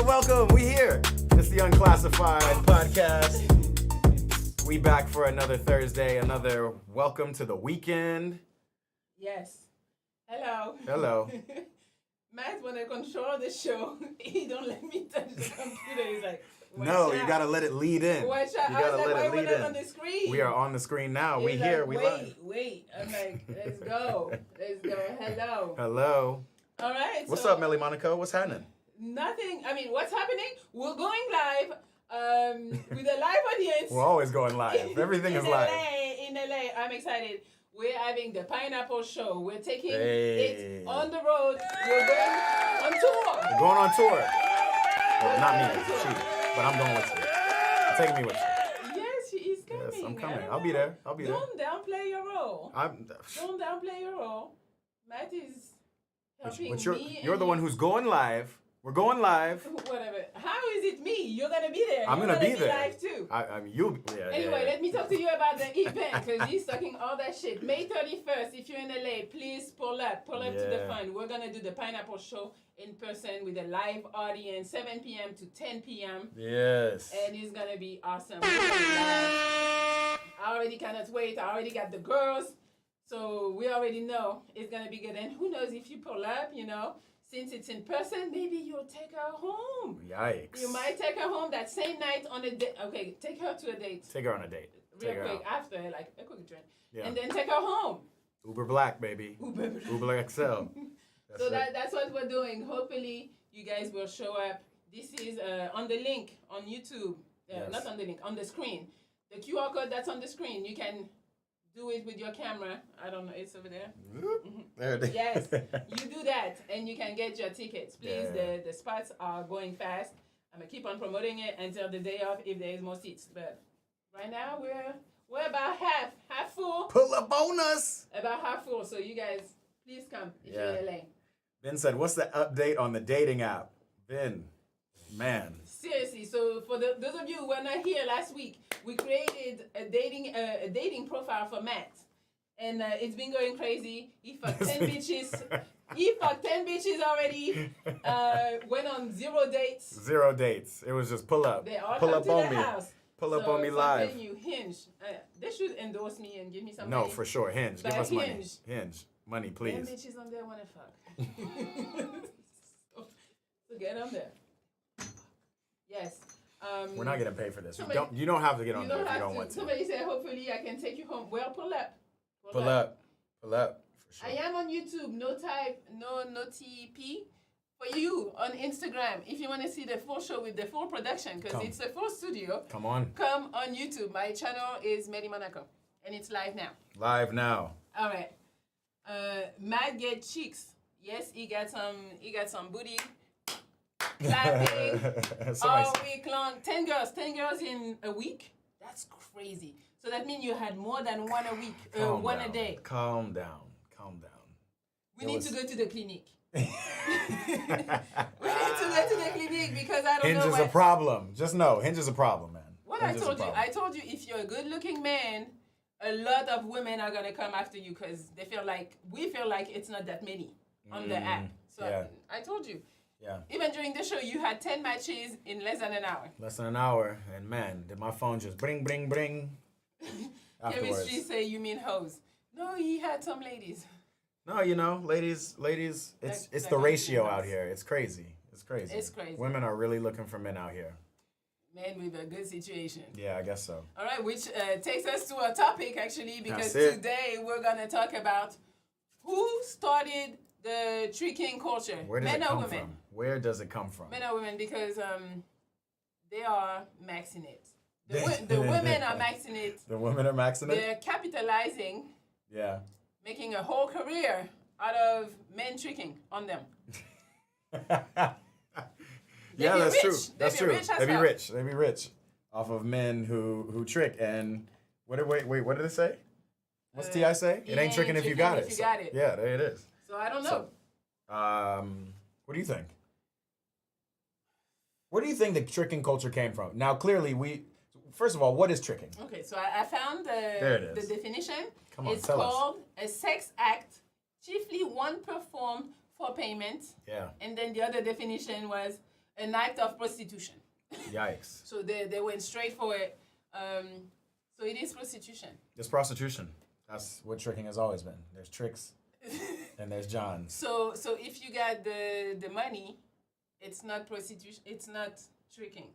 welcome. We here. It's the Unclassified podcast. We back for another Thursday. Another welcome to the weekend. Yes. Hello. Hello. Matt wanna control the show. He don't let me touch the computer. He's like, No, you gotta let it lead in. Watch out. You I gotta was like, let why it we're lead not in. on the screen? We are on the screen now. We He's here. like, We live. Wait. I'm like, let's go. Hello. Hello. All right. What's so up, Melly Monaco? What's happening? Nothing. I mean, what's happening? We're going live with a live audience. We're always going live. Everything is live. In LA. I'm excited. We're having the Pineapple Show. We're taking Hey. it on the road. We're going on tour. We're going on tour. Well, not me, she. But I'm going with you. Take me with you. Yes, she is coming. Yes, I'm coming. I don't I'll be know. there. I'll be there. Don't downplay your role. Don't downplay your role. Matt is helping But me. you're the one who's going live. We're going live. Whatever. How is it me? You're gonna be there. I'm gonna be there. Live too. I mean, you'll. Yeah, Anyway, yeah. let me talk to you about the event because he's talking all that shit. May 31st, if you're in LA, please pull up to the fun. We're gonna do the Pineapple Show in person with a live audience, 7 p.m. to 10 p.m. Yes. And it's gonna be awesome. I already cannot wait. I already got the girls, so we already know it's gonna be good. And who knows if you pull up, since it's in person, maybe you'll take her home. Yikes. You might take her home that same night on a date. Okay, take her to a date. Take her on a date. Real Take her quick out. after, like a quick drink. Yeah. And then take her home. Uber Black, baby. Uber XL. That's what we're doing. Hopefully, you guys will show up. This is on the link on YouTube. Yes. Not on the link, on the screen. The QR code that's on the screen, you can do it with your camera. I don't know, it's over there. There it is. Yes, you do that, and you can get your tickets. Please, the spots are going fast. I'm gonna keep on promoting it until the day of, if there is more seats. But right now, we're about half full. Pull up on us. About half full. So you guys, please come if you're in LA. Ben said, "What's the update on the dating app?" Ben, man. Seriously, so for those of you who were not here last week, we created a dating profile for Matt, and it's been going crazy. He fucked 10 bitches. He fucked 10 bitches already. Went on 0 dates. 0 dates. It was just pull up. They all pull come up to on the me. house. Pull up on me live. You Hinge. They should endorse me and give me some No, money. for sure. Hinge. But Give us money. Hinge. Hinge. Money, 10 please. bitches on there wanna fuck. so get on there. Yes. We're not getting paid for this. Somebody- You don't have to get on there if you have don't to. want to. Somebody said, hopefully I can take you home. Well, pull up. Pull up. Pull up. For I sure. am on YouTube. No TP. For you on Instagram, if you want to see the full show with the full production, because Come. it's a full studio, Come on. come on YouTube. My channel is Melly Monaco, and it's live now. Live now. All right. Matt get cheeks. Yes, he got some booty. Clapping all week long. 10 girls in a week. That's crazy. So that means you had more than one a week, one a day. Calm down. We need to go to the clinic. We need to go to the clinic because I don't Hinge know is a problem. Just know, Hinge is a problem, man. What Hinge I is a told you, problem. if you're a good-looking man, a lot of women are gonna come after you because we feel like it's not that many on the app. So yeah. I told you. Yeah. Even during the show, you had 10 matches in less than an hour. Less than an hour, and man, did my phone just bring afterwards. Chemistry say you mean hoes. No, he had some ladies. No, ladies, it's the ratio out here. It's crazy. It's crazy. Women are really looking for men out here. Men with a good situation. Yeah, I guess so. All right, which takes us to a topic, actually, because That's it. today we're going to talk about who started the tricking culture. Where does Men it or come women? from? Where does it come from? Men or women, because they are maxing it. The women are maxing it. The women are maxing it? They're capitalizing. Yeah. Making a whole career out of men tricking on them. Yeah, that's true. Rich. That's They be true. rich as They be hell. rich. They be rich off of men who trick. And what did it say? What's T.I. say? It ain't tricking if you got it. Yeah, there it is. So I don't know. What do you think? Where do you think the tricking culture came from? Now, clearly, first of all, what is tricking? Okay, so I found There it the is. definition. Come on, it's tell us. called a sex act, chiefly one performed for payment. Yeah. And then the other definition was an act of prostitution. Yikes. So they went straight for it. So it is prostitution. It's prostitution. That's what tricking has always been. There's tricks and there's Johns. So if you got the money, it's not prostitution. It's not tricking.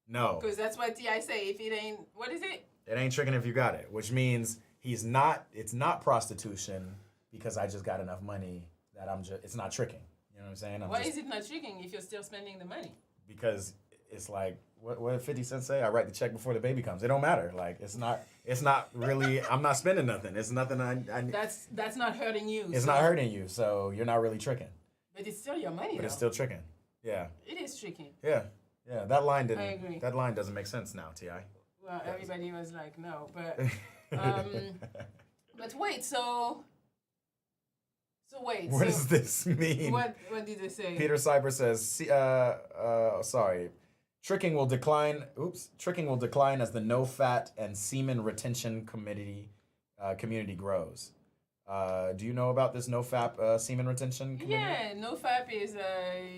No. Because that's what T.I. say. If it ain't, what is it? It ain't tricking if you got it, which means it's not prostitution because I just got enough money that it's not tricking. You know what I'm saying? Why is it not tricking if you're still spending the money? Because it's like, what did 50 Cent say? I write the check before the baby comes. It don't matter. Like, it's not really, I'm not spending nothing. It's nothing That's not hurting you. It's not hurting you, so you're not really tricking. But it's still your money, But it's still tricking. Yeah. It is tricking. Yeah. Yeah, that line didn't. I agree. That line doesn't make sense now, T.I. Well, everybody was like, no, but but wait, so wait. What does this mean? What did they say? Peter Cyber says, sorry. Tricking will decline as the no-fat and semen retention community grows. Do you know about this no-fap semen retention community? Yeah, no-fap is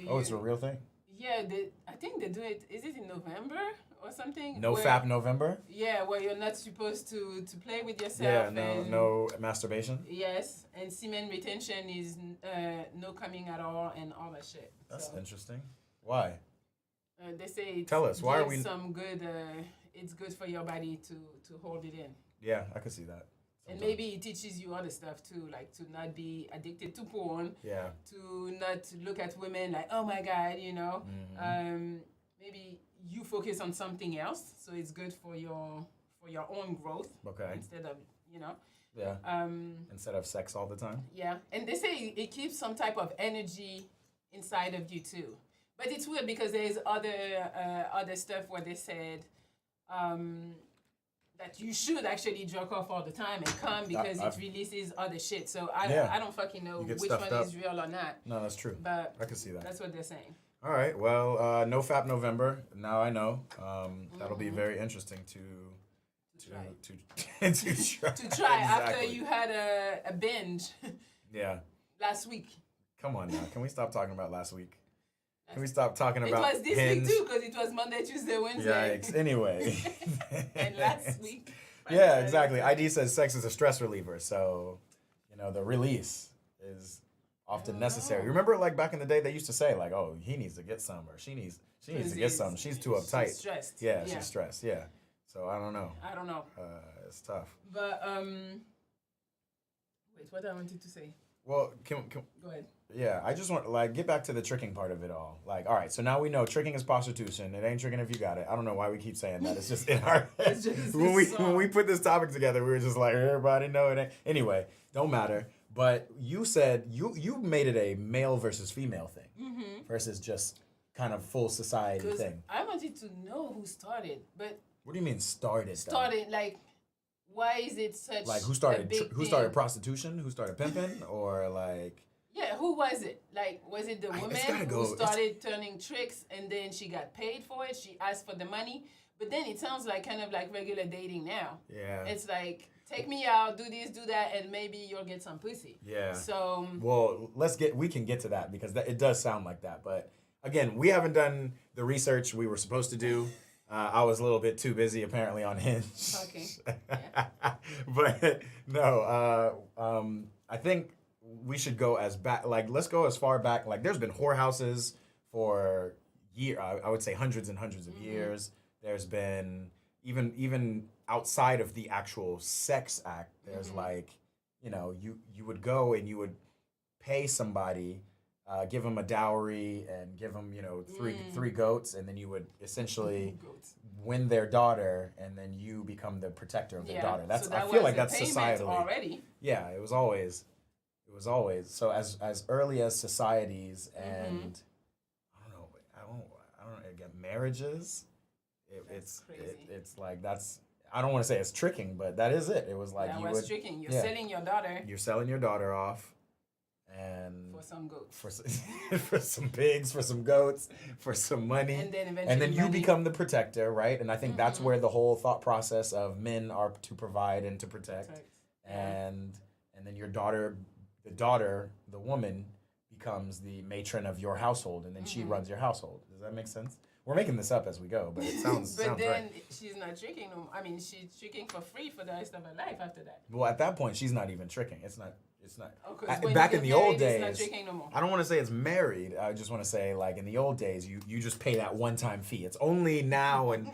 Oh, it's a real thing? Yeah, I think they do it. Is it in November or something? No-fap November? Yeah, where you're not supposed to play with Yeah, yourself. no masturbation? Yes, and semen retention is no coming at all and all that shit. That's interesting. Why? They say Tell us, why are we... some good, it's good for your body to hold it in. Yeah, I could see that. And maybe it teaches you other stuff too, like to not be addicted to porn. Yeah. To not look at women like, oh my God, you know. Mm-hmm. Maybe you focus on something else, so it's good for your own growth. Okay. Instead of, you know. Yeah. Instead of sex all the time. Yeah, and they say it keeps some type of energy inside of you too. But it's weird because there's other stuff where they said. That you should actually jerk off all the time and come because it releases other shit. So I don't fucking know which one is real or not. No, that's true. But I can see that. That's what they're saying. All right. Well, no Fap November. Now I know. That'll be very interesting to try. To try after you had a binge. Yeah. Last week. Come on now. Can we stop talking about last week? Can we stop talking about it was this week too, because it was Monday, Tuesday, Wednesday. Yikes. Anyway. And last week. Yeah, exactly. ID says sex is a stress reliever, so, the release is often necessary. Remember, like, back in the day, they used to say, like, oh, he needs to get some, or she needs to get some. She's too uptight. She's stressed. Yeah, she's stressed, yeah. So, I don't know. It's tough. But, wait, what I wanted to say? Well, go ahead. Yeah, I just want to get back to the tricking part of it all. Like, all right, so now we know tricking is prostitution. It ain't tricking if you got it. I don't know why we keep saying that. It's just in our head. When we put this topic together, we were just like, everybody know it ain't. Anyway, don't matter. But you said you made it a male versus female thing versus just kind of full society thing. I wanted to know who started, but what do you mean started? Like. Why is it such like who started a big who started prostitution? Who started pimping? Or like yeah, who was it? Like was it the woman who started turning tricks and then she got paid for it? She asked for the money, but then it sounds like kind of like regular dating now. Yeah, it's like take me out, do this, do that, and maybe you'll get some pussy. Yeah. So well, we can get to that because it does sound like that, but again, we haven't done the research we were supposed to do. I was a little bit too busy, apparently, on Hinge. Okay. Yeah. But no, I think we should go let's go as far back. Like, there's been whorehouses for I would say hundreds and hundreds of years. There's been even outside of the actual sex act. There's you would go and you would pay somebody. Give them a dowry and give them, three goats, and then you would essentially win their daughter, and then you become the protector of their daughter. I feel like that's societally already. Yeah, it was always. So as early as societies and I don't know again, marriages. It's like that's. I don't want to say it's tricking, but that is it. It was like tricking. You're selling your daughter. You're selling your daughter off. And for some goats, for some pigs, for some goats, for some money, and then you become the protector, right? And I think that's where the whole thought process of men are to provide and to protect. And then your daughter, the woman, becomes the matron of your household, and then she runs your household. Does that make sense? We're making this up as we go, but it sounds But sounds then right. she's not tricking. I mean, she's tricking for free for the rest of her life after that. Well, at that point, she's not even tricking. It's not. It's not. Oh, 'cause when Back you in get the old married, it's not days, tricking no more. I don't want to say it's married. I just want to say, like in the old days, you just pay that one-time fee. It's only now and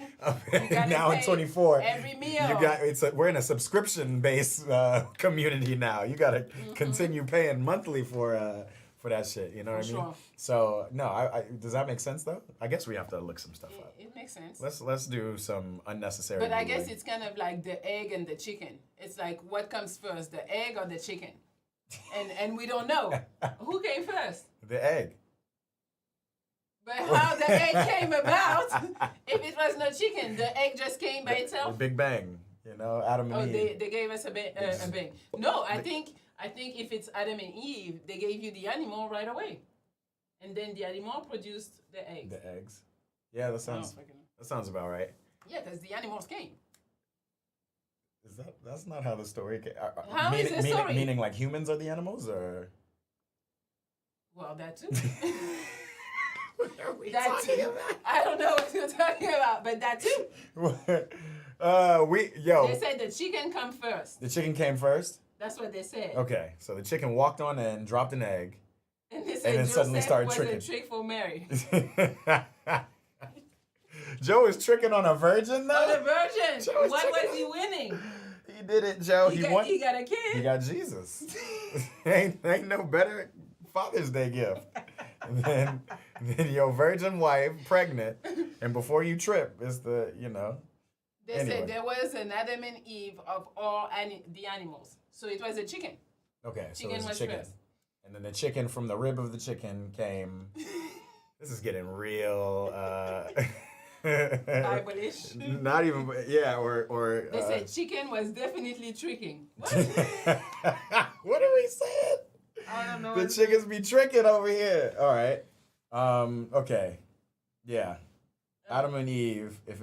now in 24. Every meal. You got we're in a subscription-based community now. You got to continue paying monthly for that shit. You know what I mean? Sure. So no, I does that make sense though? I guess we have to look some stuff up. It makes sense. Let's do some unnecessary. But I guess Googling. it's kind of like the egg and the chicken. It's like what comes first, the egg or the chicken? And we don't know. Who came first? The egg. But how the egg came about, if it was no chicken, the egg just came by The itself? Big Bang. You know, Adam and Eve. They gave us a bang. No, I think if it's Adam and Eve, they gave you the animal right away. And then the animal produced the eggs. The eggs. Yeah, that sounds about right. Yeah, because the animals came. That's not how the story came. How is the story? Meaning like humans are the animals, or Well, that too. what are we That talking too. I don't know what you're talking about, but that too. about? They said the chicken come first. The chicken came first. That's what they said. Okay, so the chicken walked on in, dropped an egg, And they said then Joseph suddenly started was tricking. a trick for Mary. Joe is tricking on a virgin though. Oh, the virgin. Joe is What tricking was he winning? He did it, Joe. He won. He got a kid. He got Jesus. ain't no better Father's Day gift than your virgin wife pregnant, and before you trip, it's the They Anyway. said there was an Adam and Eve of all the animals. So it was a chicken. Okay, so Chicken it was was a chicken, first. and then the chicken from the rib of the chicken came. This is getting real. Bible-ish. Not even, yeah, or. They said chicken was definitely tricking. What? What are we saying? I don't know. The chickens be tricking over here. All right. Okay. Yeah. Adam and Eve. If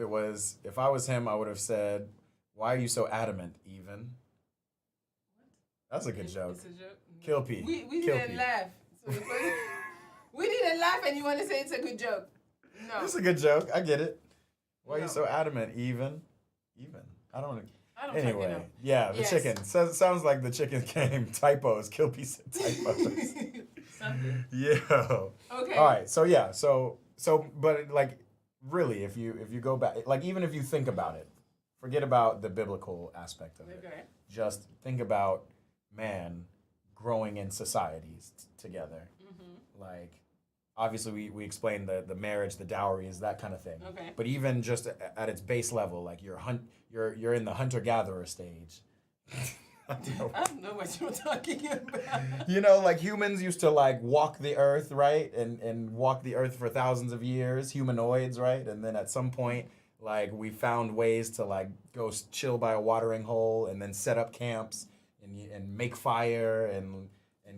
I was him, I would have said, "Why are you so adamant, even?" That's a good joke. It's a joke. Kill P. We Kill didn't P. laugh. So it was, we didn't laugh, and you want to say it's a good joke? No. It's a good joke. I get it. Why are you No. so adamant, even? Even. I don't. I don't fucking Anyway, know. yeah, the Yes. chicken. Sounds like the chicken came typos. Kill P said typos. Something. Yeah. Okay. All right. So yeah. So but like really, if you go back, like even if you think about it, forget about the biblical aspect of it. Okay. Just think about man growing in societies together. Mm-hmm. Like obviously we explained the marriage, the dowries, that kind of thing. Okay. But even just at its base level, like you're in the hunter-gatherer stage. I don't know. what you're talking about. You know, like humans used to like walk the earth, right? And walk the earth for thousands of years, humanoids, right? And then at some point, like we found ways to like go chill by a watering hole and then set up camps and make fire and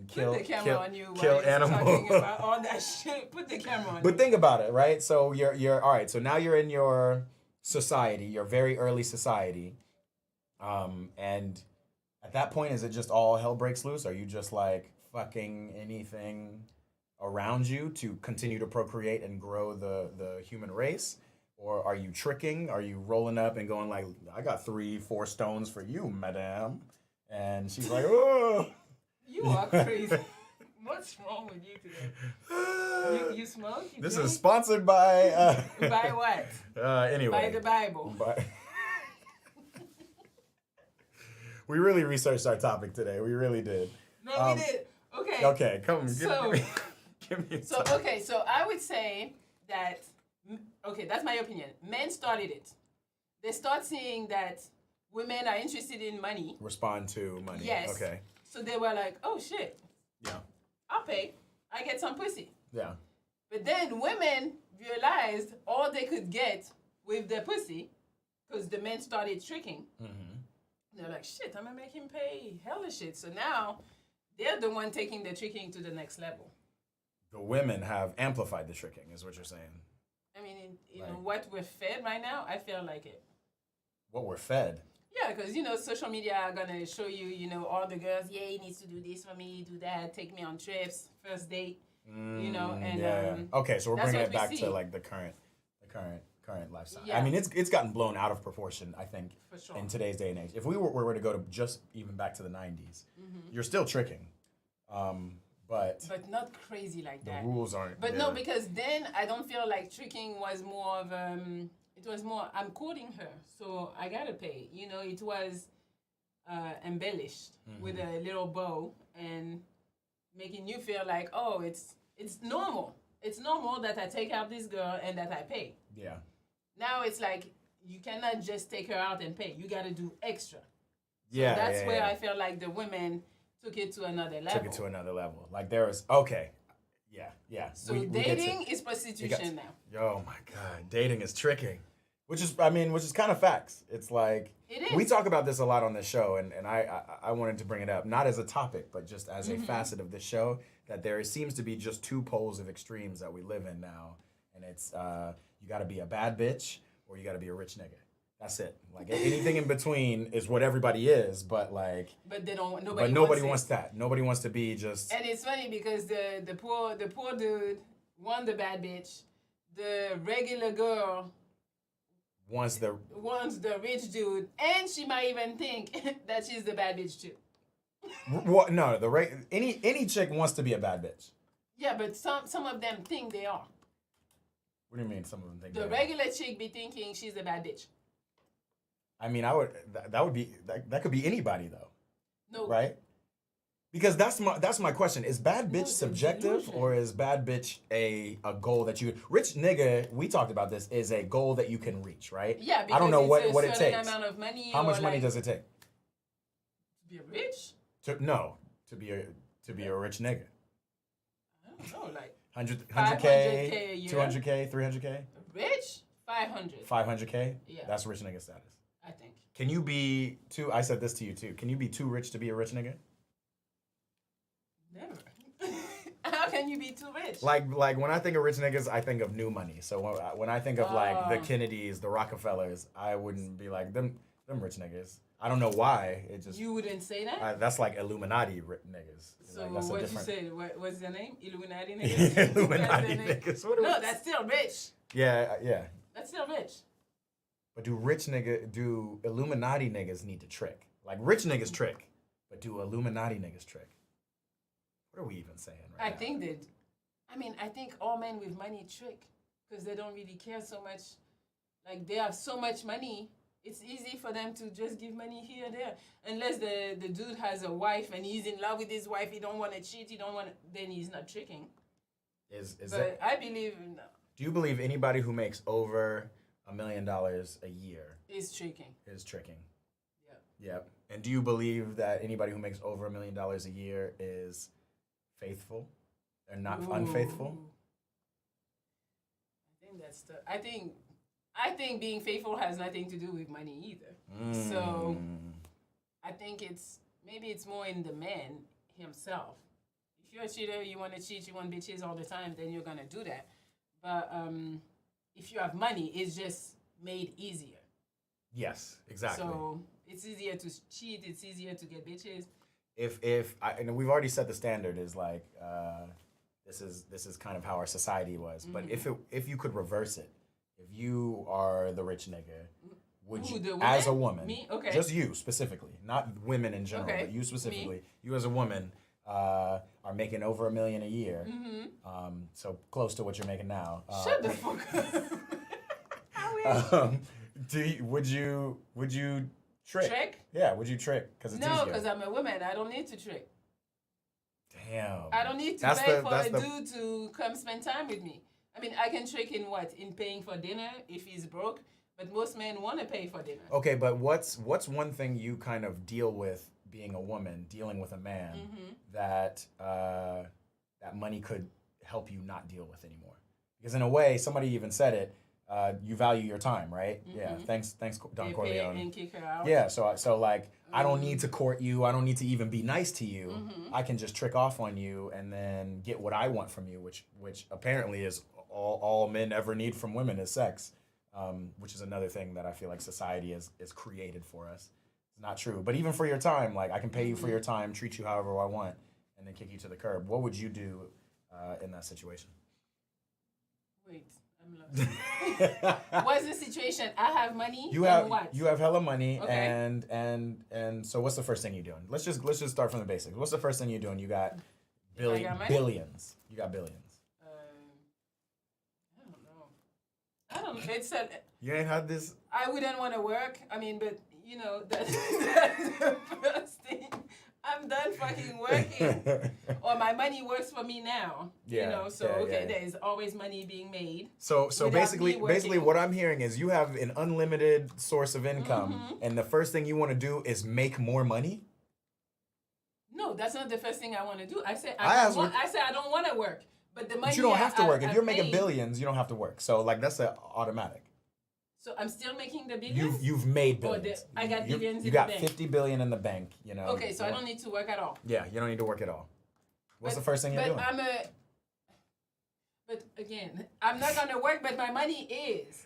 kill Put the camera on you kill while you're animals. talking about all that shit. Put the camera on But you. think about it, right? So you're all right. So now you're in your society, your very early society, and at that point, is it just all hell breaks loose? Are you just like fucking anything around you to continue to procreate and grow the human race? Or are you tricking? Are you rolling up and going like, I got 3-4 stones for you, madame? And she's like, oh. You are crazy. What's wrong with you today? You smoke? You This drink? is sponsored by. By what? Anyway. By the Bible. We really researched our topic today. We really did. No, we did. Okay. Okay, come. So- Give me So okay, so I would say that that's my opinion. Men started it. They start seeing that women are interested in money. Respond to money. Yes. Okay. So they were like, oh shit, Yeah. I'll pay. I get some pussy. Yeah. But then women realized all they could get with their pussy, because the men started tricking. Mm-hmm. They're like, shit, I'm gonna make him pay hella shit. So now they're the one taking the tricking to the next level. The women have amplified the tricking, is what you're saying. I mean, in Like- what we're fed right now, I feel like it. What we're fed. Yeah, because, social media are going to show you, all the girls, yeah, he needs to do this for me, do that, take me on trips, first date. you know, and okay, so we're that's bringing what it back we to see. like the current lifestyle. Yeah. I mean, it's gotten blown out of proportion, I think, For sure. in today's day and age. If we were to go to just even back to the 90s, you're still tricking. But not crazy like the that. rules aren't. But no, because then I don't feel like tricking was more of it was more I'm courting her, so I gotta pay. You know, it was embellished with a little bow and making you feel like, oh, it's normal. It's normal that I take out this girl and that I pay. Yeah. Now it's like you cannot just take her out and pay. You gotta do extra. So Yeah. that's where I feel like the women took it to another level. Like there was okay. Yeah. So dating is prostitution now. Oh my God, dating is tricking, which is kind of facts. It's like it is. We talk about this a lot on this show, and I wanted to bring it up not as a topic, but just as a facet of this show that there seems to be just two poles of extremes that we live in now, and it's you got to be a bad bitch or you got to be a rich nigga. That's it. Like anything in between is what everybody is, but like. But they don't. Nobody wants that. Nobody wants to be just. And it's funny because the poor dude wants the bad bitch, the regular girl wants the rich dude, and she might even think that she's the bad bitch too. What? No, any chick wants to be a bad bitch. Yeah, but some of them think they are. What do you mean? Some of them think the regular chick be thinking she's the bad bitch. I mean, that could be anybody though. No. Right? Because that's my question. Is bad bitch subjective or is bad bitch a goal that you rich nigga, we talked about this, is a goal that you can reach, right? Yeah, because I don't know what it takes. Amount of money. How much money does it take? To be rich? To be a rich nigga. I don't know, like 100K, 200K, 300K? Rich? 500. 500K? Yeah. That's rich nigga status. I think. Can you be I said this to you too. Can you be too rich to be a rich nigga? Never. How can you be too rich? Like when I think of rich niggas, I think of new money. So when I think of like the Kennedys, the Rockefellers, I wouldn't be like them rich niggas. I don't know why. It just you wouldn't say that. That's like Illuminati niggas. So like, that's what you say? What's their name? Illuminati niggas. Illuminati niggas. No, that's still rich. Yeah. That's still rich. But do Illuminati niggas need to trick? Like rich niggas trick, but do Illuminati niggas trick? What are we even saying right now? I think all men with money trick because they don't really care so much. Like they have so much money, it's easy for them to just give money here and there. Unless the dude has a wife and he's in love with his wife, he don't want to cheat, then he's not tricking. But I believe. Do you believe anybody who makes over $1 million a year is tricking? Yep. And do you believe that anybody who makes over $1 million a year is faithful and not unfaithful? I think being faithful has nothing to do with money either. So I think maybe it's more in the man himself. If you're a cheater, you want to cheat, you want bitches all the time, then you're gonna do that. But if you have money, it's just made easier. Yes, exactly. So it's easier to cheat. It's easier to get bitches. And we've already set the standard is like this is kind of how our society was. But if you could reverse it, if you are the rich nigga, would you, as a woman, me? Okay. Just you specifically, not women in general, but you specifically, you as a woman are making over $1 million a year, so close to what you're making now. Shut the fuck up. Would you trick? Yeah, would you trick? Because it's easier. Because I'm a woman. I don't need to trick. Damn. I don't need to pay for a dude to come spend time with me. I mean, I can trick in what? In paying for dinner if he's broke. But most men want to pay for dinner. Okay, but what's one thing you kind of deal with being a woman, dealing with a man, that that money could help you not deal with anymore? Because in a way, somebody even said it, you value your time, right? Yeah, thanks Don Corleone. And kick her out. Yeah, so like, I don't need to court you. I don't need to even be nice to you. I can just trick off on you and then get what I want from you, which apparently is all men ever need from women is sex. Which is another thing that I feel like society is created for us. It's not true. But even for your time, like I can pay you for your time, treat you however I want, and then kick you to the curb. What would you do in that situation? Wait, I'm lost. What's the situation? I have money. You and have what? you have hella money, Okay. and so what's the first thing you're doing? Let's just start from the basics. What's the first thing you're doing? You got I got money? billions. You got billions. I don't know. I don't. It's a. You ain't had this. I wouldn't want to work. I mean, but you know, that's the first thing. I'm done fucking working. Or my money works for me now. Yeah, You know, so yeah, okay, yeah. there's always money being made. So Without basically me working. basically what I'm hearing is you have an unlimited source of income, and the first thing you want to do is make more money. No, that's not the first thing I want to do. I said I said I don't want to work, but the money. But you don't have to work. If you're making paid, billions, you don't have to work. So like that's a automatic. So I'm still making the billions. You've made Or billions. I got billions You in got the bank. 50 billion in the bank. You know. Okay, so I don't need to work at all. Yeah, you don't need to work at all. What's But- the first thing you're doing? But again, I'm not gonna work, but my money is.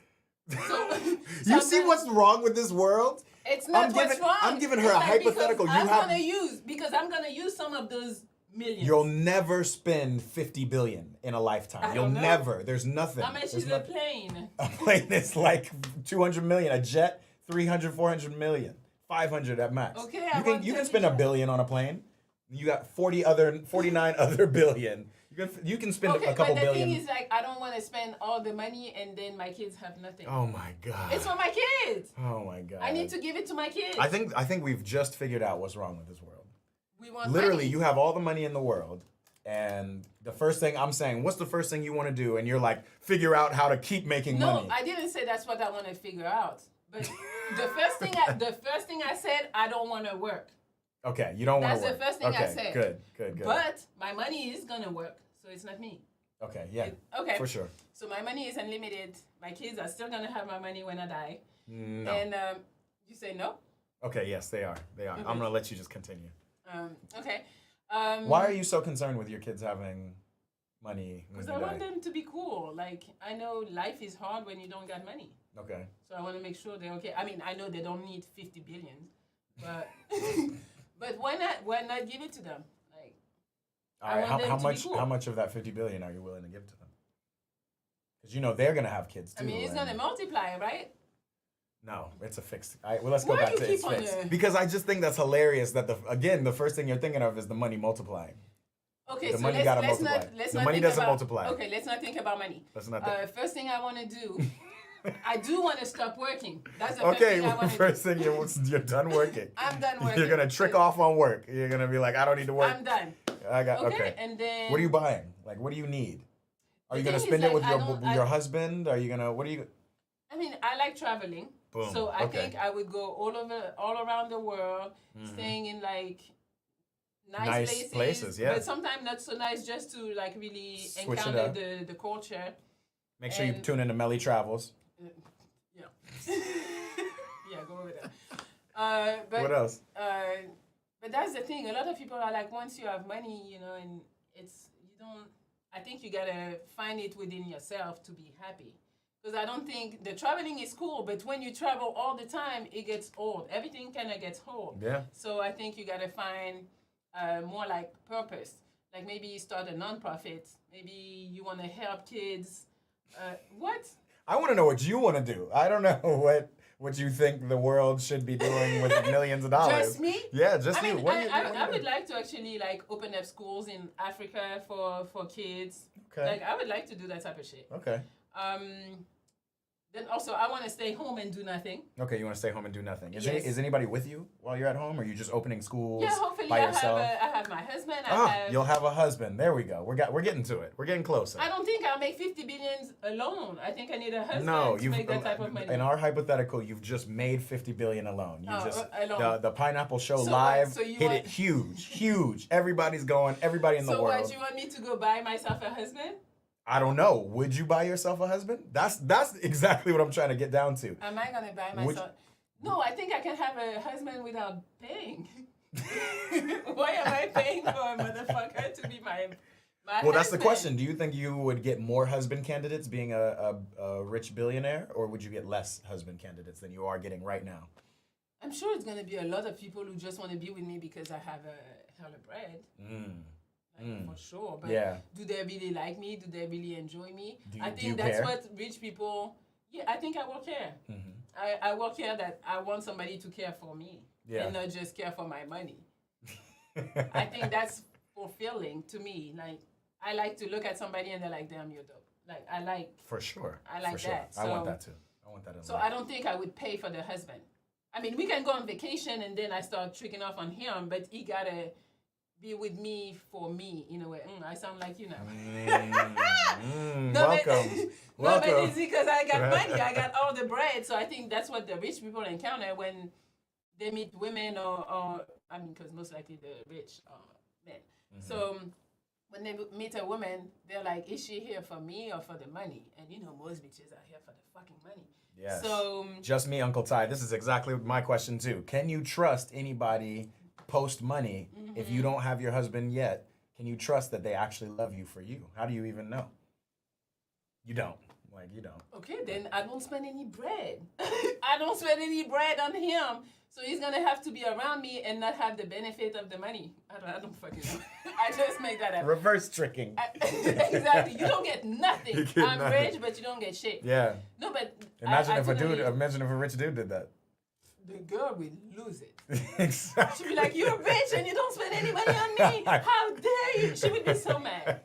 So, You see what's wrong with this world? It's not I'm what's giving- wrong. I'm giving her It's a like hypothetical. because You have- I'm gonna use some of those millions. You'll never spend 50 billion in a lifetime. I You'll don't know. never. There's nothing. How much There's is a nothing. plane? A plane is like 200 million. A jet, 300, 400 million. 500 at max. Okay, I you want can to spend be- $1 billion on a plane. You got 49 other billion. You can spend Okay, a couple but the billion. thing is, like, I don't want to spend all the money and then my kids have nothing. Oh my god. It's for my kids. Oh my god. I need to give it to my kids. I think we've just figured out what's wrong with this world. We want Literally, money. you have all the money in the world, and the first thing I'm saying, what's the first thing you want to do? And you're like, figure out how to keep making No, money. I didn't say that's what I want to figure out. But the first thing I said, I don't want to work. Okay, you don't want to That's work. the first thing I okay, said. Good. But my money is gonna work, so it's not me. Okay, yeah, Okay. for sure. So my money is unlimited. My kids are still gonna have my money when I die. No. And you say no? Okay, yes, they are. They are. Okay. I'm gonna let you just continue. Okay. Why are you so concerned with your kids having money when Because you I want die? them to be cool. Like, I know life is hard when you don't got money. Okay. So I want to make sure they're okay. I mean, I know they don't need 50 billion, but but why not give it to them? Like, All right. want them How to be much? cool. How much of that 50 billion are you willing to give to them? Because you know they're gonna have kids too. I mean, it's and- gonna multiply, right? No, it's a fixed. All right, well, let's go Why back you to keep it's on fixed. the- Because I just think that's hilarious that the first thing you're thinking of is the money multiplying. Okay, The so money let's, gotta let's multiply. not let's The not money think doesn't about, multiply. Okay, let's not think about money. Let's not think. First thing I want to do, I do want to stop working. That's the Okay, first thing I want to do. first thing you're done working. I'm done working. You're gonna trick off on work. You're gonna be like, I don't need to work. I'm done. I got Okay, okay. and then What are you buying? Like, what do you need? Are The you gonna thing spend is, it with like, your husband? Are you gonna? What are you? I mean, I like traveling. Boom. So I Okay. think I would go all around the world, staying in like nice places, yeah. But sometimes not so nice, just to like really Switch it encounter up. the culture. Make sure you And- tune into Melly Travels. Yeah. Yeah, go over there. But What else? but that's the thing. A lot of people are like, once you have money, you know, and you don't. I think you gotta find it within yourself to be happy. Because I don't think the traveling is cool, but when you travel all the time, it gets old. Everything kind of gets old. Yeah. So I think you gotta find more like purpose. Like maybe you start a nonprofit. Maybe you want to help kids. What? I want to know what you want to do. I don't know what you think the world should be doing with millions of dollars. Just me? Yeah, just I you. mean, What do you- what do you I do? would like to actually like open up schools in Africa for kids. Okay. Like I would like to do that type of shit. Okay. Then also I want to stay home and do nothing. Okay, you want to stay home and do nothing. Yes. Is anybody with you while you're at home, or are you just opening schools Yeah, hopefully by I yourself? have my husband. You'll have a husband. There we go. We're getting to it. We're getting closer. I don't think I'll make 50 billions alone. I think I need a husband No, to you've make that type of money. in our hypothetical, you've just made 50 billion alone. You alone. the Pineapple Show So live what? So you hit want- it huge. Everybody's going. Everybody in the So world. what, you want me to go buy myself a husband? I don't know. Would you buy yourself a husband? That's exactly what I'm trying to get down to. Am I gonna buy Would- myself? No, I think I can have a husband without paying. Why am I paying for a motherfucker to be my Well, that's the husband? question. Do you think you would get more husband candidates being a rich billionaire, or would you get less husband candidates than you are getting right now? I'm sure it's gonna be a lot of people who just want to be with me because I have a hella bread. for sure. But do they really like me? Do they really enjoy me? I think that's what rich people. Yeah, I think I will care. I will care that I want somebody to care for me and not just care for my money. I think that's fulfilling to me. Like, I like to look at somebody and they're like, damn, you're dope. Like, I like. For sure. I like that. So, I want that too. I want that in So life. I don't think I would pay for the husband. I mean, we can go on vacation and then I start tricking off on him, but he gotta be with me for me in a way. I sound like you now. Welcome. But it's because I got money. I got all the bread. So I think that's what the rich people encounter when they meet women or I mean, because most likely the rich are men. So when they meet a woman, they're like, is she here for me or for the money? And you know, most bitches are here for the fucking money. Yes. So just me, Uncle Ty. This is exactly my question too. Can you trust anybody post money if you don't have your husband yet? Can you trust that they actually love you for you? How do you even know? You don't. Like, you don't. Okay, then I don't spend any bread. I don't spend any bread on him. So he's going to have to be around me and not have the benefit of the money. I don't fucking know. I just make that up. Reverse tricking. Exactly. You don't get nothing. I'm nothing. rich, but you don't get shit. Yeah. No, but imagine if a rich dude did that. The girl will lose it. Exactly. She'd be like, you're rich and you don't spend any money on me. How dare you? She would be so mad.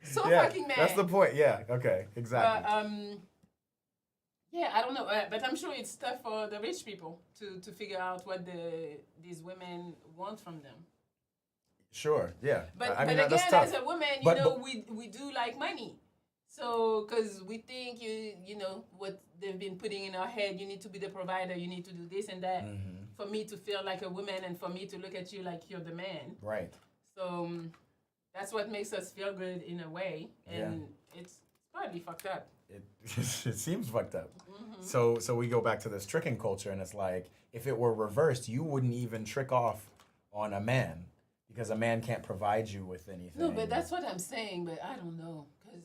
So fucking mad. That's the point. Yeah. Okay. Exactly. Yeah, I don't know, but I'm sure it's tough for the rich people to figure out what these women want from them. Sure. Yeah. But I mean, again, that's tough. as a woman, we do like money. So, because we think you know what they've been putting in our head, you need to be the provider, you need to do this and that, for me to feel like a woman and for me to look at you like you're the man. Right. So that's what makes us feel good in a way, and it's probably fucked up. It seems fucked up. So we go back to this tricking culture, and it's like, if it were reversed, you wouldn't even trick off on a man because a man can't provide you with anything. No, but that's what I'm saying. But I don't know, because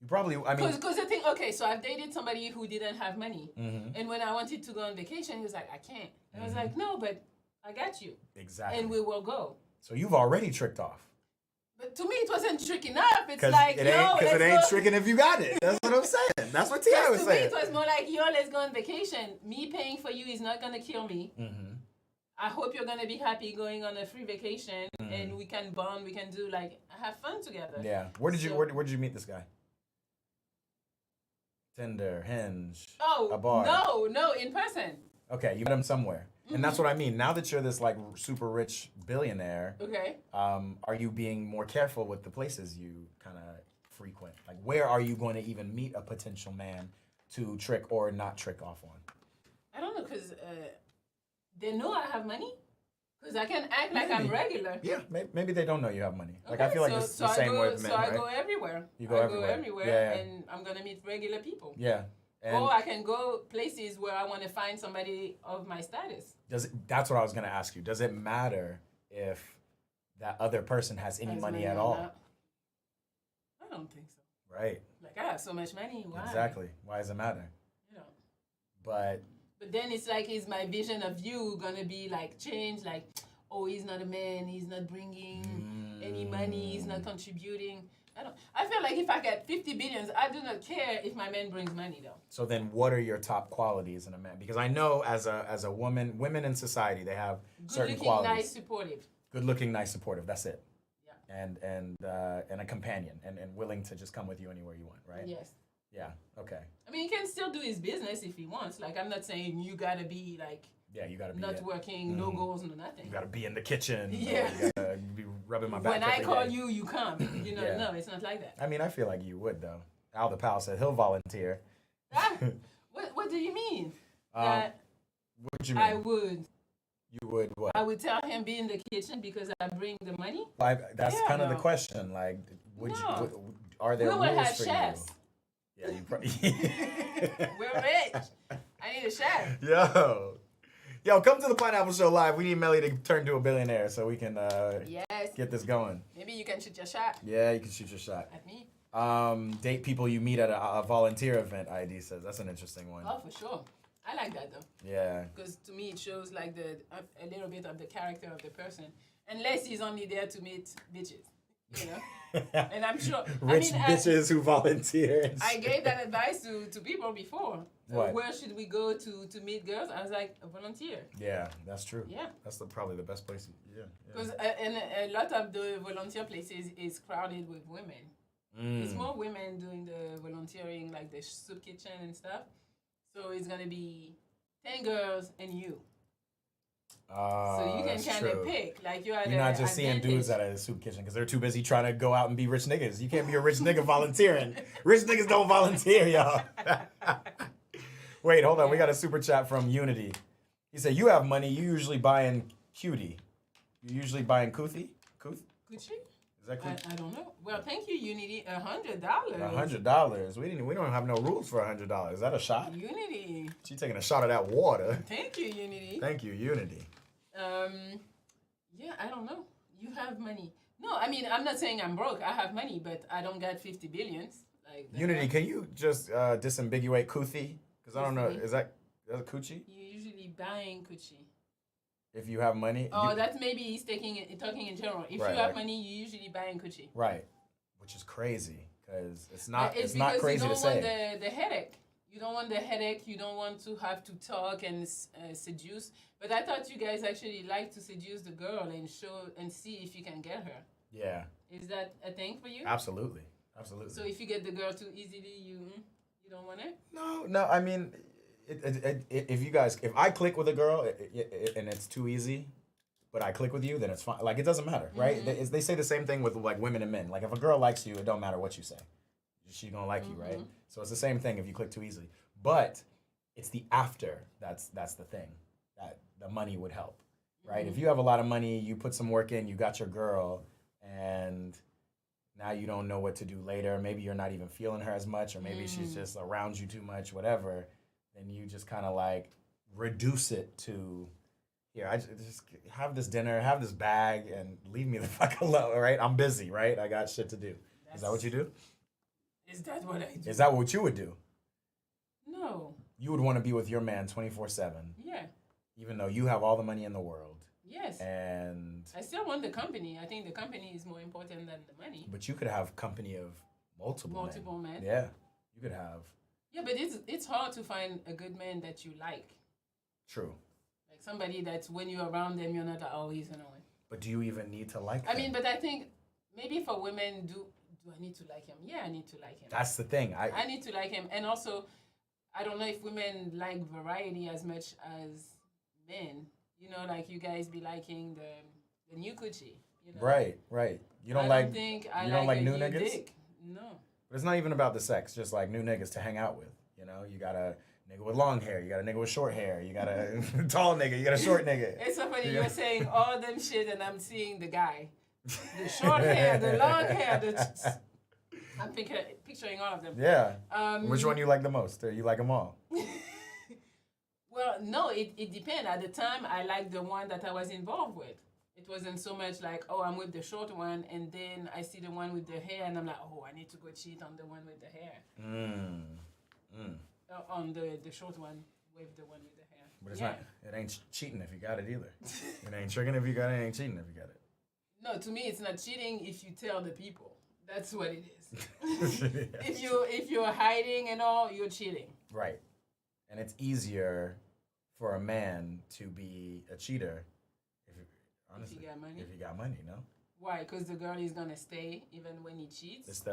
you probably. I mean, because the thing. Okay, so I've dated somebody who didn't have money, and when I wanted to go on vacation, he was like, "I can't." I was like, "No, but I got you." Exactly. And we will go. So you've already tricked off. But to me, it wasn't tricking up. It's like, it ain't tricking if you got it. That's what I'm saying. That's what T.I. was saying. To me, it was more like, yo, let's go on vacation. Me paying for you is not going to kill me. I hope you're going to be happy going on a free vacation, and we can bond, we can do, like, have fun together. Yeah. Where did you meet this guy? Tinder, Hinge, a bar? No, in person. Okay, you met him somewhere. And that's what I mean. Now that you're this like super rich billionaire, are you being more careful with the places you kind of frequent? Like, where are you going to even meet a potential man to trick or not trick off on? I don't know, because they know I have money. Because I can act like I'm regular. Yeah, maybe they don't know you have money. Like, I feel like it's the same way with men, right? So I go everywhere. You go everywhere. And I'm going to meet regular people. Yeah. Or I can go places where I want to find somebody of my status. That's what I was going to ask you. Does it matter if that other person has any money at all? I don't think so. Right. Like, I have so much money. Why? Exactly. Why does it matter? You know. But then it's like, is my vision of you going to be like changed? Like, oh, he's not a man. He's not bringing any money. He's not contributing. I feel like if I get 50 billions, I do not care if my man brings money, though. So then what are your top qualities in a man? Because I know as a woman, women in society, they have certain qualities. Good-looking, nice, supportive. Good-looking, nice, supportive. That's it. Yeah. And a companion and willing to just come with you anywhere you want, right? Yes. Yeah, okay. I mean, he can still do his business if he wants. Like, I'm not saying you got to be, like, you gotta be not working, no goals, no nothing. You gotta be in the kitchen. Yeah. You gotta be rubbing my back. When I call you, you come. You know, no, it's not like that. I mean, I feel like you would though. Al the Pal said he'll volunteer. What do you mean? What do you mean? I would. You would what? I would tell him be in the kitchen because I bring the money. That's kind of the question. Like, are there rules for chefs. You? Yeah, you probably. We're rich. I need a chef. Yo, come to the Pineapple Show live. We need Melly to turn to a billionaire so we can get this going. Maybe you can shoot your shot. Yeah, you can shoot your shot. At me. Date people you meet at a volunteer event, ID says. That's an interesting one. Oh, for sure. I like that, though. Yeah. Because to me, it shows like a little bit of the character of the person. Unless he's only there to meet bitches. You know, and I'm sure Rich bitches who volunteer. I gave that advice to people before. What? Where should we go to meet girls? I was like, volunteer. Yeah, that's true. Yeah, that's probably the best place. Yeah, because and a lot of the volunteer places is crowded with women. It's more women doing the volunteering, like the soup kitchen and stuff. So it's gonna be 10 girls and you. So you can kind of pick, like you're not just seeing dudes at a soup kitchen because they're too busy trying to go out and be rich niggas. You can't be a rich nigga volunteering. Rich niggas don't volunteer, y'all. Wait, hold on. We got a super chat from Unity. He said, "You have money. You usually buying cutie. You usually buying Kuthi? Gucci? Is that Kuthi? I don't know. Well, thank you, Unity. $100. $100. We don't have no rules for $100. Is that a shot? Unity. She taking a shot of that water. Thank you, Unity. Thank you, Unity. Yeah, I don't know. You have money. No, I mean, I'm not saying I'm broke. I have money, but I don't got 50 billions. Like Unity, can you just disambiguate Kuthi? Because I don't know. Is that a coochie? You're usually buying coochie. If you have money. That's maybe he's talking in general. If you have money, you usually buying coochie. Right, which is crazy because it's not crazy to say. It's because you don't want the headache. You don't want the headache. You don't want to have to talk and seduce. But I thought you guys actually like to seduce the girl and show and see if you can get her. Yeah. Is that a thing for you? Absolutely. So if you get the girl too easily, you don't want it? No. I mean, if I click with a girl and it's too easy, but I click with you, then it's fine. Like, it doesn't matter, right? They say the same thing with like women and men. Like, if a girl likes you, it don't matter what you say. She's gonna like you, right? So it's the same thing if you click too easily. But it's the after that's the thing that the money would help, right? If you have a lot of money, you put some work in, you got your girl, and now you don't know what to do later. Maybe you're not even feeling her as much, or maybe she's just around you too much, whatever. Then you just kind of like reduce it to, here, I just have this dinner, have this bag, and leave me the fuck alone, right? I'm busy, right? I got shit to do. Is that what you do? Is that what I do? Is that what you would do? No. You would want to be with your man 24/7. Yeah. Even though you have all the money in the world. Yes. And I still want the company. I think the company is more important than the money. But you could have company of multiple men. Yeah. You could have. Yeah, but it's hard to find a good man that you like. True. Like somebody that's when you're around them, you're not like, oh, he's gonna win. But do you even need to like them? I mean, but I think maybe for women, do I need to like him? Yeah, I need to like him. That's the thing. I need to like him. And also, I don't know if women like variety as much as men. You know, like you guys be liking the new coochie. You know? Right. You don't like new niggas? Dick. No. But it's not even about the sex, just like new niggas to hang out with. You know, you got a nigga with long hair, you got a nigga with short hair, you got a tall nigga, you got a short nigga. It's so funny, you're saying all them shit and I'm seeing the guy. The short hair, the long hair, I'm picturing all of them. Yeah. Which one you like the most, or you like them all? Well, no, it depends. At the time, I liked the one that I was involved with. It wasn't so much like, oh, I'm with the short one, and then I see the one with the hair, and I'm like, oh, I need to go cheat on the one with the hair. On the short one with the one with the hair. But it's not. It ain't cheating if you got it either. It ain't tricking if you got it. It ain't cheating if you got it. No, to me, it's not cheating if you tell the people. That's what it is. If you're hiding and all, you're cheating. Right. And it's easier for a man to be a cheater if you got money, no? Why? Because the girl is gonna stay even when he cheats.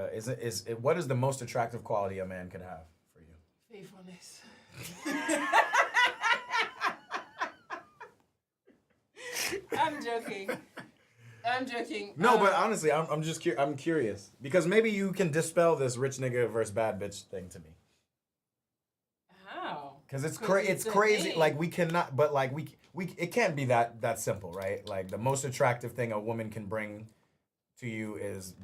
What is the most attractive quality a man could have for you? Faithfulness. I'm joking. No, but honestly, I'm curious because maybe you can dispel this rich nigga versus bad bitch thing to me. How? Because it's crazy. Like we cannot, but like we it can't be that simple, right? Like the most attractive thing a woman can bring to you is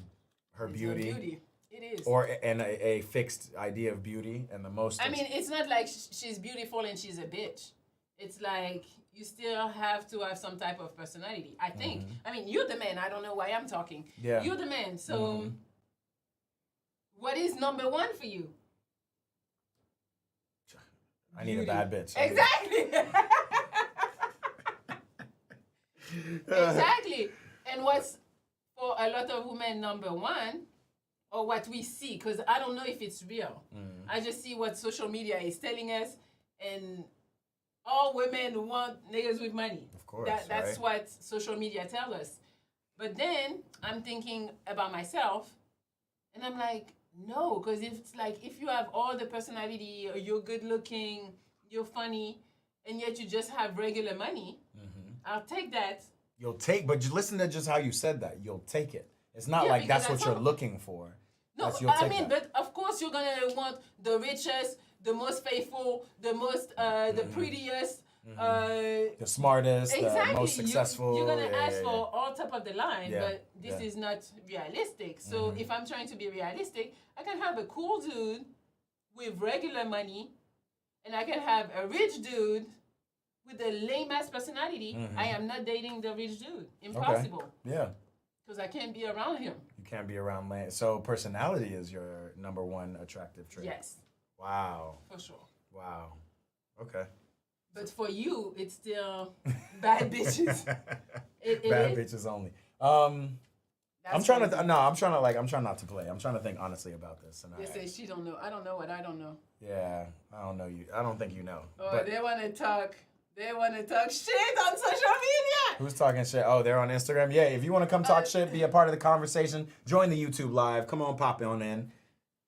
her beauty. Her beauty. It is. Or a fixed idea of beauty, and the most. I mean, it's not like she's beautiful and she's a bitch. It's like you still have to have some type of personality. I think. I mean, you're the man. I don't know why I'm talking. Yeah. You're the man. So, what is number one for you? I need a bad bitch. Exactly. Exactly. And what's for a lot of women, number one, or what we see, because I don't know if it's real. I just see what social media is telling us, and all women want niggas with money. Of course, that's what social media tells us. But then I'm thinking about myself, and I'm like, no, because it's like if you have all the personality, or you're good looking, you're funny, and yet you just have regular money, I'll take that. You'll take, but you listen to just how you said that. You'll take it. It's not like that's what you're looking for. No, I mean, but of course you're gonna want the richest, the most faithful, the most, the prettiest, the smartest, exactly. the most successful. You're gonna ask for all top of the line, but this is not realistic. So if I'm trying to be realistic, I can have a cool dude with regular money, and I can have a rich dude with a lame ass personality. I am not dating the rich dude. Impossible. Okay. Yeah. Because I can't be around him. You can't be around lame. So personality is your number one attractive trait. Yes. Wow. For sure. Wow. Okay. But for you, it's still bad bitches. Bad bitches only. I'm trying not to play. I'm trying to think honestly about this. And they say she don't know. I don't know what I don't know. Yeah, I don't know you. I don't think you know. Oh, but they want to talk. They want to talk shit on social media. Who's talking shit? Oh, they're on Instagram. Yeah, if you want to come talk shit, be a part of the conversation. Join the YouTube live. Come on, pop on in.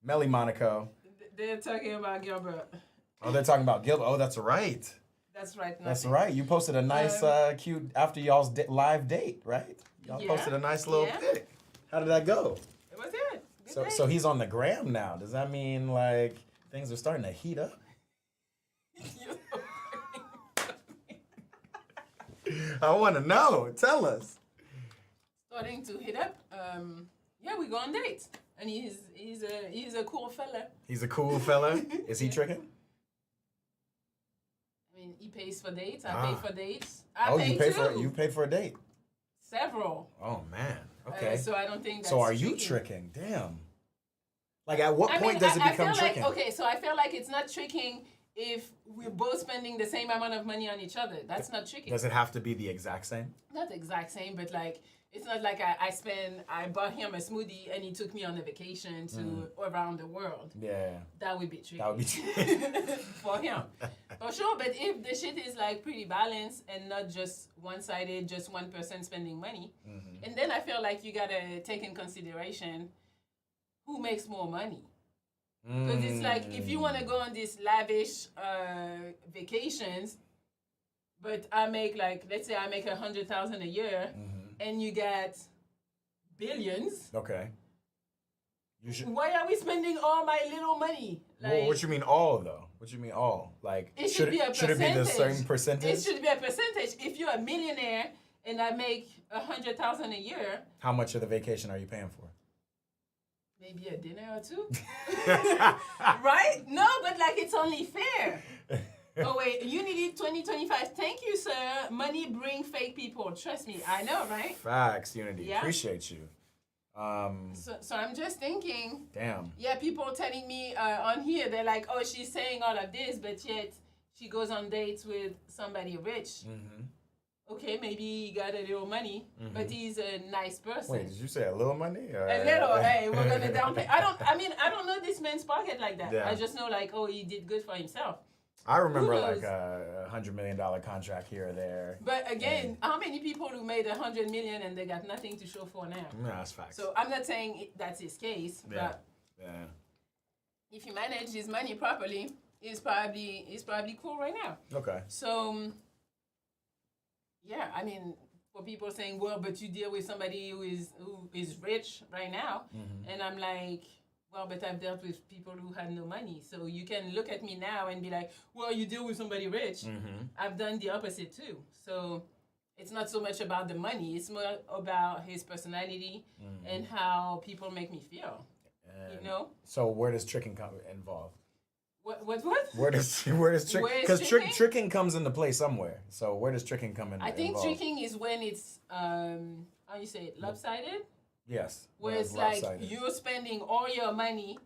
Melly Monaco. They're talking about Gilbert. Oh, they're talking about Gilbert. Oh, that's right. That's right. That's right. You posted a nice, cute after y'all's live date, right? Y'all posted a nice little pic. How did that go? It was good. So he's on the gram now. Does that mean like things are starting to heat up? I want to know. Tell us. Starting to heat up. Yeah, we go on dates, and he's a cool fella. He's a cool fella. Is he tricking? I mean, he pays for dates. I pay for dates. You paid for a date. Several. Oh man. Okay. So I don't think that's So are you tricking? Damn. Like at what point does it become tricking? Okay, so I feel like it's not tricking if we're both spending the same amount of money on each other. That's not tricking. Does it have to be the exact same? Not the exact same, but like it's not like I bought him a smoothie and he took me on a vacation to around the world. Yeah. That would be tricky. That would be tricky. For him. For sure, but if the shit is like pretty balanced and not just one-sided, just one person spending money, and then I feel like you gotta take in consideration who makes more money. Because it's like, if you want to go on these lavish vacations, but I make like, let's say I make $100,000 a year, and you get billions. Okay. Why are we spending all my little money? Like, what you mean all though? What you mean all? Like it should be a percentage. Should it be the same percentage? It should be a percentage. If you're a millionaire and I make $100,000 a year, how much of the vacation are you paying for? Maybe a dinner or two. Right? No, but like it's only fair. Oh wait, Unity 2025. Thank you, sir. Money bring fake people. Trust me, I know, right? Facts, Unity. Yeah. Appreciate you. So I'm just thinking. Damn. Yeah, people telling me on here, they're like, oh, she's saying all of this, but yet she goes on dates with somebody rich. Okay, maybe he got a little money, but he's a nice person. Wait, did you say a little money? Or... A little. Hey, we're gonna downplay. I don't know this man's pocket like that. Yeah. I just know like, oh, he did good for himself. I remember like a $100 million contract here or there. But again, how many people who made $100 million and they got nothing to show for now? No, that's facts. So I'm not saying that's his case, but if he managed his money properly, he's probably cool right now. Okay. So yeah, I mean, for people saying, well, but you deal with somebody who is rich right now, and I'm like, well, but I've dealt with people who had no money. So you can look at me now and be like, well, you deal with somebody rich. I've done the opposite too. So it's not so much about the money. It's more about his personality and how people make me feel. You know? So where does tricking come involved? What? Where does tricking? Because tricking comes into play somewhere. So where does tricking come in? I think tricking is when it's how you say it, lopsided. Yes. Where it's like you're spending all your money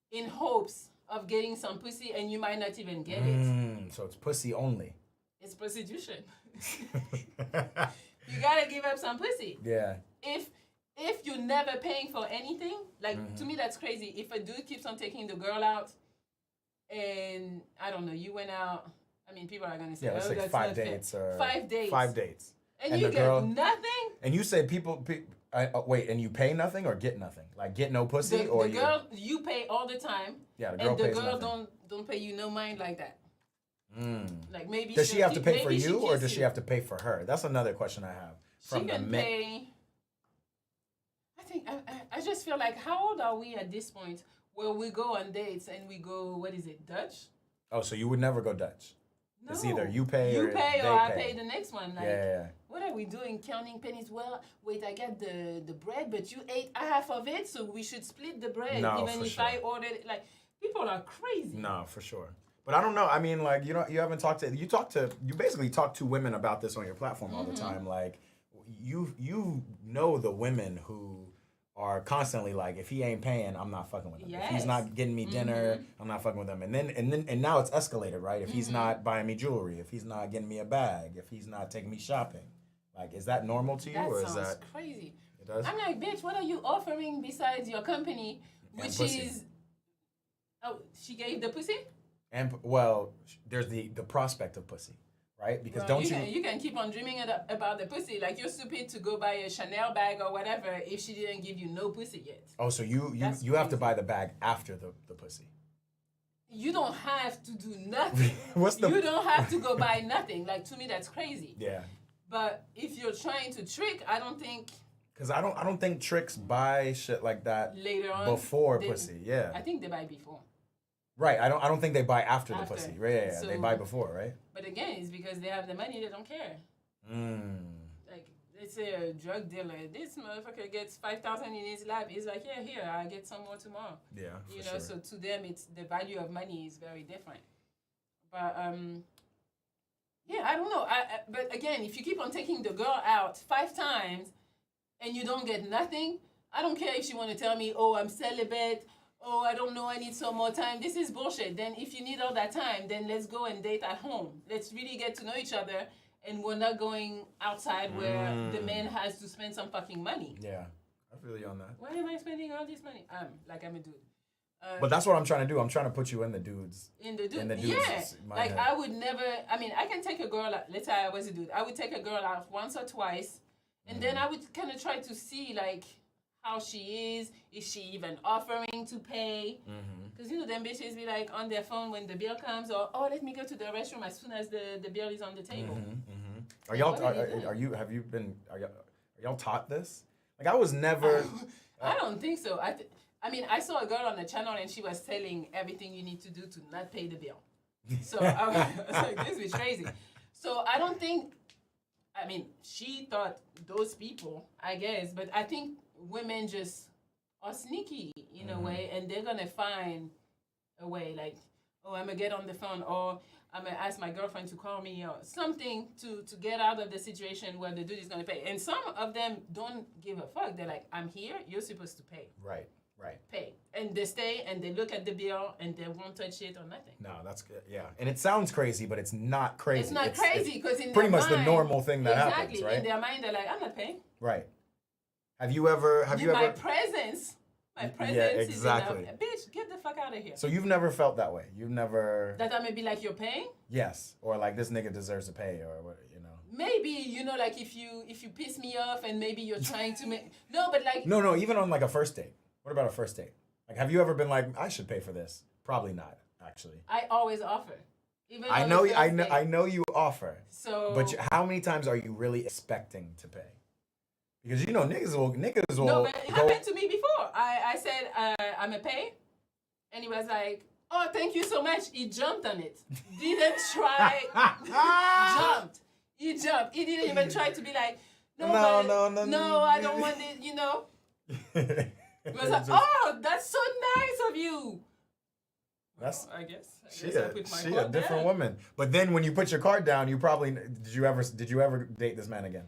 in hopes of getting some pussy and you might not even get it. So it's pussy only. It's prostitution. You gotta give up some pussy. Yeah. If if you're never paying for anything, like to me that's crazy. If a dude keeps on taking the girl out, and I don't know, you went out. I mean, people are gonna say, let's "Oh, say that's 5 not fair." dates or 5 dates. 5 dates. And you the get girl, nothing. And you say wait, and you pay nothing or get nothing? Like get no pussy The girl you pay all the time. Yeah, the girl and the pays girl nothing. don't pay you no mind like that. Like maybe does she have to pay for you or does you. she have to pay for her? That's another question I have. She can pay. I think I just feel like how old are we at this point where we go on dates and we go, what is it, Dutch? Oh, so you would never go Dutch? No. It's either you pay or I pay the next one. Like, yeah. What are we doing? Counting pennies? Well, wait, I got the bread, but you ate half of it, so we should split the bread. No, even for if sure. I ordered it. Like, people are crazy. No, for sure. But I don't know. I mean, like, you basically talk to women about this on your platform all the time. Like, you know the women who are constantly like, if he ain't paying, I'm not fucking with him. Yes. If he's not getting me dinner, I'm not fucking with him. And now it's escalated, right? If he's not buying me jewelry, if he's not getting me a bag, if he's not taking me shopping, like, is that normal to you, That or sounds is that crazy? It does. I'm like, bitch, what are you offering besides your company, which is? Oh, she gave the pussy. And well, there's the prospect of pussy, right? Because Well, you can keep on dreaming about the pussy. Like, you're stupid to go buy a Chanel bag or whatever if she didn't give you no pussy yet. Oh, so you have to buy the bag after the pussy. You don't have to do nothing. You don't have to go buy nothing. Like, to me, that's crazy. Yeah. But if you're trying to trick, I don't think. Because I don't think tricks buy shit like that Later on before pussy. Yeah. I think they buy before. Right. I don't think they buy after the pussy. Right. Yeah. So, they buy before, right? But again, it's because they have the money. They don't care. Like, let's say a drug dealer. This motherfucker gets 5,000 in his lap. He's like, yeah, here, I'll get some more tomorrow. Yeah. You know, sure. so to them, it's the value of money is very different. But yeah, I don't know. But again, if you keep on taking the girl out 5 times and you don't get nothing, I don't care if she want to tell me, oh, I'm celibate. Oh, I don't know, I need some more time. This is bullshit. Then if you need all that time, then let's go and date at home. Let's really get to know each other, and we're not going outside where the man has to spend some fucking money. Yeah, I feel you on that. Why am I spending all this money? I'm a dude. But that's what I'm trying to do. I'm trying to put you in the dudes. Yeah. Like, head. I would never, I mean, I can take a girl out, let's say I was a dude. I would take a girl out once or twice, and then I would kind of try to see, like, how she is she even offering to pay? Because, you know, them bitches be, like, on their phone when the bill comes, or, oh, let me go to the restroom as soon as the bill is on the table. Are y'all taught this? Like, I was never... I don't think so. I mean, I saw a girl on the channel and she was telling everything you need to do to not pay the bill. So I was like, this is crazy. So I don't think, I mean, she thought those people, I guess, but I think women just are sneaky in a way, and they're going to find a way, like, oh, I'm going to get on the phone, or I'm going to ask my girlfriend to call me, or something to get out of the situation where the dude is going to pay. And some of them don't give a fuck. They're like, I'm here, you're supposed to pay. Right. Pay. And they stay and they look at the bill and they won't touch it or nothing. No, that's good. Yeah. And it sounds crazy, but it's not crazy. It's not crazy because in pretty their much mind, the normal thing that happens, right? In their mind, they're like, I'm not paying. Right. Have you ever My presence is enough. Bitch, get the fuck out of here. So you've never felt that way? You've never... That I may be like, you're paying? Yes. Or like, this nigga deserves to pay, or what, you know. Maybe, you know, like if you piss me off and maybe you're trying to make... No, but like... No, even on like a first date. What about a first date? Like, have you ever been like, I should pay for this? Probably not, actually. I always offer. Even I know you offer. So... But how many times are you really expecting to pay? Because, you know, niggas will... No, but it happened to me before. I said, I'm going to pay. And he was like, oh, thank you so much. He jumped on it. Didn't try. Jumped. He jumped. He didn't even try to be like, no, I don't want it, you know. It was like, oh, that's so nice of you. That's, I guess she a different woman. But then when you put your card down, you probably... Did you ever date this man again?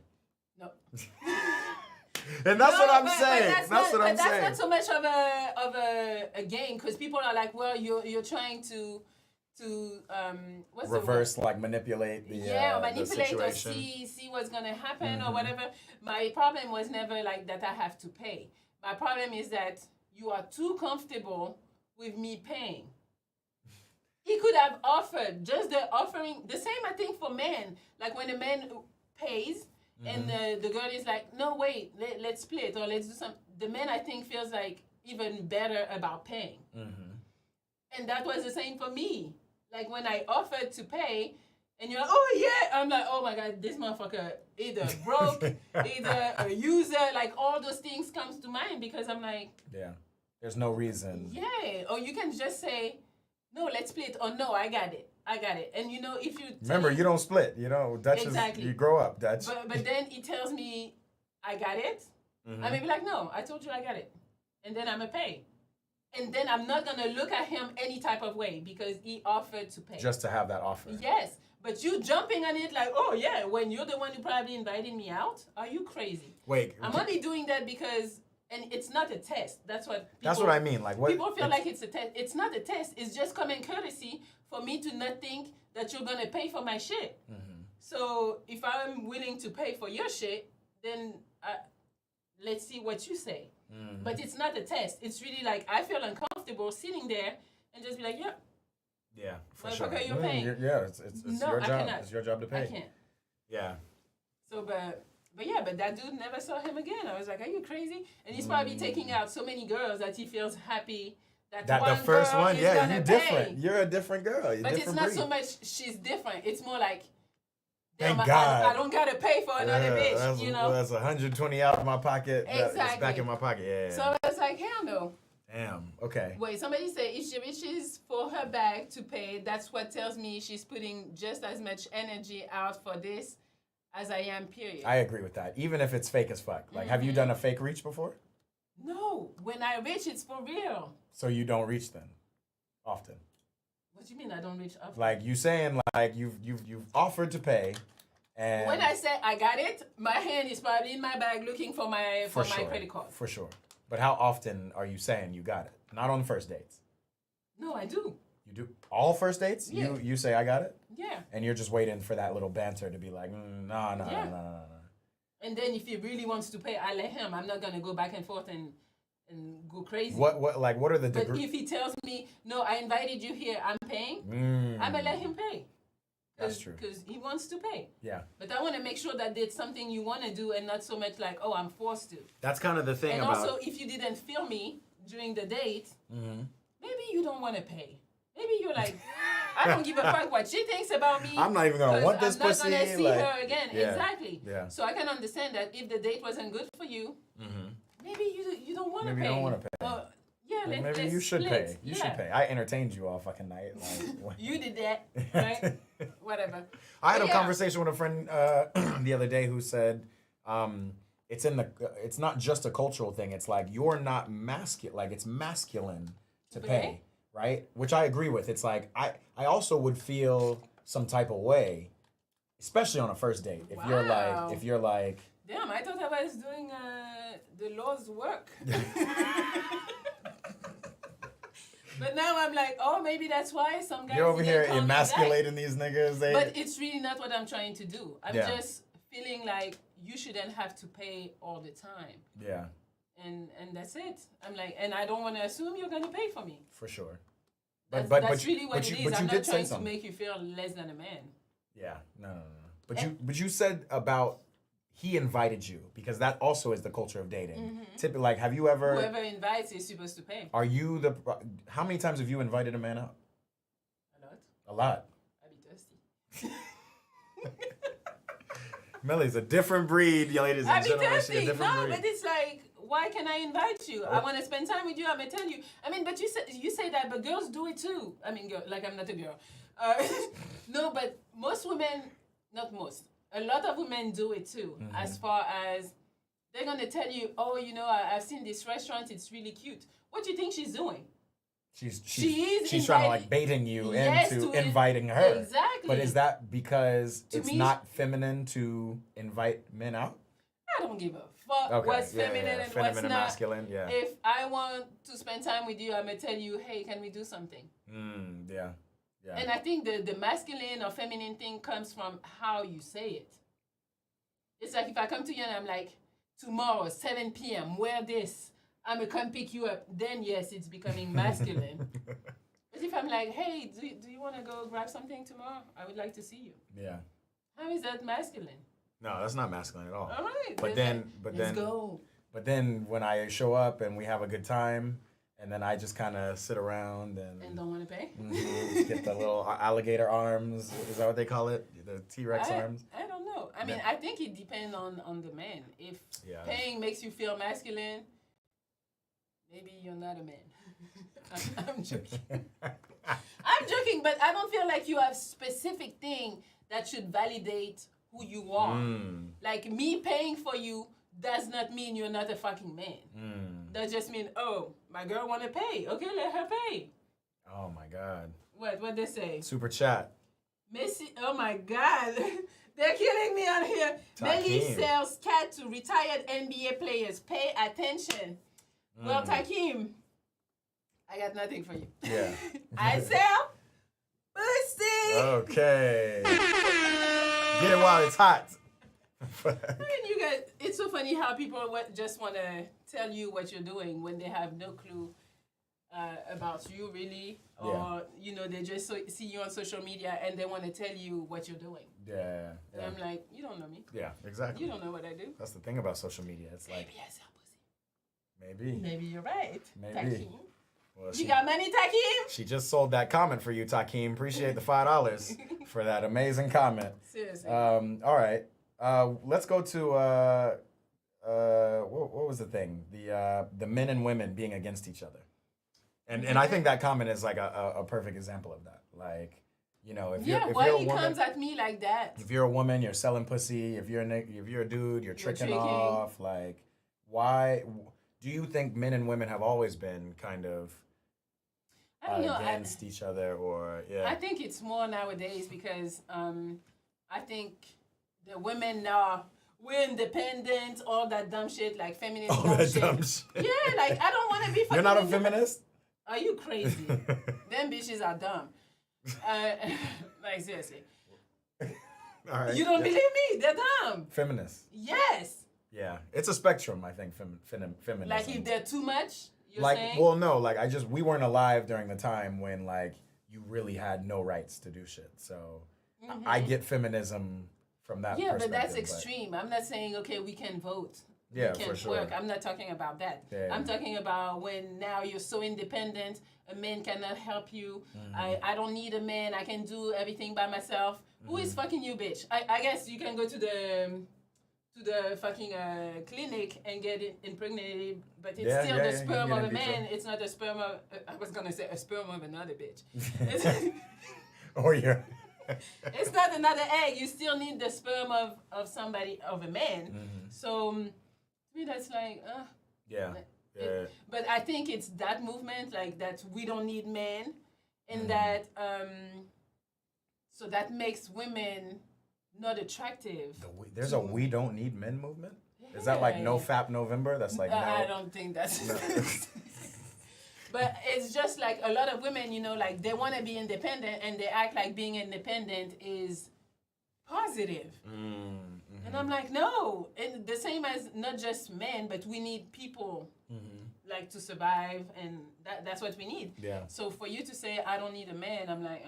No. And that's what I'm saying. That's not so much of a game, because people are like, well, you're trying to to what's reverse, like manipulate the manipulate the or situation. see what's gonna happen or whatever. My problem was never like that I have to pay. My problem is that you are too comfortable with me paying. He could have offered just the offering. The same, I think, for men. Like when a man pays and the girl is like, no, wait, let's split or let's do something. The man, I think, feels like even better about paying. And that was the same for me. Like when I offered to pay and you're like, oh yeah, I'm like, oh my God, this motherfucker either broke, either a user, like all those things comes to mind because I'm like, yeah, there's no reason. Yeah, or you can just say, no, let's split, or no, I got it. And you know, if you remember, you don't split. You know, Dutch exactly. is you grow up, Dutch. But then he tells me, I got it. I may be like, no, I told you I got it, and then I'm gonna pay, and then I'm not gonna look at him any type of way because he offered to pay. Just to have that offer. Yes, but you jumping on it like, oh yeah, when you're the one who probably invited me out, are you crazy? Wait, I'm only doing that because. And it's not a test. That's what I mean. Like what people feel like it's a test. It's not a test. It's just common courtesy for me to not think that you're gonna pay for my shit. So if I'm willing to pay for your shit, then let's see what you say. But it's not a test. It's really like I feel uncomfortable sitting there and just be like, yeah. Yeah, for sure. You're paying. It's no, your job. Cannot. It's your job to pay. I can't. Yeah. So, but that dude never saw him again. I was like, are you crazy? And he's probably taking out so many girls that he feels happy that one the first girl one, is yeah, gonna you're pay. different. You're a different girl. You're but it's different not breed. so much she's different. It's more like, thank damn, God. I don't gotta pay for another bitch. You know, that's 120 out of my pocket. Exactly. It's back in my pocket. Yeah. So I was like, hell no. Damn. Okay. Wait, somebody said if she reaches for her bag to pay, that's what tells me she's putting just as much energy out for this as I am, period. I agree with that. Even if it's fake as fuck. Like, have you done a fake reach before? No. When I reach, it's for real. So you don't reach then, often. What do you mean I don't reach often? Like you saying like you've offered to pay, and when I say I got it, my hand is probably in my bag looking for my sure, credit card. For sure. But how often are you saying you got it? Not on first dates. No, I do. You do all first dates? Yeah. You say I got it? Yeah. And you're just waiting for that little banter to be like, no. And then if he really wants to pay, I let him. I'm not gonna go back and forth and go crazy. What are the But if he tells me, no, I invited you here, I'm paying, I'm gonna let him pay. That's true. Because he wants to pay. Yeah. But I want to make sure that it's something you want to do and not so much like, oh, I'm forced to. That's kind of the thing and about... also, if you didn't feel me during the date, maybe you don't want to pay. Maybe you're like, I don't give a fuck what she thinks about me. I'm not even going to want this pussy. I'm not going to see her again. Yeah. Exactly. Yeah. So I can understand that if the date wasn't good for you, maybe you don't want to pay. Maybe you don't want to pay. Yeah, maybe you should pay. You should pay. I entertained you all fucking night. Like, you did that, right? Whatever. I had a conversation with a friend the other day who said, it's not just a cultural thing. It's like you're not masculine. Like it's masculine to pay, right? Which I agree with. It's like I also would feel some type of way, especially on a first date. If you're like. Damn, I thought I was doing the Lord's work. But now I'm like, oh, maybe that's why some guys. You're over here emasculating these niggas. But it's really not what I'm trying to do. I'm just feeling like you shouldn't have to pay all the time. Yeah. And that's it. I'm like, and I don't want to assume you're gonna pay for me. For sure. That's really what it is. I'm not trying to make make you feel less than a man. Yeah. No. But you said about he invited you, because that also is the culture of dating. Typically, like, have you ever... Whoever invites is supposed to pay. Are you how many times have you invited a man out? A lot. I be thirsty. Mellie's a different breed, ladies and gentlemen. She's a different breed. But it's like, why can I invite you? I want to spend time with you. I'm going to tell you. I mean, but you say that, but girls do it too. I mean, like I'm not a girl. No, but most women, not most, a lot of women do it too, as far as they're going to tell you, oh, you know, I've seen this restaurant, it's really cute. What do you think she's doing? She's trying to like baiting you into inviting her. Exactly. But is that because it's not feminine to invite men out? I don't give a fuck what's feminine and what's not. Masculine, yeah. If I want to spend time with you, I'm going to tell you, hey, can we do something? Yeah. Yeah. And I think the masculine or feminine thing comes from how you say it. It's like if I come to you and I'm like, tomorrow, 7 p.m., wear this, I'm going to come pick you up, then yes, it's becoming masculine. But if I'm like, hey, do you want to go grab something tomorrow? I would like to see you. Yeah. How is that masculine? No, that's not masculine at all. All right. But let's go. But then when I show up and we have a good time, and then I just kind of sit around and don't want to pay? Get the little alligator arms. Is that what they call it? The T-Rex arms? I don't know. I mean, I think it depends on the man. If paying makes you feel masculine, maybe you're not a man. I'm joking. I'm joking, but I don't feel like you have specific thing that should validate who you are. Like me paying for you does not mean you're not a fucking man. That just mean, oh, my girl want to pay. Okay, let her pay. Oh my God. What they say? Super chat. Messi, oh my God. They're killing me on here. Melly sells cat to retired NBA players. Pay attention. Well, Takim, I got nothing for you. Yeah. I sell pussy. Okay. Get it while it's hot. I mean, you guys, it's so funny how people just want to tell you what you're doing when they have no clue about you, really. Or, they just see you on social media and they want to tell you what you're doing. Yeah. And I'm like, you don't know me. Yeah, exactly. You don't know what I do. That's the thing about social media. It's like... Maybe I sell pussy. Maybe. Maybe you're right. Maybe. Takim. Well, You got money, Takim? She just sold that comment for you, Takim. Appreciate the $5 for that amazing comment. Seriously. All right. Let's go to what was the thing? The men and women being against each other. And I think that comment is like a perfect example of that. Like, if you're a woman, comes at me like that? If you're a woman, you're selling pussy. If you're a dude, you're tricking off. Like, why do you think men and women have always been kind of against each other? Or I think it's more nowadays because I think the women now, we're independent, all that dumb shit, like feminist dumb shit. Yeah, like I don't want to be fucking. You're not a feminist? Are you crazy? Them bitches are dumb. Like seriously. All right. You don't believe me? They're dumb. Feminists. Yes. Yeah, it's a spectrum. I think feminism. Like if they're too much, you're like saying? Well, no, like we weren't alive during the time when like you really had no rights to do shit. So I get feminism from that perspective. Yeah, but that's extreme. I'm not saying, okay, we can vote. Yeah, we can for sure. work. I'm not talking about that. Yeah. I'm talking about when now you're so independent, a man cannot help you. I don't need a man. I can do everything by myself. Who is fucking you, bitch? I guess you can go to the fucking clinic and get it impregnated, but it's still the sperm of a man. It's not the sperm of, I was going to say a sperm of another bitch. Or you're... It's not another egg. You still need the sperm of somebody, of a man. So, to me, that's like, but I think it's that movement, like that we don't need men, and that, so that makes women not attractive. There's a we don't need men movement? Yeah. Is that like No Fap November? That's like, no. I don't think that's... No. But it's just like a lot of women, like they want to be independent and they act like being independent is positive. And I'm like, no. And the same as not just men, but we need people like to survive, and that's what we need. Yeah. So for you to say I don't need a man, I'm like,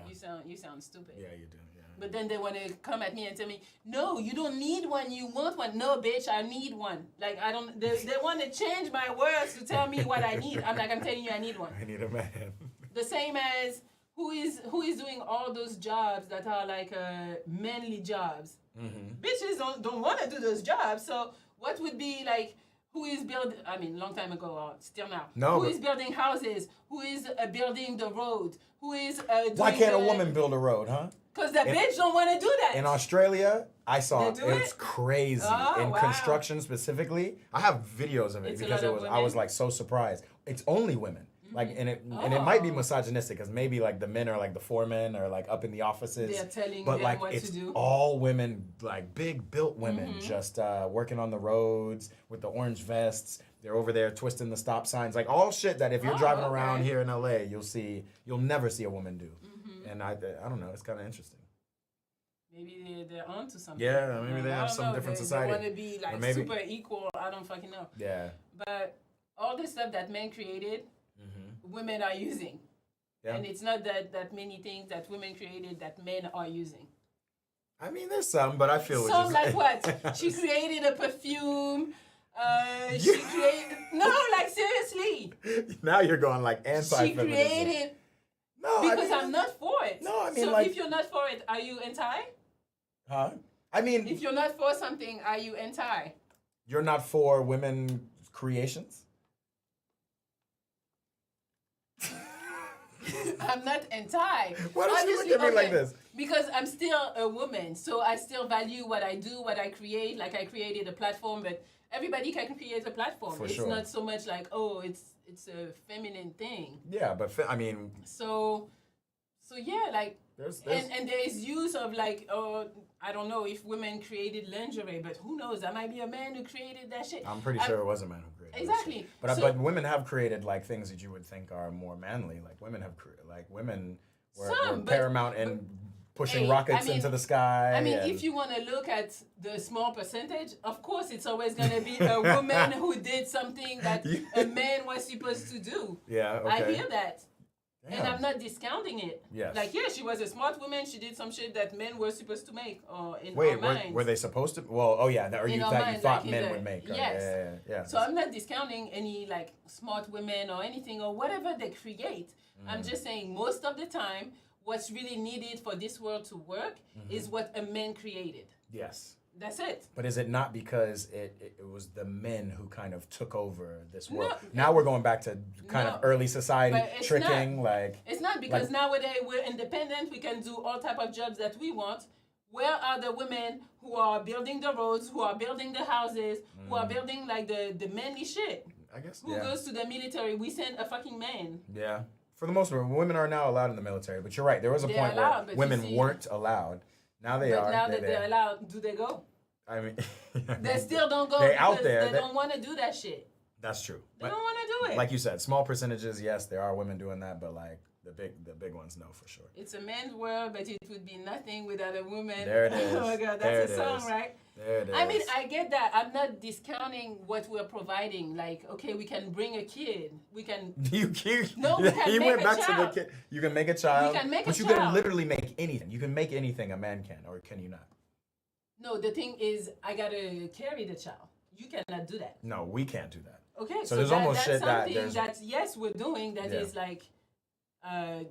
you sound stupid. Yeah, you do. Yeah. But then they want to come at me and tell me, no, you don't need one, you want one. No, bitch, I need one. Like, I don't, they want to change my words to tell me what I need. I'm like, I'm telling you, I need one. I need a man. The same as who is doing all those jobs that are like manly jobs. Bitches don't want to do those jobs. So what would be like, who is building, long time ago or still now. No, who is building houses? Who is building the road? Who is why can't a woman build a road, huh? Because the bitch don't want to do that. In Australia, I saw it's crazy. In construction specifically, I have videos of it because I was like so surprised. It's only women. Like, and it might be misogynistic because maybe like the men are like the foremen or like up in the offices. They're telling but them like what it's to do. all women, like big built women, just working on the roads with the orange vests. They're over there twisting the stop signs, like all shit that if you're driving around here in LA, you'll never see a woman do. And I don't know. It's kind of interesting. Maybe they're onto something. Yeah, maybe they have some different society. They want to be like super equal. I don't fucking know. Yeah. But all the stuff that men created, women are using. Yeah. And it's not that many things that women created that men are using. I mean, there's some, but I feel some like what? She created a perfume. She created like seriously. Now you're going like anti-feminism. She created. No, because I'm not for it. No, I mean, so like, if you're not for it, are you anti? Huh? I mean, if you're not for something, are you anti? You're not for women creations? I'm not anti. Why don't you look at me like this? Because I'm still a woman, so I still value what I do, what I create. Like I created a platform, but everybody can create a platform. It's not so much like, oh, it's a feminine thing. Yeah, but I mean. So yeah, like. And there is use of like, I don't know if women created lingerie, but who knows? That might be a man who created that shit. I'm pretty sure it was a man who created exactly. That shit. But women have created like things that you would think are more manly. Like women were paramount in pushing rockets into the sky. I mean, if you want to look at the small percentage, of course, it's always going to be a woman who did something that a man was supposed to do. Yeah, okay. I hear that. Damn. And I'm not discounting it. Yes. Like, yeah, she was a smart woman. She did some shit that men were supposed to make. Were they supposed to? Well, oh yeah, you thought men would make. Yes. Yeah. So I'm not discounting any like smart women or anything or whatever they create. I'm just saying most of the time, what's really needed for this world to work is what a man created. Yes. That's it. But is it not because it was the men who kind of took over this world? Now we're going back to kind of early society tricking. It's not because nowadays we're independent. We can do all type of jobs that we want. Where are the women who are building the roads, who are building the houses, who are building like the manly shit? I guess. Who goes to the military? We send a fucking man. Yeah. For the most part, women are now allowed in the military. But you're right. There was a point where women weren't allowed. Now they are. But now that they're allowed, do they go? I mean, they still don't go. They're out there. They don't want to do that shit. That's true. They don't want to do it. Like you said, small percentages. Yes, there are women doing that, but like the big ones, no, for sure. It's a man's world, but it would be nothing without a woman. There it is. Oh my God, that's a song, right? There it is. I mean, I get that. I'm not discounting what we're providing. Like, okay, we can bring a kid. We can. You no, we can make a child. To the kid. You can make a child. We can make but a you child. can literally make anything. You can make anything a man can, or can you not? No, the thing is, I gotta carry the child. You cannot do that. No, we can't do that. Okay, so there's almost shit that yes, we're doing that is like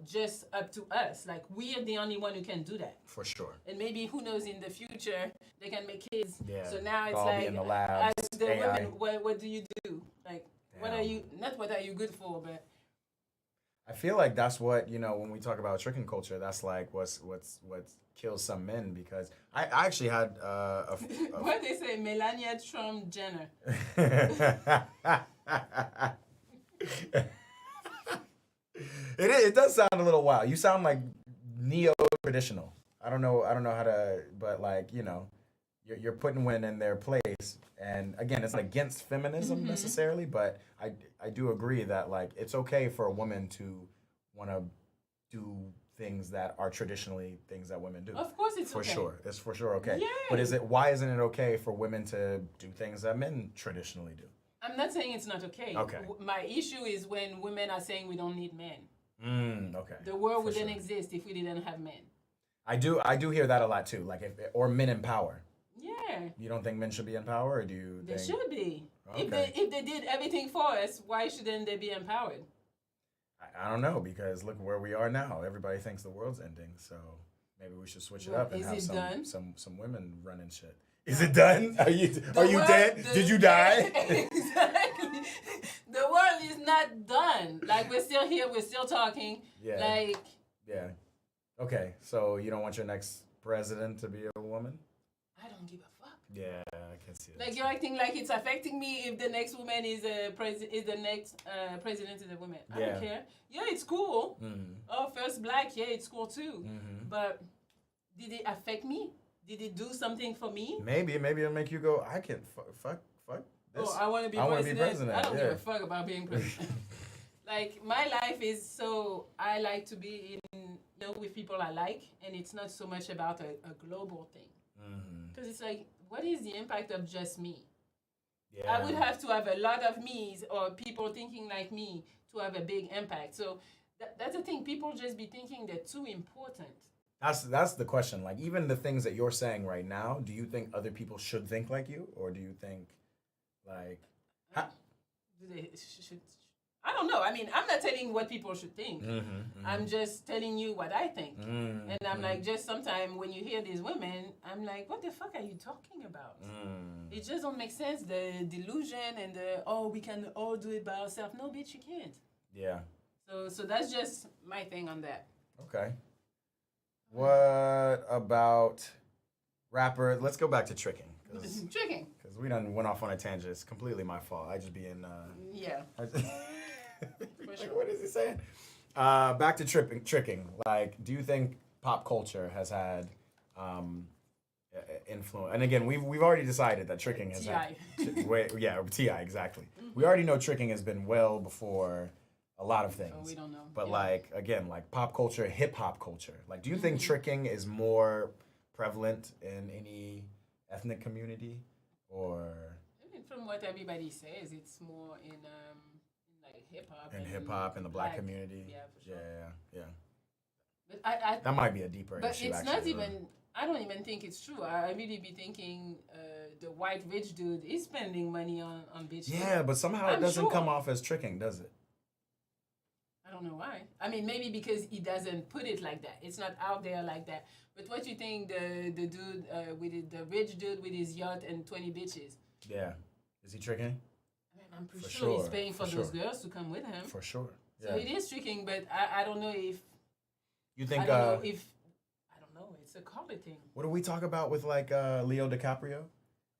just up to us. Like we are the only one who can do that. For sure. And maybe who knows in the future they can make kids. Yeah. So now it's all like be in the lab, as the women, what do you do? Like what are you? Not what are you good for, but. I feel like that's what, when we talk about tricking culture, that's like what kills some men, because I actually had what they say, Melania Trump Jenner. It does sound a little wild. You sound like neo-traditional. I don't know how to, but like, you're putting women in their place. And again, it's not against feminism necessarily, but I do agree that like it's okay for a woman to want to do things that are traditionally things that women do. Of course it's okay. For sure. It's for sure okay. Yay. But why isn't it okay for women to do things that men traditionally do? I'm not saying it's not okay. Okay. My issue is when women are saying we don't need men. Okay. The world wouldn't exist if we didn't have men. I do hear that a lot too. Like or men in power. Yeah. You don't think men should be in power, or do you think... They should be. Okay. If they did everything for us, why shouldn't they be empowered? I don't know, because look where we are now. Everybody thinks the world's ending, so maybe we should switch it up and have some women running shit. Is it done? Are you dead? Did you die? Exactly. The world is not done. Like we're still here, we're still talking. Yeah. Like. Yeah. Okay, so you don't want your next president to be a woman? I don't give a fuck. Yeah, I can see it. Like you're acting like it's affecting me if the next woman is the next president is a woman. I don't care. Yeah, it's cool. Mm-hmm. Oh, first black. Yeah, it's cool too. Mm-hmm. But did it affect me? Did it do something for me? Maybe it'll make you go, I can fuck this. Oh, I want to be president. I don't give a fuck about being president. Like my life is so I like to be in know, with people I like, and it's not so much about a global thing. Because it's like, what is the impact of just me? Yeah. I would have to have a lot of me's or people thinking like me to have a big impact. So that's the thing. People just be thinking they're too important. That's the question. Like, even the things that you're saying right now, do you think other people should think like you, or do you think, like, I don't know. I mean, I'm not telling what people should think. I'm just telling you what I think. And I'm like, just sometimes when you hear these women, I'm like, what the fuck are you talking about? It just don't make sense. The delusion and we can all do it by ourselves. No, bitch, you can't. Yeah. So that's just my thing on that. Okay. What about rapper? Let's go back to tricking. Tricking. Because we done went off on a tangent. It's completely my fault. I just be in. Yeah. Like, what is he saying? Back to tricking. Like, do you think pop culture has had influence? And again, we've already decided that tricking has had. T.I. exactly. We already know tricking has been well before a lot of things. Oh, we don't know. But like, again, like pop culture, hip hop culture. Like, do you think tricking is more prevalent in any ethnic community, or? I mean, from what everybody says, it's more in like hip hop. In hip hop, in the black community. Yeah, for sure. Yeah. But that might be a deeper but issue. But it's actually, not even. I don't even think it's true. I really be thinking the white rich dude is spending money on bitches. Yeah, but somehow it doesn't come off as tricking, does it? I don't know why. I mean, maybe because he doesn't put it like that. It's not out there like that. But what you think the dude the rich dude with his yacht and 20 bitches? Yeah, is he tricking? I mean, I'm pretty sure he's paying for those girls to come with him. For sure. Yeah. So it is tricking, but I don't know if. You think? I don't know. It's a color thing. What do we talk about with like Leo DiCaprio?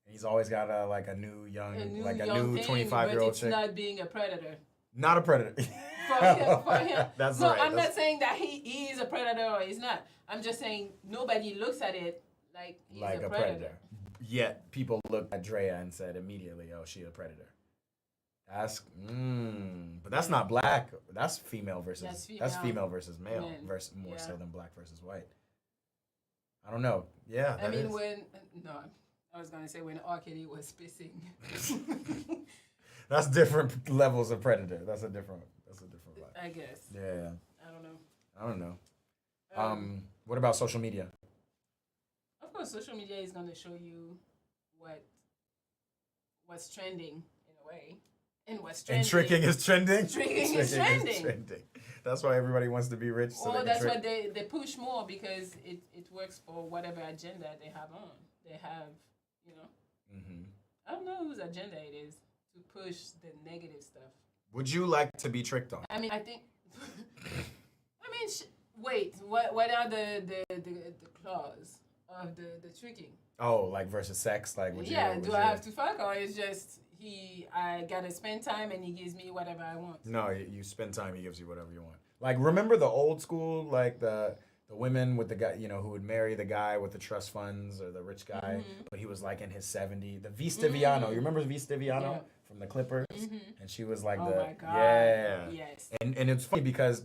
He's always got a new young 25-year-old chick. It's not being a predator. Not a predator. For him. That's no, right. I'm not saying that he is a predator or he's not. I'm just saying nobody looks at it like he's a predator. Yet people looked at Drea and said immediately, "Oh, she's a predator." That's but that's not black. That's female versus female versus male versus more so than black versus white. I don't know. Yeah. I mean, I was gonna say when R. Kelly was pissing. That's different levels of predator. That's a different vibe. I guess. Yeah. I don't know. What about social media? Of course, social media is gonna show you what's trending in a way, and what's trending. And tricking is trending. Tricking is trending. That's why everybody wants to be rich. So that's why they push more because it works for whatever agenda they have on. They have, I don't know whose agenda it is to push the negative stuff. Would you like to be tricked on? I mean, I think. Wait. What are the clause of the tricking? Oh, like versus sex, like would you? Yeah. Do I have to fuck, or it's just I gotta spend time and he gives me whatever I want? No, you spend time. He gives you whatever you want. Like, remember the old school, like the women with the guy, who would marry the guy with the trust funds or the rich guy, but he was like in his 70s. The V. Stiviano. You remember V. Stiviano from the Clippers? And she was like my God. Yeah. Yes. And it's funny because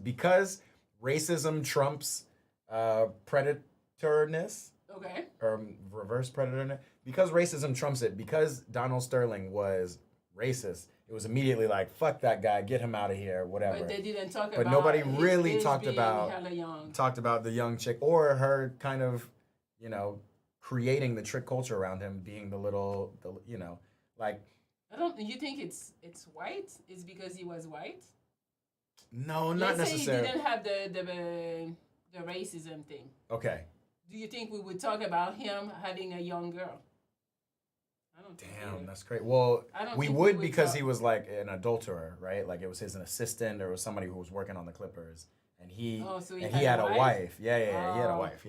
racism trumps predatorness. Okay. Or reverse predatorness. Because racism trumps it, because Donald Sterling was racist, it was immediately like, fuck that guy, get him out of here, whatever. But they didn't talk about. But nobody really talked being about the young chick or her kind of, creating the trick culture around him, being like. You think it's white? It's because he was white? No, not necessarily. Let's say he didn't have the racism thing. Okay. Do you think we would talk about him having a young girl? I don't think. Damn, that's great. Well, we would because he was like an adulterer, right? Like it was his assistant or it was somebody who was working on the Clippers, and he had a wife. Yeah, he had a wife.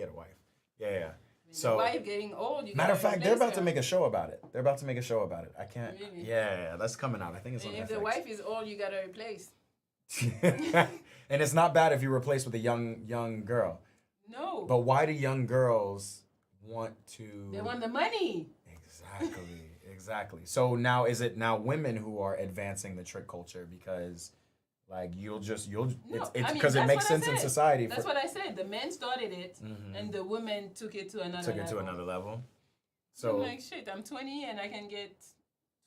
Yeah. So the wife getting old. Matter of fact, they're about to make a show about it. I can't. Really? Yeah, that's coming out. I think it's on Netflix. If the wife is old, you gotta replace. And it's not bad if you replace with a young girl. No. But why do young girls want to? They want the money. Exactly. So now is it women who are advancing the trick culture because Like you'll No, it's I mean, because it that's makes what I sense in said. society. That's what I said. The men started it, and the women took it to another Took it level. to another level. So I'm So like, shit, I'm 20 and I can get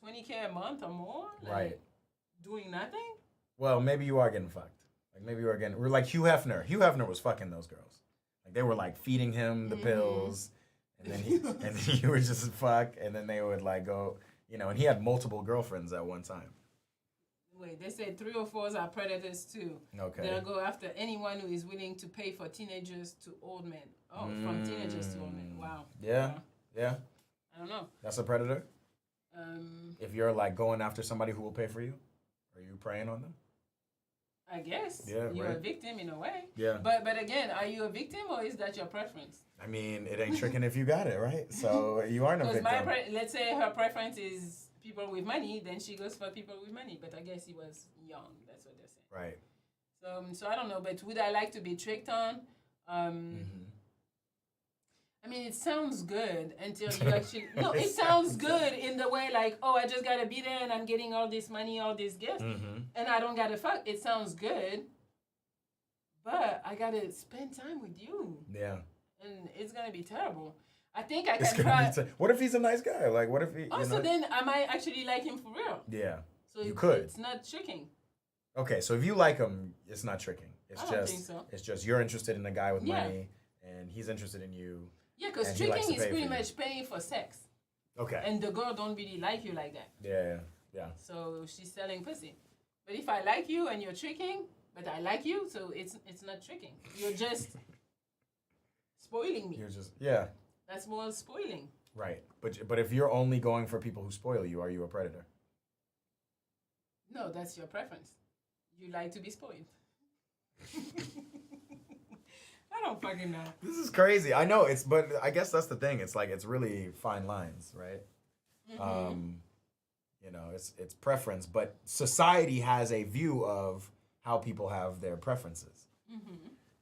20K a month or more. Like, right. doing nothing. Well, maybe you are getting fucked. Like maybe you are getting. We're like Hugh Hefner. Hugh Hefner was fucking those girls. Like they were like feeding him the pills, and then he would just fuck, and then they would like go, and he had multiple girlfriends at one time. Wait, they said 3 or 4s are predators too. Okay. They'll go after anyone who is willing to pay for teenagers to old men. Oh, from teenagers to old men. Wow. Yeah. Yeah. I don't know. That's a predator. Um, If you're like going after somebody who will pay for you, are you preying on them? I guess Yeah, you're right. a victim in a way. Yeah. But again, are you a victim or is that your preference? I mean, it ain't tricking if you got it, right? So you aren't a Because victim. let's say her preference is people with money, then she goes for people with money. But I guess he was young. That's what they're saying. Right. So I don't know. But would I like to be tricked on? I mean, it sounds good until you actually... No, it sounds good in the way like, oh, I just got to be there and I'm getting all this money, all these gifts, and I don't got to fuck. It sounds good, but I got to spend time with you. Yeah. And it's going to be terrible. I think I It's can gonna try... be what if he's a nice guy? Like, what if he... Also, then I might actually like him for real. Yeah. So you could. It's not tricking. Okay, so if you like him, it's not tricking. It's I don't think so. It's just you're interested in the guy with Yeah. money, and he's interested in you. Yeah, because And he likes tricking to is pay pretty for you. much paying for sex. Okay. And the girl don't really like you like that. Yeah. So she's selling pussy. But if I like you and you're tricking, but I like you, so it's not tricking. You're just spoiling me. You're just That's more spoiling. right. But if you're only going for people who spoil you, are you a predator? No, that's your preference. You like to be spoiled. I don't fucking know. This is crazy. I know but I guess that's the thing. It's like it's really fine lines, right? It's preference, but society has a view of how people have their preferences.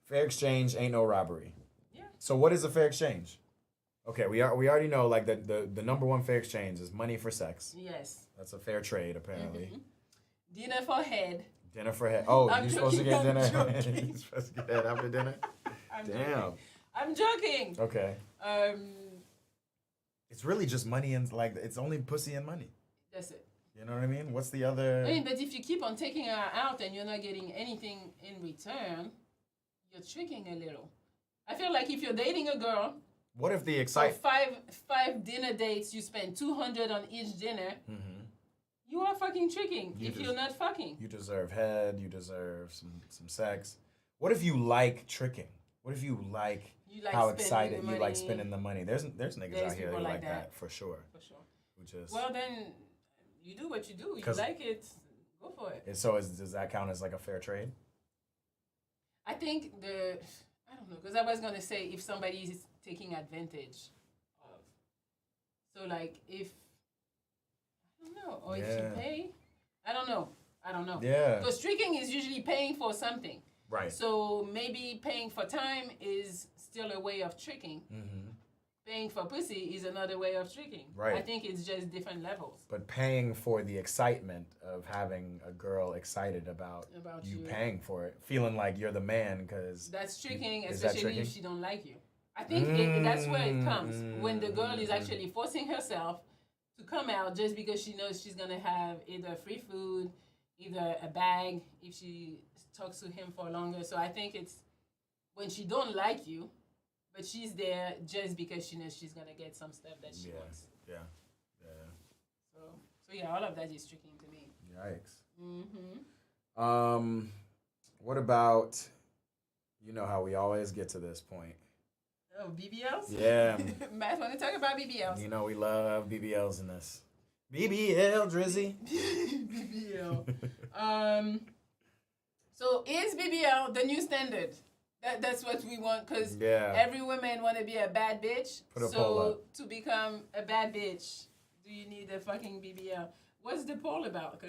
Fair exchange ain't no robbery. Yeah. So what is a fair exchange? Okay, we already know like the number one fair exchange is money for sex. Yes. That's a fair trade apparently. Dinner for head. Dinner for head. Oh, I'm you're supposed to get joking, dinner. I'm joking. You're supposed to get head after dinner. I'm joking. Okay. Um, It's really just money and like it's only pussy and money. that's it. You know what I mean? What's the other? I mean, but if you keep on taking her out and you're not getting anything in return, you're tricking a little. I feel like if you're dating a girl, What if the for excitement? five dinner dates, you spend $200 on each dinner. You are fucking tricking you're not fucking. You deserve head. You deserve some sex. What if you like tricking? What if you like how spending excited the you like money. spending the money? There's niggas out here people who like like that that. for sure. For sure. Who just Well, then you do what you do. You 'Cause- like it, go for it. does that count as like a fair trade? I think I don't know, because I was going to say if somebody is taking advantage of. So, like, if, I don't know, or if you pay, I don't know. Yeah. Because tricking is usually paying for something. Right. So maybe paying for time is still a way of tricking. Paying for pussy is another way of tricking. Right. I think it's just different levels. But paying for the excitement of having a girl excited about you paying for it, feeling like you're the man because That's tricking, Is that especially if tricking? she don't like you. I think that's where it comes. When the girl is actually forcing herself to come out just because she knows she's going to have either free food, either a bag, if she talks to him for longer. So I think it's when she don't like you, but she's there just because she knows she's going to get some stuff that she wants. Yeah. So yeah, all of that is tricking to me. Yikes. What about, you know how we always get to this point. Oh, BBLs? Yeah. Matt, want to talk about BBLs? You know we love BBLs in this. BBL, Drizzy. BBL. So is BBL the new standard? That's what we want because every woman want to be a bad bitch. Put a poll up. To become a bad bitch, do you need a fucking BBL? What's the poll about?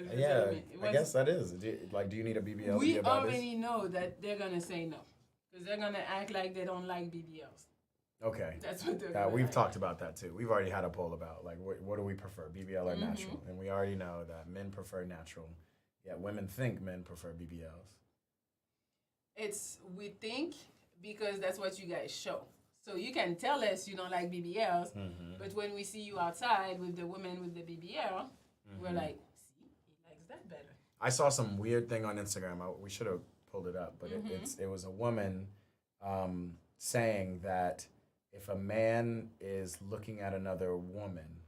I guess that is. Do you need a BBL? We already know that they're gonna say no because they're gonna act like they don't like BBLs. Okay. That's what they're gonna we've act talked about that too. We've already had a poll about like what do we prefer, BBL or natural? And we already know that men prefer natural. Yeah, women think men prefer BBLs. We think because that's what you guys show. So you can tell us you don't like BBLs, but when we see you outside with the woman with the BBL, we're like, see, he likes that better. I saw some weird thing on Instagram. We should have pulled it up, but it was a woman saying that if a man is looking at another woman,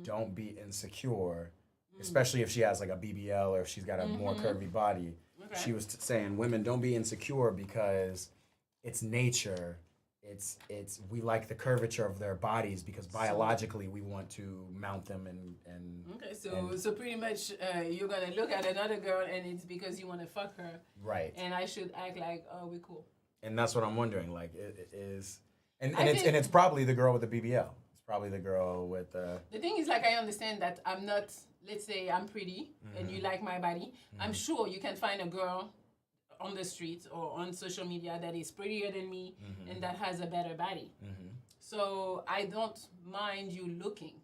don't be insecure, especially if she has like a BBL or if she's got a more curvy body. Okay. She was saying women don't be insecure because it's nature. It's we like the curvature of their bodies because biologically we want to mount them and okay, so pretty much you're gonna look at another girl and it's because you want to fuck her, right? And I should act like, oh, we're cool. And that's what I'm wondering. Like, it is, and it's probably the girl with the BBL. It's probably the girl with the. The thing is, like, I understand that I'm not. Let's say I'm pretty and you like my body. I'm sure you can find a girl on the streets or on social media that is prettier than me and that has a better body. So I don't mind you looking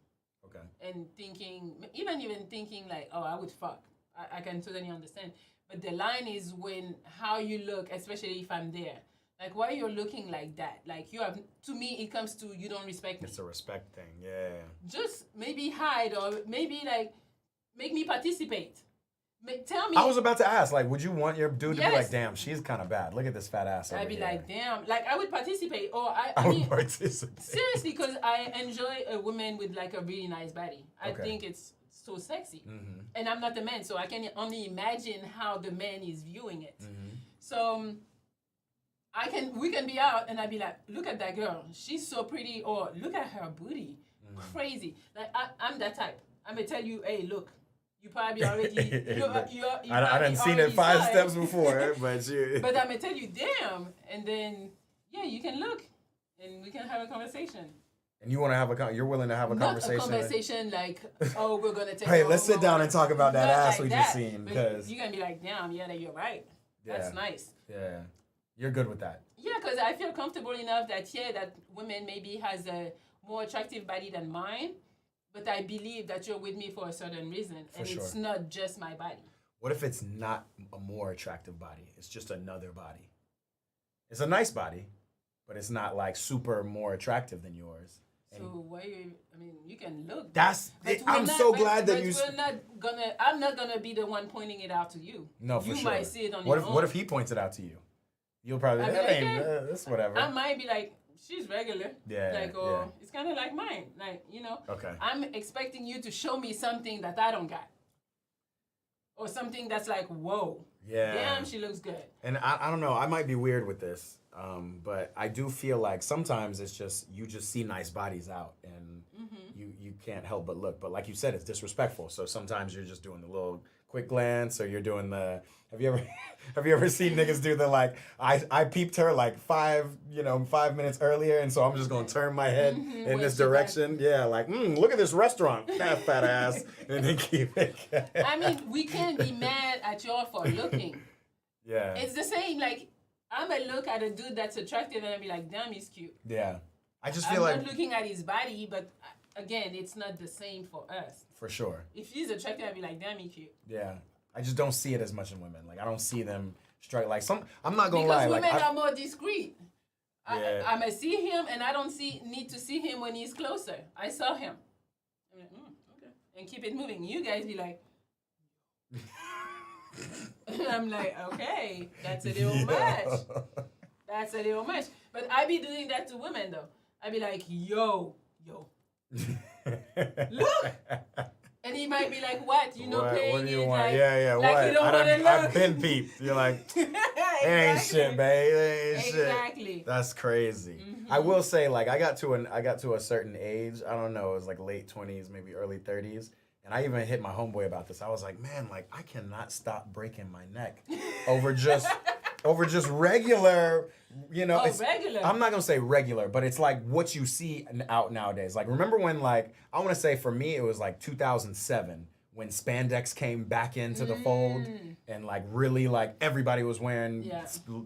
and thinking, even thinking like, oh, I would fuck. I can totally understand. But the line is when how you look, especially if I'm there. Like, why you're looking like that? Like, you have, to me, it comes to you don't respect me. It's a respect thing, yeah. Just maybe hide or maybe like make me participate. Tell me. I was about to ask, like, would you want your dude to be like, damn, she's kind of bad. Look at this fat ass over I'd be here. like, damn. Like, I would participate. Or I would participate. Seriously, because I enjoy a woman with, like, a really nice body. I think it's so sexy. And I'm not the man, so I can only imagine how the man is viewing it. So we can be out, and I'd be like, look at that girl. She's so pretty. Or look at her booty. Crazy. Like, I'm that type. I'm going to tell you, hey, look. You probably already. I done seen it 5 steps before, but you. But I'm gonna tell you, damn, and then you can look, and we can have a conversation. And you want to have you're willing to have a conversation. Not a conversation like, oh, we're gonna take. Hey, let's sit down and talk about that ass we just seen, because you're gonna be like, damn, you're right. That's nice. Yeah, you're good with that. Yeah, because I feel comfortable enough that that woman maybe has a more attractive body than mine. But I believe that you're with me for a certain reason, and it's not just my body. What if it's not a more attractive body? It's just another body. It's a nice body, but it's not like super more attractive than yours. So you can look. I'm so glad that you. I'm not gonna be the one pointing it out to you. No, for you sure. might see it on your own. What if he points it out to you? You'll probably this whatever. I might be like, she's regular. Yeah. Like, it's kind of like mine. Like, Okay. I'm expecting you to show me something that I don't got. Or something that's like, whoa. Yeah. Damn, she looks good. And I don't know. I might be weird with this. But I do feel like sometimes it's just, you just see nice bodies out and you can't help but look. But like you said, it's disrespectful. So sometimes you're just doing the little quick glance, or you're doing the, have you ever seen niggas do the like, I peeped her like 5 minutes earlier, and so I'm just gonna turn my head in this direction. Yeah, like, look at this restaurant, that fat ass, and then keep it. I mean, we can't be mad at y'all for looking. Yeah. It's the same, like, I'm gonna look at a dude that's attractive and I'll be like, damn, he's cute. Yeah. I just feel I'm not looking at his body, but again, it's not the same for us. For sure. If he's attractive, I'd be like, damn, he's cute. Yeah. I just don't see it as much in women. Like, I don't see them strike like some. I'm not gonna lie. Because women like, are more discreet. Yeah. I may see him, and I don't need to see him when he's closer. I saw him. I'm like, okay, and keep it moving. You guys be like, I'm like, okay, that's a little much. That's a little much. But I be doing that to women though. I be like, yo. Look. And he might be like, what? Paying what do you it want? like, yeah, like what? You don't want to look. I've been peeped. You're like, it ain't shit, babe. It ain't exactly. Shit. That's crazy. I will say, like, I got to a certain age. I don't know. It was like late 20s, maybe early 30s. And I even hit my homeboy about this. I was like, man, like, I cannot stop breaking my neck over just regular, regular. I'm not going to say regular, but it's like what you see out nowadays. Like, remember when, like, I want to say for me, it was like 2007 when spandex came back into the fold and, like, really, like, everybody was wearing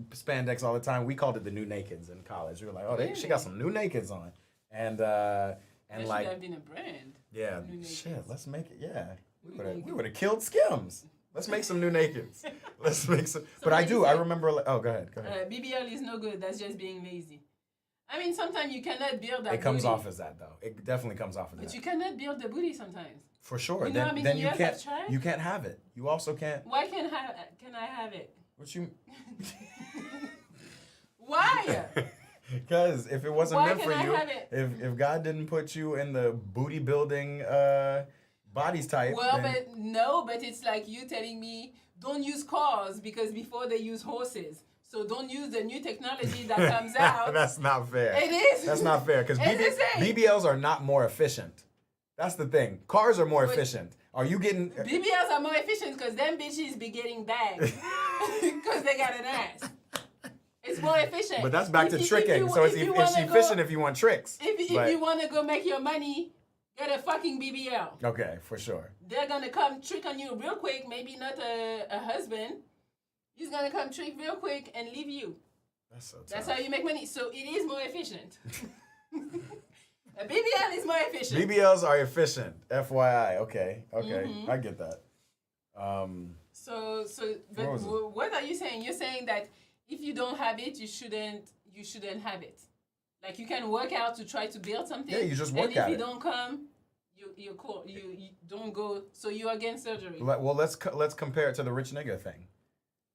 spandex all the time. We called it the new nakeds in college. We were like, oh, she got some new nakeds on. And like, should have been a brand. Yeah, shit, let's make it, yeah. We would have killed Skims. Let's make some new nakeds. Let's make some. But Somebody I do. said- I remember. Oh, go ahead. Go ahead. BBL is no good. That's just being lazy. I mean, sometimes you cannot build that It comes booty. off as that though. It definitely comes off as But that. you cannot build the booty sometimes. For sure. You know how Then, many then you years can't. I've tried? You can't have it. You also can't. Why can I have it? What you? Why? Because if it wasn't Why meant can for I you, have it? if God didn't put you in the booty building bodies type. Well, then, but it's like you telling me don't use cars because before they use horses. So don't use the new technology that comes out. That's not fair. It is. That's not fair because It's the same. BBLs are not more efficient. That's the thing. Cars are more But- efficient. Are you getting? BBLs are more efficient because them bitches be getting bags because they got an ass. It's more efficient. But that's back to If tricking. So it's you wanna efficient if you want tricks. If But- you want to go make your money, get a fucking BBL. Okay, for sure. They're gonna come trick on you real quick. Maybe not a husband. He's gonna come trick real quick and leave you. That's so tough. That's how you make money. So it is more efficient. A BBL is more efficient. BBLs are efficient. FYI. Okay. Mhm. I get that. But What was it? what are you saying? You're saying that if you don't have it, you shouldn't have it. Like you can work out to try to build something. Yeah, you just work and at if it. you don't come, you're cool. You don't go. So you're against surgery. Well, let's compare it to the rich nigga thing,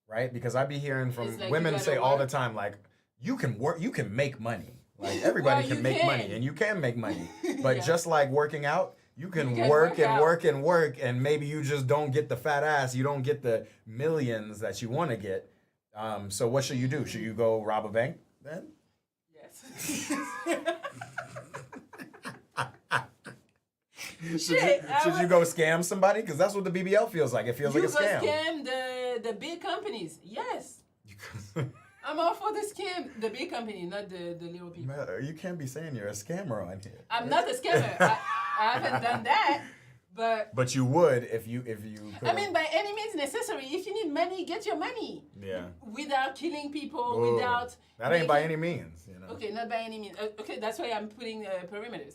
right? Because I be hearing from It's like women you gotta say all the work. time, like, you can work, you can make money. Like everybody Well, can you make can. money, and you can make money. But Yeah. just like working out, you can, You can work work and out. work and work, and maybe you just don't get the fat ass. You don't get the millions that you want to get. So what should you do? Should you go rob a bank then? Yes. Should you go scam somebody? Because that's what the BBL feels like. It feels You like a go scam. scam the big companies. Yes. I'm all for the scam. The big company, not the little people. You can't be saying you're a scammer on here. I'm not a scammer. I haven't done that. But you would if you. I mean, by any means necessary. If you need money, get your money. Yeah. Without killing people, Whoa. without. That ain't by making- any means, you know. Okay, not by any means. Okay, that's why I'm putting perimeters.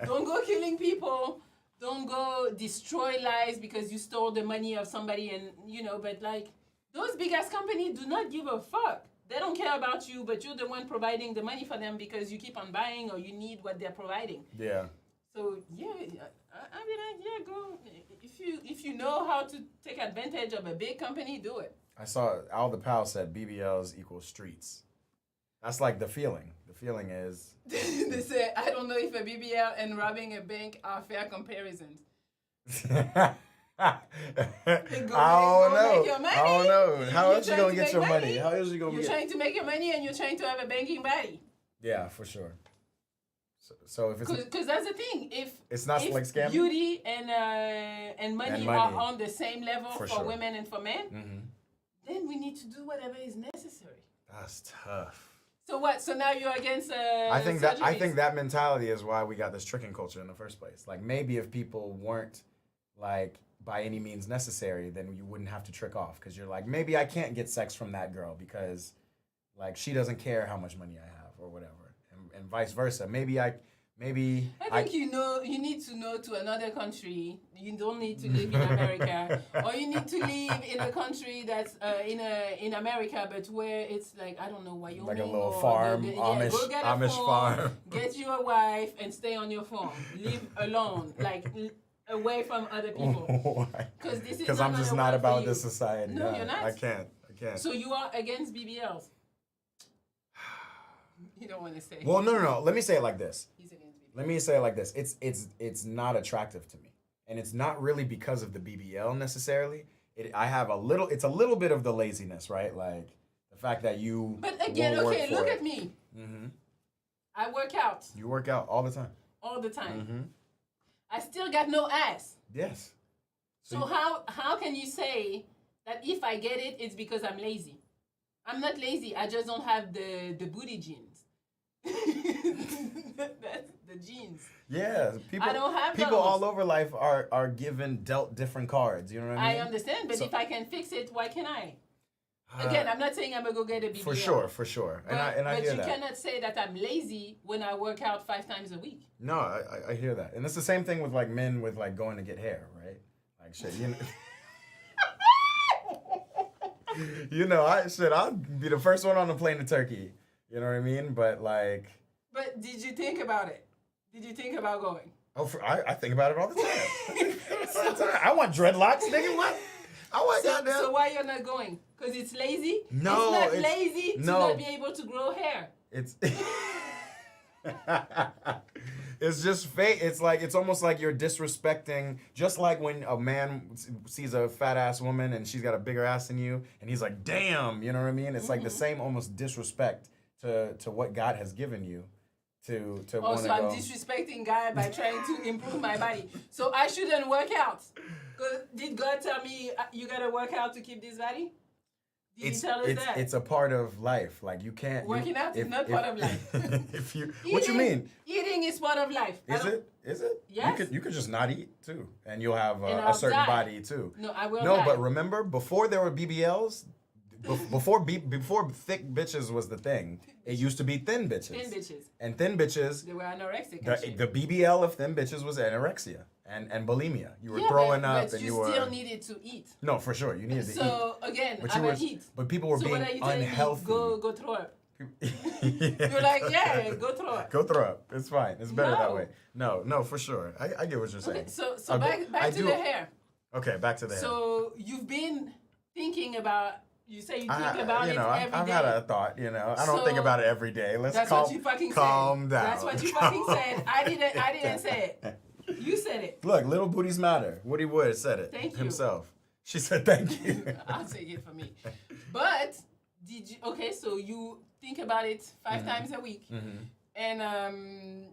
Don't go killing people. Don't go destroy lives because you stole the money of somebody, and But like those big ass companies do not give a fuck. They don't care about you, but you're the one providing the money for them because you keep on buying or you need what they're providing. Yeah. So yeah, I mean, yeah, go. If you know how to take advantage of a big company, do it. I saw Al the Pal said BBLs equal streets. That's like the feeling. The feeling is. They say I don't know if a BBL and robbing a bank are fair comparisons. I Make don't your money. know. How You're else you trying gonna to get make your money? money. How else you gonna You're get? trying to make your money and you're trying to have a banking body. Yeah, for sure. So if it's Because that's the thing. it's not If like scamming. beauty and money And are money. on the same level For for sure. women and for men, Mm-hmm. then we need to do whatever is necessary. That's tough. So what? So now you're against I think surgeries? that mentality is why we got this tricking culture in the first place. Like maybe if people weren't like by any means necessary, then you wouldn't have to trick off because you're like maybe I can't get sex from that girl because like she doesn't care how much money I have or whatever, and vice versa. I think you need to know to another country. You don't need to live in America, or you need to live in a country that's in America, but where it's like I don't know Wyoming, Like a little or farm, go get a Amish farm. Get you a wife and stay on your farm. Live alone, like away from other people. Because this is Because not I'm just gonna not work for about you. this society. No, you're not. I can't. So you are against BBLs. You don't want to say. Well, no. Let me say it like this. He's against BBLs. Let me say it like this. It's not attractive to me, and it's not really because of the BBL necessarily. It's a little bit of the laziness, right? Like the fact that you. But again, won't work okay, for look it. at me. Mm-hmm. I work out You work out all the time. all the time. Mm-hmm. I still got no ass. Yes. So how can you say that if I get it, it's because I'm lazy? I'm not lazy. I just don't have the booty genes. That's the genes. Yeah, people. I don't have people those. all over life are dealt different cards. You know what I I mean? understand, but So- if I can fix it, why can't I? Again, I'm not saying I'm gonna go get a BBL. For sure, But, and I but hear you that. cannot say that I'm lazy when I work out 5 times a week. No, I hear that, and it's the same thing with like men with like going to get hair, right? Like shit, you know. You know, I'll be the first one on the plane to Turkey. You know what I mean? But like. But did you think about it? Did you think about going? Oh, I think about it all the time. All the time. I want dreadlocks, nigga. What? I want goddamn. So why you're not going? Because it's lazy? No, it's not lazy to not be able to grow hair. It's it's just fake. It's like it's almost like you're disrespecting. Just like when a man sees a fat ass woman and she's got a bigger ass than you, and he's like, "Damn," you know what I mean? It's like the same almost disrespect to what God has given you. To also, I'm disrespecting God by trying to improve my body. So I shouldn't work out. Did God tell me you gotta work out to keep this body? Did he tell us that? It's a part of life. Like you can't. Working out is not part of life. If you, what you mean? Eating is part of life. Is it? Yes. You could just not eat too, and you'll have a certain body too. No, I will. No, die. but remember, before there were BBLs, before thick bitches was the thing, it used to be thin bitches. Thin bitches. And thin bitches. They were anorexic. The BBL of thin bitches was anorexia and bulimia. You were throwing up, but and you still needed to eat. No, for sure, you needed to eat. So again, I'm a heat. But people were being unhealthy. Go throw up. You're like, yeah, go throw up. Go throw up. It's fine. It's better that way. No, for sure. I get what you're saying. Okay, so back to the hair. Okay, back to the hair. So you've been thinking about. You say you think about it every day. I've had a thought. I don't think about it every day. That's what you fucking calm said. down. That's what you fucking said. I didn't say it. You said it. Look, little booties matter. Woody Wood said it himself. She said thank you. I'll take it for me. But did you? Okay, so you think about it 5 times a week, and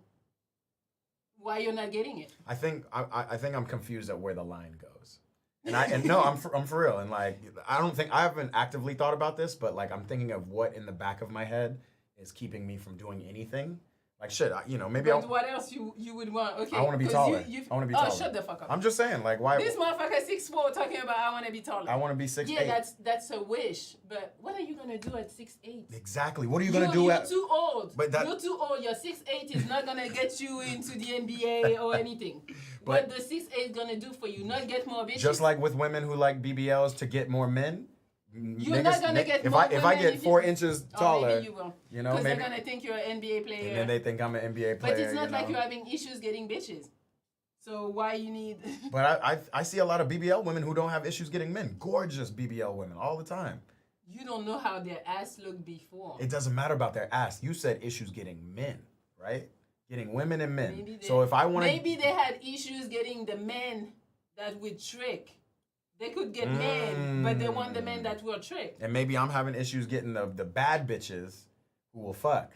why you're not getting it? I think I'm confused at where the line goes. And no, I'm for real. And like, I haven't actively thought about this, but like, I'm thinking of what in the back of my head is keeping me from doing anything. Like, shit, maybe But what else you would want? Okay, I want to be taller. I want to be taller. Oh, shut the fuck up. I'm just saying, like, why? This motherfucker 6'4" talking about I want to be taller. I want to be 6'8". Yeah, that's a wish. But what are you gonna do at 6'8"? Exactly. What are you gonna do you're at? You're too old. But you're too old. Your 6'8" is not gonna get you into the NBA or anything. What the 6'8" gonna do for you? Not get more bitches. Just like with women who like BBLs to get more men. You're not gonna get more if I get 4 inches taller, maybe you will. Because maybe they're gonna think you're an NBA player. And then they think I'm an NBA player. But it's not like you're having issues getting bitches. So why you need? But I see a lot of BBL women who don't have issues getting men. Gorgeous BBL women all the time. You don't know how their ass looked before. It doesn't matter about their ass. You said issues getting men, right? Getting women and men. So if I want to, maybe they had issues getting the men that would trick. They could get men, but they want the men that will trick. And maybe I'm having issues getting the bad bitches who will fuck,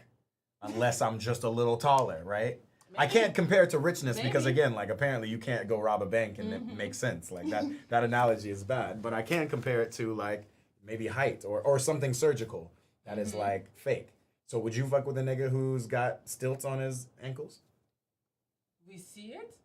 unless I'm just a little taller, right? Maybe. I can't compare it to richness because again, like apparently you can't go rob a bank and it makes sense. Like that analogy is bad. But I can compare it to like maybe height or something surgical that is like fake. So would you fuck with a nigga who's got stilts on his ankles? We see it?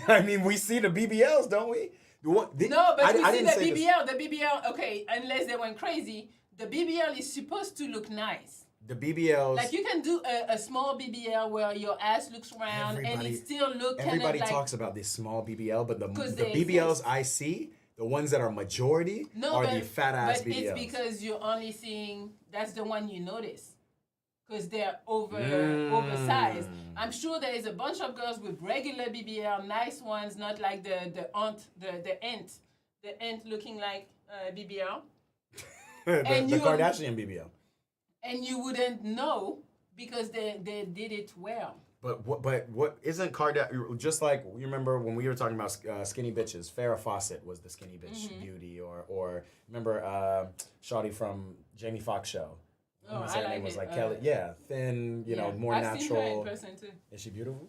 I mean, we see the BBLs, don't we? No, but we see the BBL. The BBL, okay, unless they went crazy, the BBL is supposed to look nice. The BBLs. Like you can do a small BBL where your ass looks round and it still looks kind of like... Everybody talks about this small BBL, but the BBLs I see, the ones that are majority, are the fat ass BBLs. But it's because you're only seeing, that's the one you notice. Because they're oversized. I'm sure there is a bunch of girls with regular BBL, nice ones, not like the ant looking like BBL. the Kardashian BBL. And you wouldn't know because they did it well. But what isn't Kardashian, just like you remember when we were talking about skinny bitches, Farrah Fawcett was the skinny bitch beauty, or remember Shawty from Jamie Foxx show. Oh, her name was like Kelly. Yeah, thin, more natural. I've seen her in person too. Is she beautiful?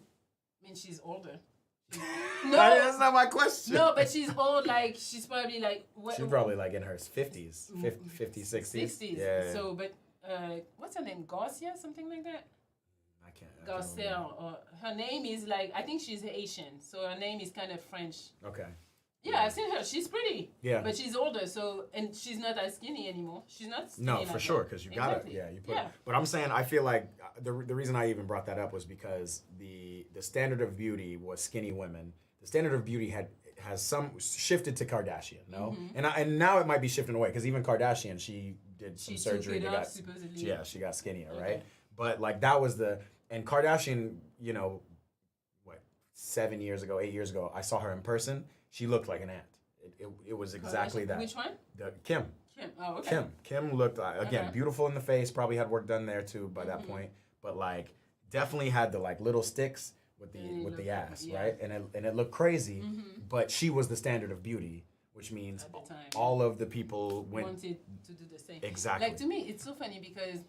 I mean, she's older. No, that's not my question. No, but she's old. Like she's probably like. She's probably like in her 50s, 50s, 60s. Yeah. So, but what's her name? Garcia, something like that. I can't. Garcelle, or her name is like I think she's Haitian, so her name is kind of French. Okay. Yeah, I've seen her. She's pretty. Yeah. But she's older, so and she's not as skinny anymore. She's not skinny. No, for sure, because you got it. Yeah, you put it. But I'm saying I feel like the reason I even brought that up was because the standard of beauty was skinny women. The standard of beauty has some shifted to Kardashian, no? And now it might be shifting away because even Kardashian, she did some surgery. Took it off, supposedly. Yeah, she got skinnier, right? But like that was and Kardashian, 7 years ago, 8 years ago, I saw her in person. She looked like an ant. It was exactly that. Which one? Kim. Oh, okay. Kim looked again beautiful in the face. Probably had work done there too by that point. But like definitely had the like little sticks with the ass, right? And it looked crazy. But she was the standard of beauty, which means all of the people wanted to do the same. Exactly. Like to me, it's so funny because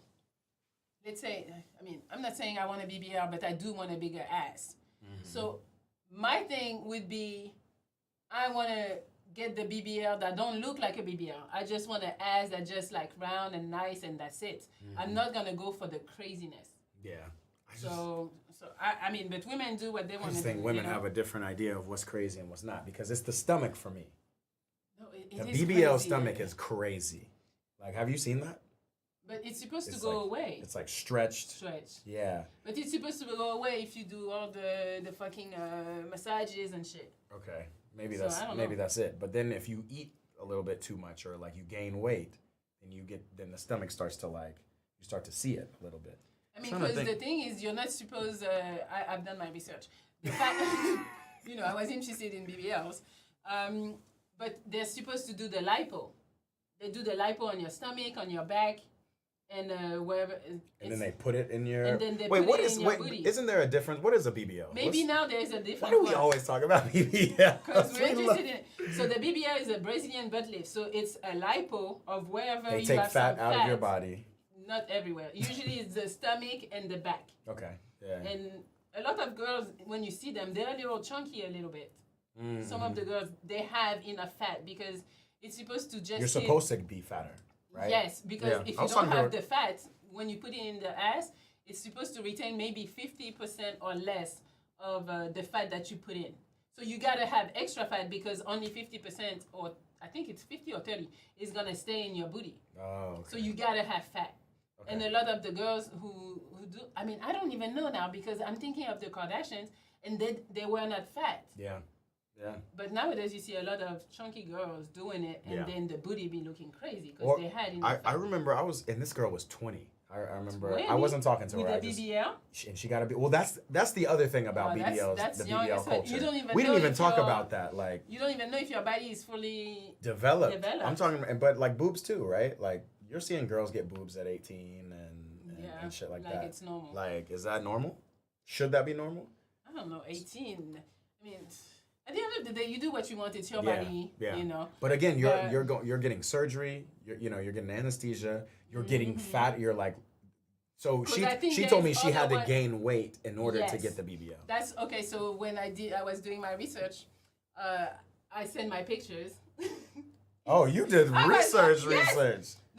let's say, I mean, I'm not saying I want a BBL, but I do want a bigger ass. So my thing would be, I want to get the BBL that don't look like a BBL. I just want an ass that just like round and nice and that's it. I'm not going to go for the craziness. Yeah. I mean, but women do what they want to do. I just think women have a different idea of what's crazy and what's not because it's the stomach for me. No, the BBL stomach is crazy. Like, have you seen that? But it's supposed to go away. It's like stretched. Yeah. But it's supposed to go away if you do all the fucking massages and shit. Okay. Maybe that's it. But then if you eat a little bit too much or like you gain weight, then the stomach starts to like you start to see it a little bit. I mean, because the thing is, you're not supposed. I've done my research. The fact, I was interested in BBLs, but they're supposed to do the lipo. They do the lipo on your stomach, on your back, and wherever. And then they put it in your. And then they put it in your booty. Isn't there a difference? What is a BBL? Maybe now there is a difference. Why do we always talk about BBL? Because we're interested in it. So the BBL is a Brazilian butt lift. So it's a lipo of wherever they you take have fat some out fat. of your body. Not everywhere. Usually it's the stomach and the back. Okay. Yeah. And a lot of girls, when you see them, they're a little chunky a little bit. Some of the girls, they have enough fat because it's supposed to just... You're supposed to be fatter, right? Yes, because if you don't have the fat, when you put it in the ass, it's supposed to retain maybe 50% or less of the fat that you put in. So you got to have extra fat because only 50% or I think it's 50 or 30 is going to stay in your booty. Oh, okay. So you got to have fat. Okay. And a lot of the girls who do, I mean, I don't even know now because I'm thinking of the Kardashians and they were not fat. Yeah. Yeah. But nowadays you see a lot of chunky girls doing it and then the booty be looking crazy because they had enough fat. I remember and this girl was 20. I remember 20? I wasn't talking to her. With the BBL? And she got to be, well, that's the other thing about BBLs, that's the BBL culture. We didn't even talk about that. Like, you don't even know if your body is fully developed. I'm talking, but like boobs too, right? Like, you're seeing girls get boobs at 18 and shit like that. Like it's normal. Like, is that normal? Should that be normal? I don't know. 18. I mean, at the end of the day, you do what you want. It's your body, you know. But again, you're getting surgery. You're getting anesthesia. You're getting fat. You're like, so she told me she had to gain weight in order to get the BBL. That's okay. So when I was doing my research, I sent my pictures. Oh, you did research.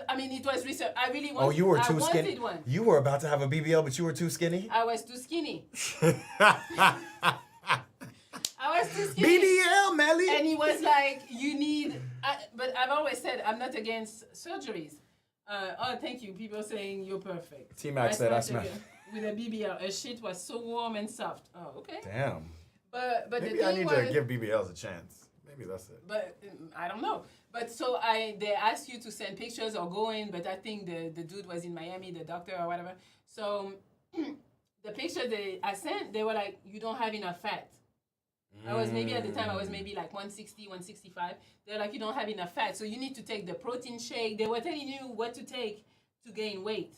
I mean, it was research. I really wanted. Oh, you were too skinny. One. You were about to have a BBL, but you were too skinny. I was too skinny. I was too skinny. BBL, Melly. And he was like, "You need." But I've always said I'm not against surgeries. Oh, thank you. People saying you're perfect. T-Max said I smell. With a BBL, her shit was so warm and soft. Oh, okay. Damn. But maybe the thing I need to give BBLs a chance. Maybe that's it. But I don't know. But so they asked you to send pictures or go in, but I think the dude was in Miami, the doctor or whatever. So the picture I sent, they were like, you don't have enough fat. I was maybe at the time, I was maybe like 160, 165. They're like, you don't have enough fat. So you need to take the protein shake. They were telling you what to take to gain weight.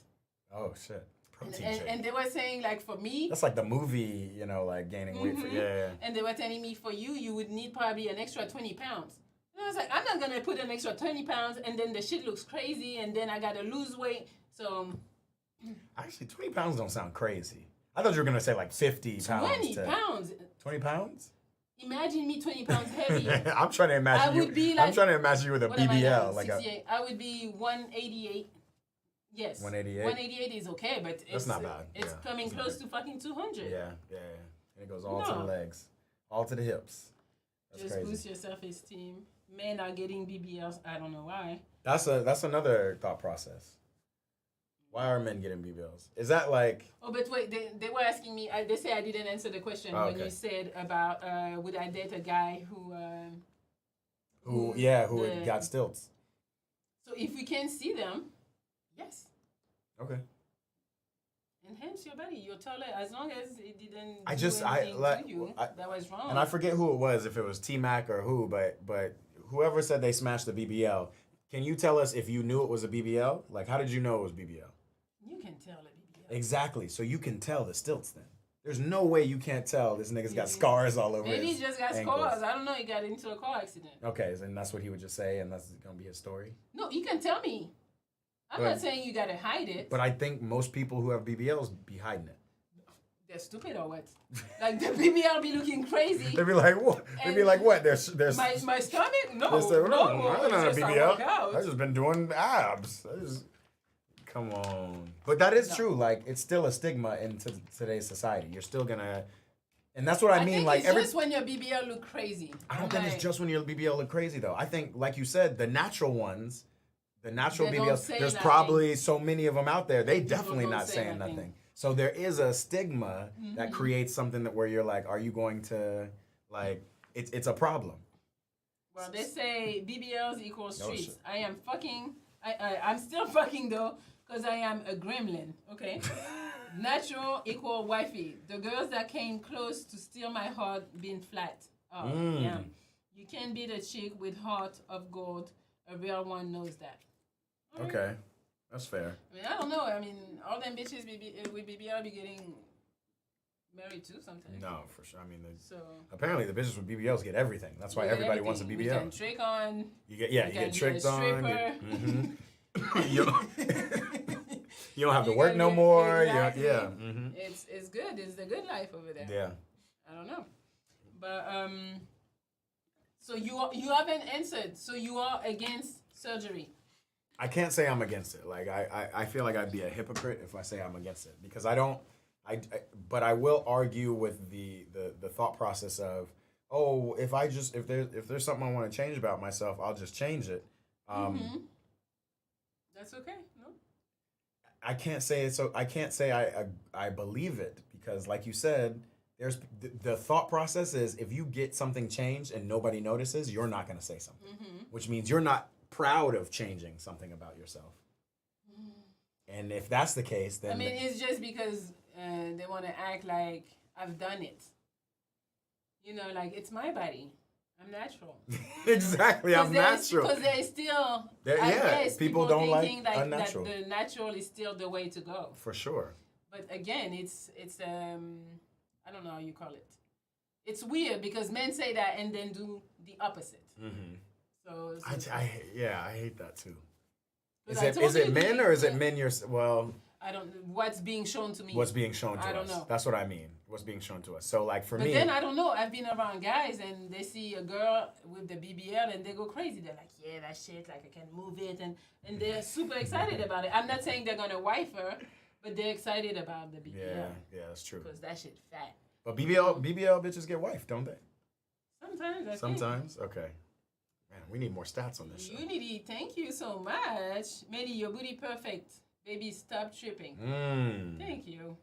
Oh, shit. Protein shake. And they were saying, like, for me. That's like the movie, like gaining weight. Yeah. And they were telling me, for you would need probably an extra 20 pounds. And I was like, I'm not going to put an extra 20 pounds and then the shit looks crazy and then I got to lose weight. So. Actually, 20 pounds don't sound crazy. I thought you were going to say like 50 pounds. 20 pounds. 20 pounds? Imagine me 20 pounds heavy. I'm trying to imagine you. I'm trying to imagine you with a BBL. Like I would be 188. Yes. 188? 188 is okay, but that's not bad. It's coming close to fucking 200. Yeah. And it goes all to the legs. All to the hips. That's just crazy. Boost your self-esteem. Men are getting BBLs. I don't know why. That's another thought process. Why are men getting BBLs? Is that like? Oh, but wait, they were asking me. They say I didn't answer the question when you said about would I date a guy who got stilts. So if we can see them, yes. Okay. Enhance your body. You're taller as long as it didn't. That was wrong. And I forget who it was, if it was T Mac or who, but whoever said they smashed the BBL. Can you tell us if you knew it was a BBL? Like, how did you know it was BBL? You can tell a BBL. Exactly. So you can tell the stilts then. There's no way you can't tell this nigga's got scars all over his Maybe he just got ankles. scars. I don't know. He got into a car accident. Okay, and that's what he would just say, and that's going to be his story? No, you can tell me. I'm not saying you got to hide it. But I think most people who have BBLs be hiding it. They're stupid or what? Like, the BBL be looking crazy. They be like, what? They be like, what? There's my stomach? No, I don't have a BBL. I I just been doing abs. Come on. But that is true. Like, it's still a stigma in today's society. You're still gonna, and that's what I mean. Think like, it's just when your BBL look crazy. I don't think it's just when your BBL look crazy though. I think, like you said, the natural ones, the natural BBLs. There's probably so many of them out there. They definitely not saying nothing. So there is a stigma that creates something that where you're like, are you going to like? It's a problem. Well, they say BBLs equals streets. I'm still fucking though, because I am a gremlin. Okay. Natural equal wifey. The girls that came close to steal my heart been flat. Oh, yeah. You can be the chick with heart of gold. A real one knows that. Okay. That's fair. I mean, I don't know. I mean, all them bitches with BBL be getting married too sometimes. No, for sure. I mean, apparently the bitches with BBLs get everything. That's why everybody wants a BBL. You can trick on. You get tricked on. You don't have to work no more. Exactly. Mm-hmm. It's good. It's the good life over there. Yeah. I don't know, but so you haven't answered. So you are against surgery. I can't say I'm against it. Like I feel like I'd be a hypocrite if I say I'm against it because I don't. But I will argue with the thought process of, oh, if there's something I want to change about myself, I'll just change it. That's okay. No. I can't say it. So I can't say I believe it because, like you said, there's the thought process is if you get something changed and nobody notices, you're not going to say something, which means you're not proud of changing something about yourself. And if that's the case, then it's just because they want to act like I've done it. You know, like it's my body. I'm natural. Exactly, I'm natural. Because there's still, I guess, people don't like unnatural. That the natural is still the way to go. For sure. But again, it's I don't know how you call it. It's weird because men say that and then do the opposite. So I hate that too. Is it men or is it men well? I don't know what's being shown to me. What's being shown to us? I don't know. That's what I mean. What's being shown to us. So like for me. But then I don't know. I've been around guys and they see a girl with the BBL and they go crazy. They're like, yeah, that shit, like I can move it and they're super excited about it. I'm not saying they're gonna wife her, but they're excited about the BBL. Yeah, that's true. Because that shit fat. But BBL bitches get wifed, don't they? Sometimes. Sometimes? Okay. Man, we need more stats on this show. Unity, thank you so much. Mary, your booty perfect. Baby, stop tripping. Thank you.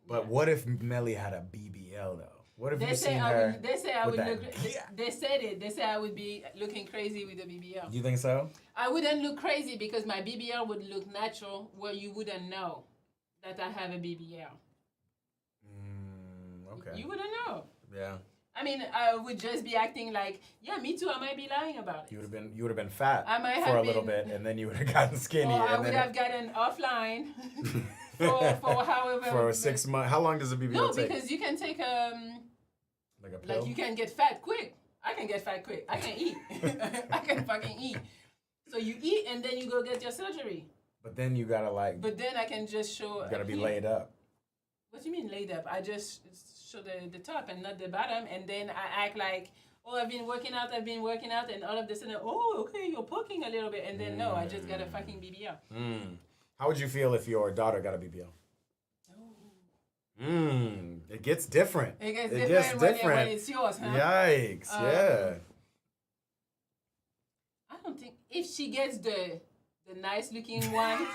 But what if Melly had a BBL though? What if they you seen her? They say I would look. They said it. They say I would be looking crazy with a BBL. You think so? I wouldn't look crazy because my BBL would look natural, where you wouldn't know that I have a BBL. Okay. You wouldn't know. Yeah. I mean, I would just be acting like, yeah, me too. I might be lying about it. You would have been fat for a little bit, and then you would have gotten skinny. Or I would have gotten offline for however. For 6 months. How long does a BBL take? No, because you can take like a pill. Like you can get fat quick. I can get fat quick. I can eat. I can fucking eat. So you eat and then you go get your surgery. But then you gotta like. But then I can just show. You gotta be laid up. What do you mean laid up? I just show the top and not the bottom, and then I act like, oh, I've been working out, and all of a sudden, oh, okay, you're poking a little bit, and then no, I just got a fucking BBL. How would you feel if your daughter got a BBL? It gets different. It gets different when it's yours, huh? Yikes! Yeah. I don't think if she gets the nice looking one,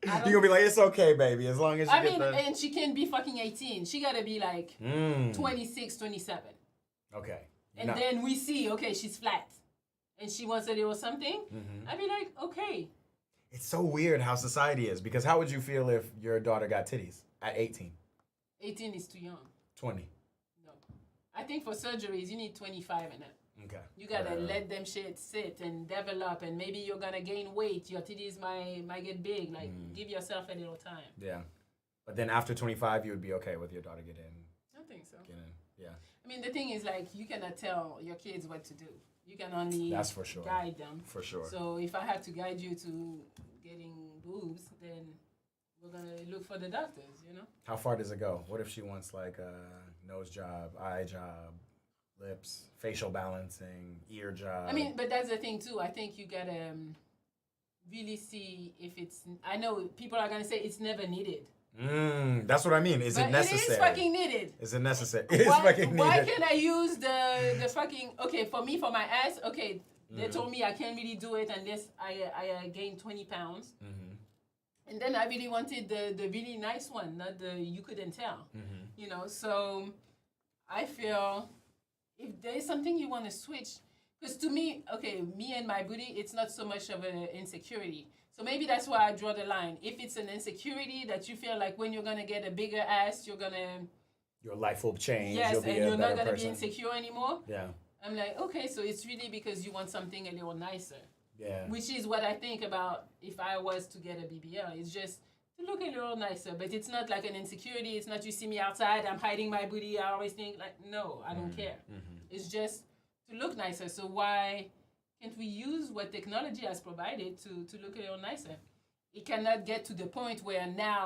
You're gonna be like, it's okay, baby, as long as you get the... and she can't be fucking 18. She gotta be like 26, 27. Okay. And then we see, okay, she's flat. And she wants a little something. I'd be like, okay. It's so weird how society is, because how would you feel if your daughter got titties at 18? 18 is too young. 20. No. I think for surgeries, you need 25 and up. Okay. You gotta let them shit sit and develop, and maybe you're gonna gain weight. Your titties might get big. Like, give yourself a little time. Yeah. But then after 25, you would be okay with your daughter getting... I think so. Yeah. I mean, the thing is, like, you cannot tell your kids what to do. You can only That's for sure. guide them. For sure. So if I have to guide you to getting boobs, then we're gonna look for the doctors, you know? How far does it go? What if she wants like a nose job, eye job, lips, facial balancing, ear job? I mean, but that's the thing too. I think you gotta really see if it's... I know people are gonna say it's never needed. That's what I mean. Is it necessary? It is fucking needed. Is it necessary? It is fucking needed. Why can't I use the fucking... Okay, for me, for my ass, okay, they told me I can't really do it unless I gain 20 pounds. And then I really wanted the really nice one, not the you couldn't tell. You know, so I feel if there is something you want to switch, because to me, okay, me and my booty, it's not so much of an insecurity. So maybe that's why I draw the line. If it's an insecurity that you feel like when you're going to get a bigger ass, you're going to... Your life will change. Yes, you'll be and you're not going to be person. insecure anymore. Yeah. I'm like, okay, so it's really because you want something a little nicer. Yeah. Which is what I think about if I was to get a BBL. It's just to look a little nicer. But it's not like an insecurity. It's not you see me outside, I'm hiding my booty. I always think like, no, I don't care. It's just to look nicer. So why... can't we use what technology has provided to look a little nicer? It cannot get to the point where now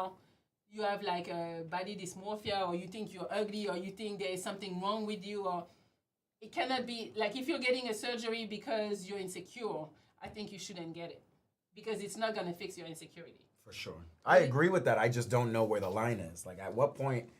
you have like a body dysmorphia, or you think you're ugly, or you think there is something wrong with you, or it cannot be like if you're getting a surgery because you're insecure, I think you shouldn't get it because it's not going to fix your insecurity. For sure. I agree with that. I just don't know where the line is. Like, at what point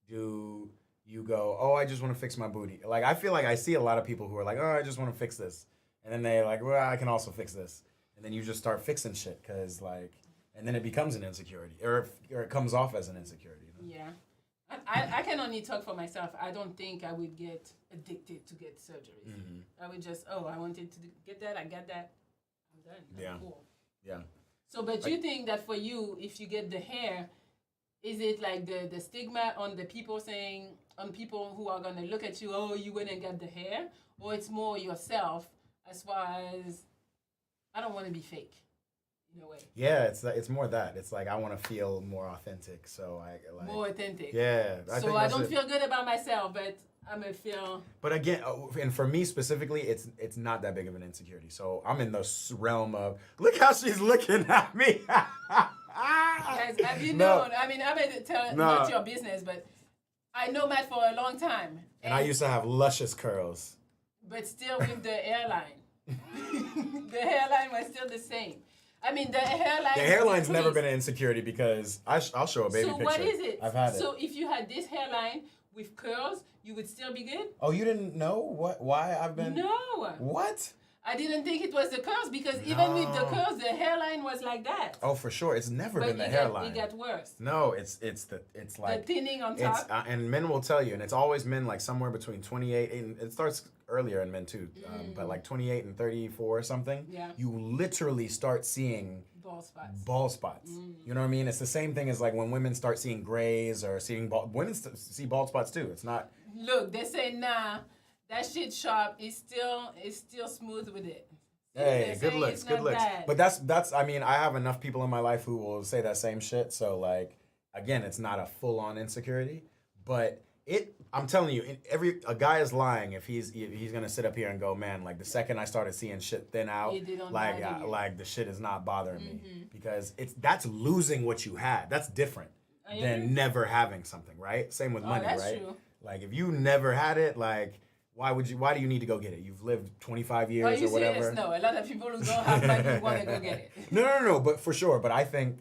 do you go, oh, I just want to fix my booty? Like, I feel like I see a lot of people who are like, oh, I just want to fix this. And then they're like, well, I can also fix this. And then you just start fixing shit because, like, and then it becomes an insecurity. Or it comes off as an insecurity. You know? Yeah. I can only talk for myself. I don't think I would get addicted to get surgeries. I would just, oh, I wanted to get that. I got that. I'm done. That's cool. Yeah. So, but you think that for you, if you get the hair, is it like the stigma on the people saying, on people who are going to look at you, oh, you went and got the hair? Or it's more yourself? As far as, I don't want to be fake, in a way. Yeah, it's more that. It's like I want to feel more authentic, so I like... More authentic. Yeah. So I don't feel good about myself, but I'm going to feel... But again, and for me specifically, it's not that big of an insecurity. So I'm in the realm of, look how she's looking at me. Guys, have you known? I mean, I'm going to tell, not your business, but I know Matt for a long time. And I used to have luscious curls. But still with the hairline. The hairline was still the same. I mean, the hairline... The hairline's never been an insecurity because I'll show a baby picture. So what is it? I've had it. So if you had this hairline with curls, you would still be good? Oh, you didn't know why I've been... No. What? I didn't think it was the curls because even with the curls, the hairline was like that. Oh, for sure. It's never been the hairline. It got worse. No, it's like... The thinning on top. And men will tell you, and it's always men like somewhere between 28, and it starts earlier in men too, but like 28 and 34 or something. Yeah. You literally start seeing... Bald spots. You know what I mean? It's the same thing as like when women start seeing grays or seeing... Women see bald spots too. It's not... Look, they say, nah... That shit sharp is still smooth with it. Hey, good looks. Bad. But that's I mean, I have enough people in my life who will say that same shit. So like, again, it's not a full on insecurity, but I'm telling you, a guy is lying if he's gonna sit up here and go, man, like the second I started seeing shit thin out, like the shit is not bothering me because that's losing what you had. That's different than never having something, right? Same with money, that's right? True. Like if you never had it, like. Why do you need to go get it? You've lived 25 years or whatever. Serious? No, a lot of people who don't have money want to go get it. No, but for sure. But I think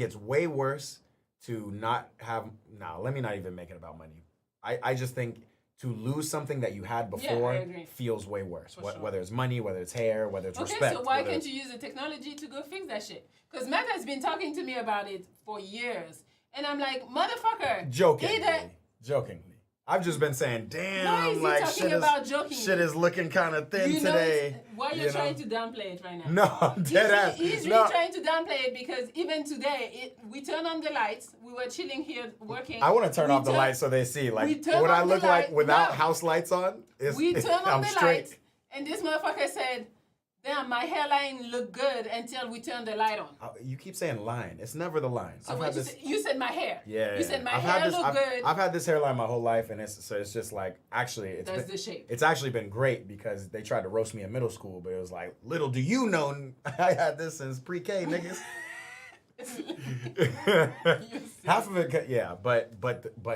it's way worse to not have. No, let me not even make it about money. I just think to lose something that you had Yeah, I before agree. feels way worse. For sure. Whether it's money, whether it's hair, whether it's respect. Okay, so why can't you use the technology to go fix that shit? Because Matt has been talking to me about it for years. And I'm like, motherfucker. Jokingly. I've just been saying, damn, why is he like talking about jokingly? shit is looking kind of thin you know today. Why you're trying to downplay it right now? No, I'm dead ass. He's really trying to downplay it because even today, we turned on the lights. We were chilling here working. I want to turn off the lights so they see like what I look like without house lights on. We turned on the lights, and this motherfucker said, damn, my hairline looked good until we turned the light on. You keep saying line. It's never the line. So you said my hair. Yeah. You said my hair looked good. I've had this hairline my whole life, and it's just like, actually, the shape. It's actually been great because they tried to roast me in middle school, but it was like, little do you know, I had this since pre-K, niggas. Half of it, yeah, but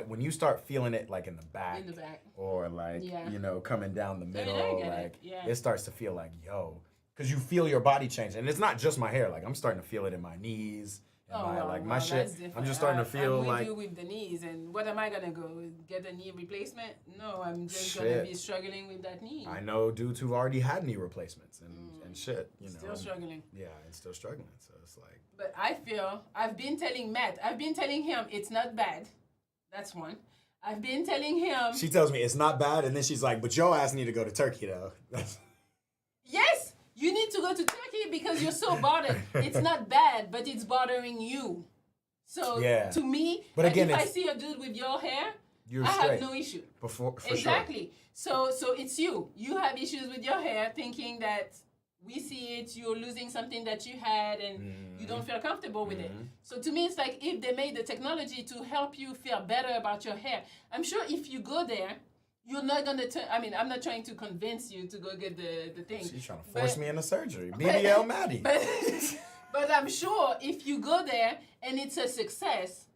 when you start feeling it like in the back, or like coming down the middle, it starts to feel like, yo. Because you feel your body change. And it's not just my hair. Like, I'm starting to feel it in my knees. And my shit. I'm just starting to feel like... I'm with the knees. And what am I going to go? Get a knee replacement? No, I'm just going to be struggling with that knee. I know dudes who've already had knee replacements and shit. Still struggling. Yeah, and still struggling. So it's like... But I feel... I've been telling Matt. I've been telling him it's not bad. That's one. I've been telling him... She tells me it's not bad. And then she's like, but your ass need to go to Turkey, though. Yes! You need to go to Turkey because you're so bothered. It's not bad, but it's bothering you. So to me, but again, if I see a dude with your hair, I have no issue. Exactly. Sure. So it's you. You have issues with your hair, thinking that we see it, you're losing something that you had, and you don't feel comfortable with it. So to me, it's like if they made the technology to help you feel better about your hair, I'm sure if you go there, you're not going to I'm not trying to convince you to go get the thing. She's trying to force me into surgery. BBL Maddie. But I'm sure if you go there and it's a success,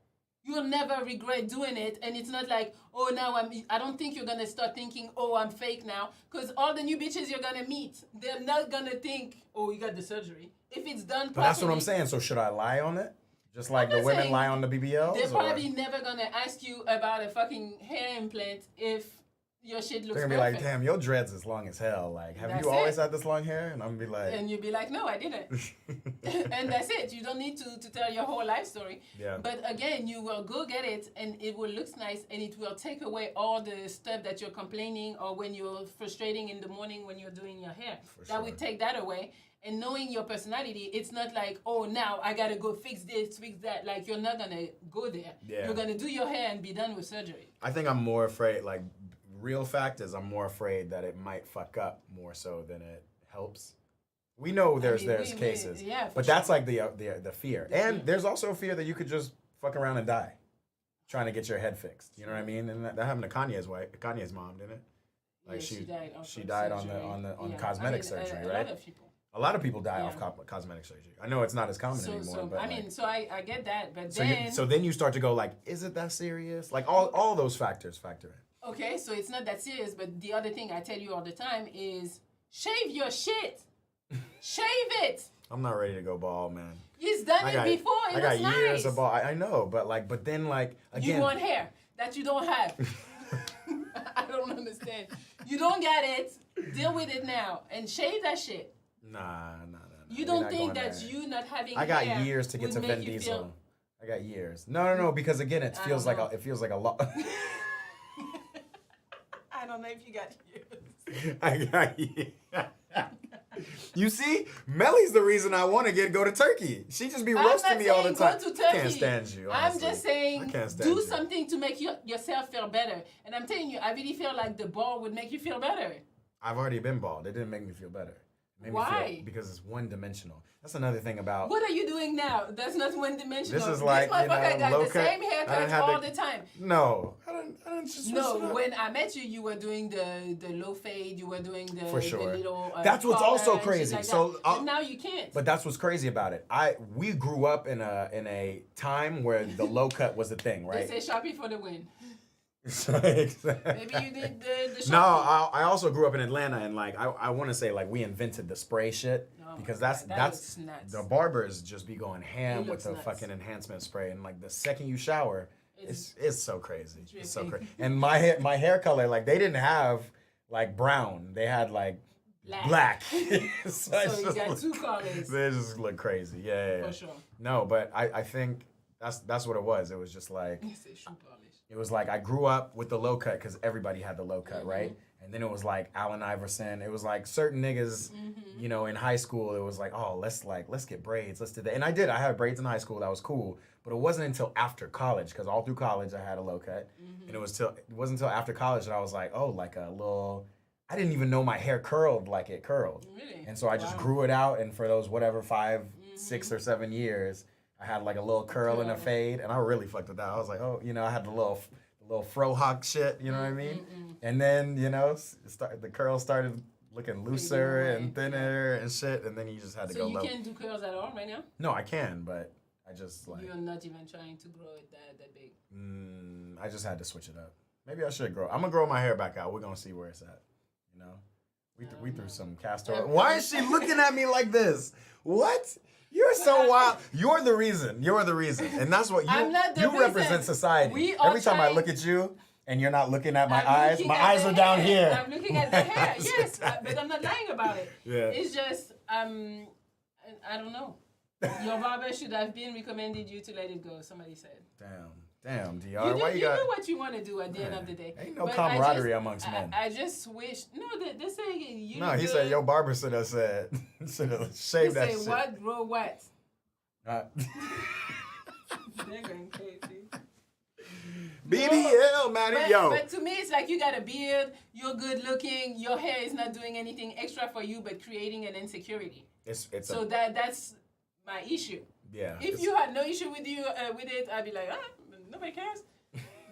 you'll never regret doing it. And it's not like, oh, now I don't think you're going to start thinking, oh, I'm fake now. Because all the new bitches you're going to meet, they're not going to think, oh, you got the surgery. If it's done properly. But that's what I'm saying. So should I lie on it? Just like the women lie on the BBLs? They're probably never going to ask you about a fucking hair implant if your shit looks perfect. They're going to be like, damn, your dreads is long as hell. Like, have you always had this long hair? And I'm going to be like... And you'll be like, no, I didn't. And that's it. You don't need to tell your whole life story. Yeah. But again, you will go get it, and it will look nice, and it will take away all the stuff that you're complaining or when you're frustrating in the morning when you're doing your hair. That would take that away. And knowing your personality, it's not like, oh, now I got to go fix this, fix that. Like, you're not going to go there. Yeah. You're going to do your hair and be done with surgery. I think I'm more afraid, like... Real fact is I'm more afraid that it might fuck up more so than it helps. We know there's cases, but that's like the fear. And there's also a fear that you could just fuck around and die trying to get your head fixed. You know what I mean? And that happened to Kanye's mom, didn't it? Like she died on the cosmetic surgery, right? A lot of people die off cosmetic surgery. I know it's not as common anymore. But I get that, but then you start to go like, is it that serious? Like all those factors factor in. Okay, so it's not that serious, but the other thing I tell you all the time is shave your shit. Shave it. I'm not ready to go bald, man. He's done it before. It was nice. Years of bald. I know, but then again. You want hair that you don't have. I don't understand. You don't get it. Deal with it now and shave that shit. Nah. You don't think that you not having hair? I got years to get to Vin Diesel. I got years. No, because again, it feels like a lot. I don't know if you got years. I got years. You see, Melly's the reason I want to go to Turkey. She just be roasting me all the time. Go to Turkey. Can't stand you. Honestly. I'm just saying, do something to make yourself feel better. And I'm telling you, I really feel like the ball would make you feel better. I've already been bald. It didn't make me feel better. Why? Because it's one-dimensional. That's another thing about... What are you doing now? That's not one-dimensional. This is like, this motherfucker got the same haircut all the time. No. I didn't just... No, when I met you, you were doing the low fade. You were doing the, For sure. the little... That's what's also crazy. Like so but now you can't. But that's what's crazy about it. We grew up in a time where the low cut was the thing, right? They say Sharpie for the win. Maybe you did the No, I also grew up in Atlanta, and like I want to say like we invented the spray shit because that's the barbers just be going ham with the fucking enhancement spray, and like the second you shower, It's so crazy. It's so crazy. And my hair color, like they didn't have like brown. They had like black. So you got two colors. They just look crazy. Yeah. For sure. No, but I think that's what it was. It was just like it was like I grew up with the low cut because everybody had the low cut, right? And then it was like Allen Iverson. It was like certain niggas, you know, in high school. It was like, oh, let's get braids. Let's do that. And I did. I had braids in high school. That was cool. But it wasn't until after college, because all through college I had a low cut, and it wasn't until after college that I was like, oh, like a little. I didn't even know my hair curled like it curled. Really? And so I just grew it out, and for those whatever 5, 6, or 7 years, I had like a little curl and a fade, and I really fucked with that. I was like, oh, you know, I had the little fro hawk shit, you know what I mean? And then, you know, the curls started looking looser and thinner and shit, and then you just had to go low. So you can't do curls at all right now? No, I can, but I just like... You're not even trying to grow it that big? I just had to switch it up. Maybe I should grow. I'm going to grow my hair back out. We're going to see where it's at, you know? We threw some castor oil. Why is she looking at me like this? What? You're so wild. You're the reason. And that's what you represent society. Every time I look at you and you're not looking at my eyes are down here. I'm looking at the hair, yes, but I'm not lying about it. Yeah. It's just, I don't know. Your barber should have been recommended you to let it go, somebody said. Damn, DR. You do what you want to do at the end of the day. Ain't no camaraderie amongst men. I just wish. No, they're saying you. No, he said your barber should have shaved that shit. He said what? Grow what? They're going crazy. BBL, man, yo. But to me, it's like you got a beard, you're good looking, your hair is not doing anything extra for you, but creating an insecurity. That's my issue. Yeah. If you had no issue with it, I'd be like, nobody cares.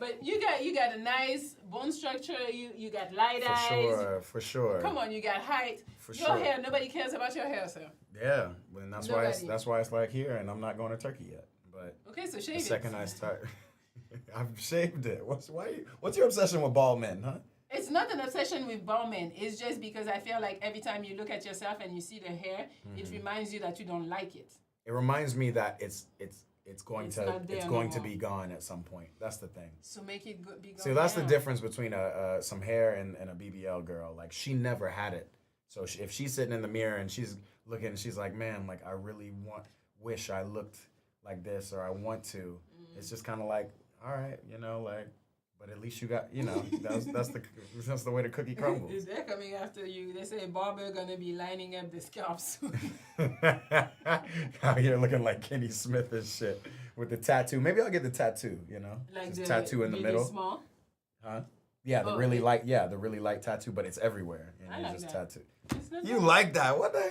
But you got a nice bone structure. You got light eyes. For sure. Come on, you got height. Your hair, nobody cares about your hair, sir. Yeah, and that's why it's like here, and I'm not going to Turkey yet. But okay, so shave it. The second I start, I've shaved it. What's your obsession with bald men, huh? It's not an obsession with bald men. It's just because I feel like every time you look at yourself and you see the hair, it reminds you that you don't like it. It reminds me that it's going to be gone at some point. That's the thing. So make it be gone. See, that's the difference between some hair and a BBL girl. Like, she never had it. So if she's sitting in the mirror and she's looking and she's like, man, like I really wish I looked like this, or I want to. It's just kind of like, all right, you know, like, but at least you got, you know, that's the way the cookie crumbles. Is they're coming after you? They say barber gonna be lining up the scalp soon. Out here looking like Kenny Smith and shit with the tattoo. Maybe I'll get the tattoo, you know, like the tattoo in the middle. Small? Huh? Yeah, the really light tattoo, but it's everywhere, and you like just that. tattoo. You like that? What the hell?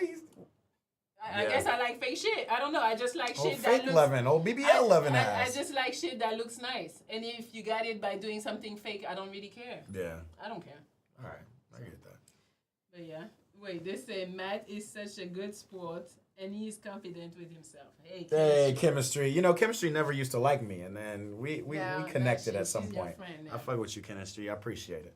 I guess I like fake shit. I don't know. I just like shit that looks... BBL loving ass. I just like shit that looks nice. And if you got it by doing something fake, I don't really care. Yeah. I don't care. All right. I get that. But yeah. Wait, they say Matt is such a good sport and he's confident with himself. Hey, chemistry. You know, chemistry never used to like me, and then we connected at some point. I fuck with you, chemistry. I appreciate it.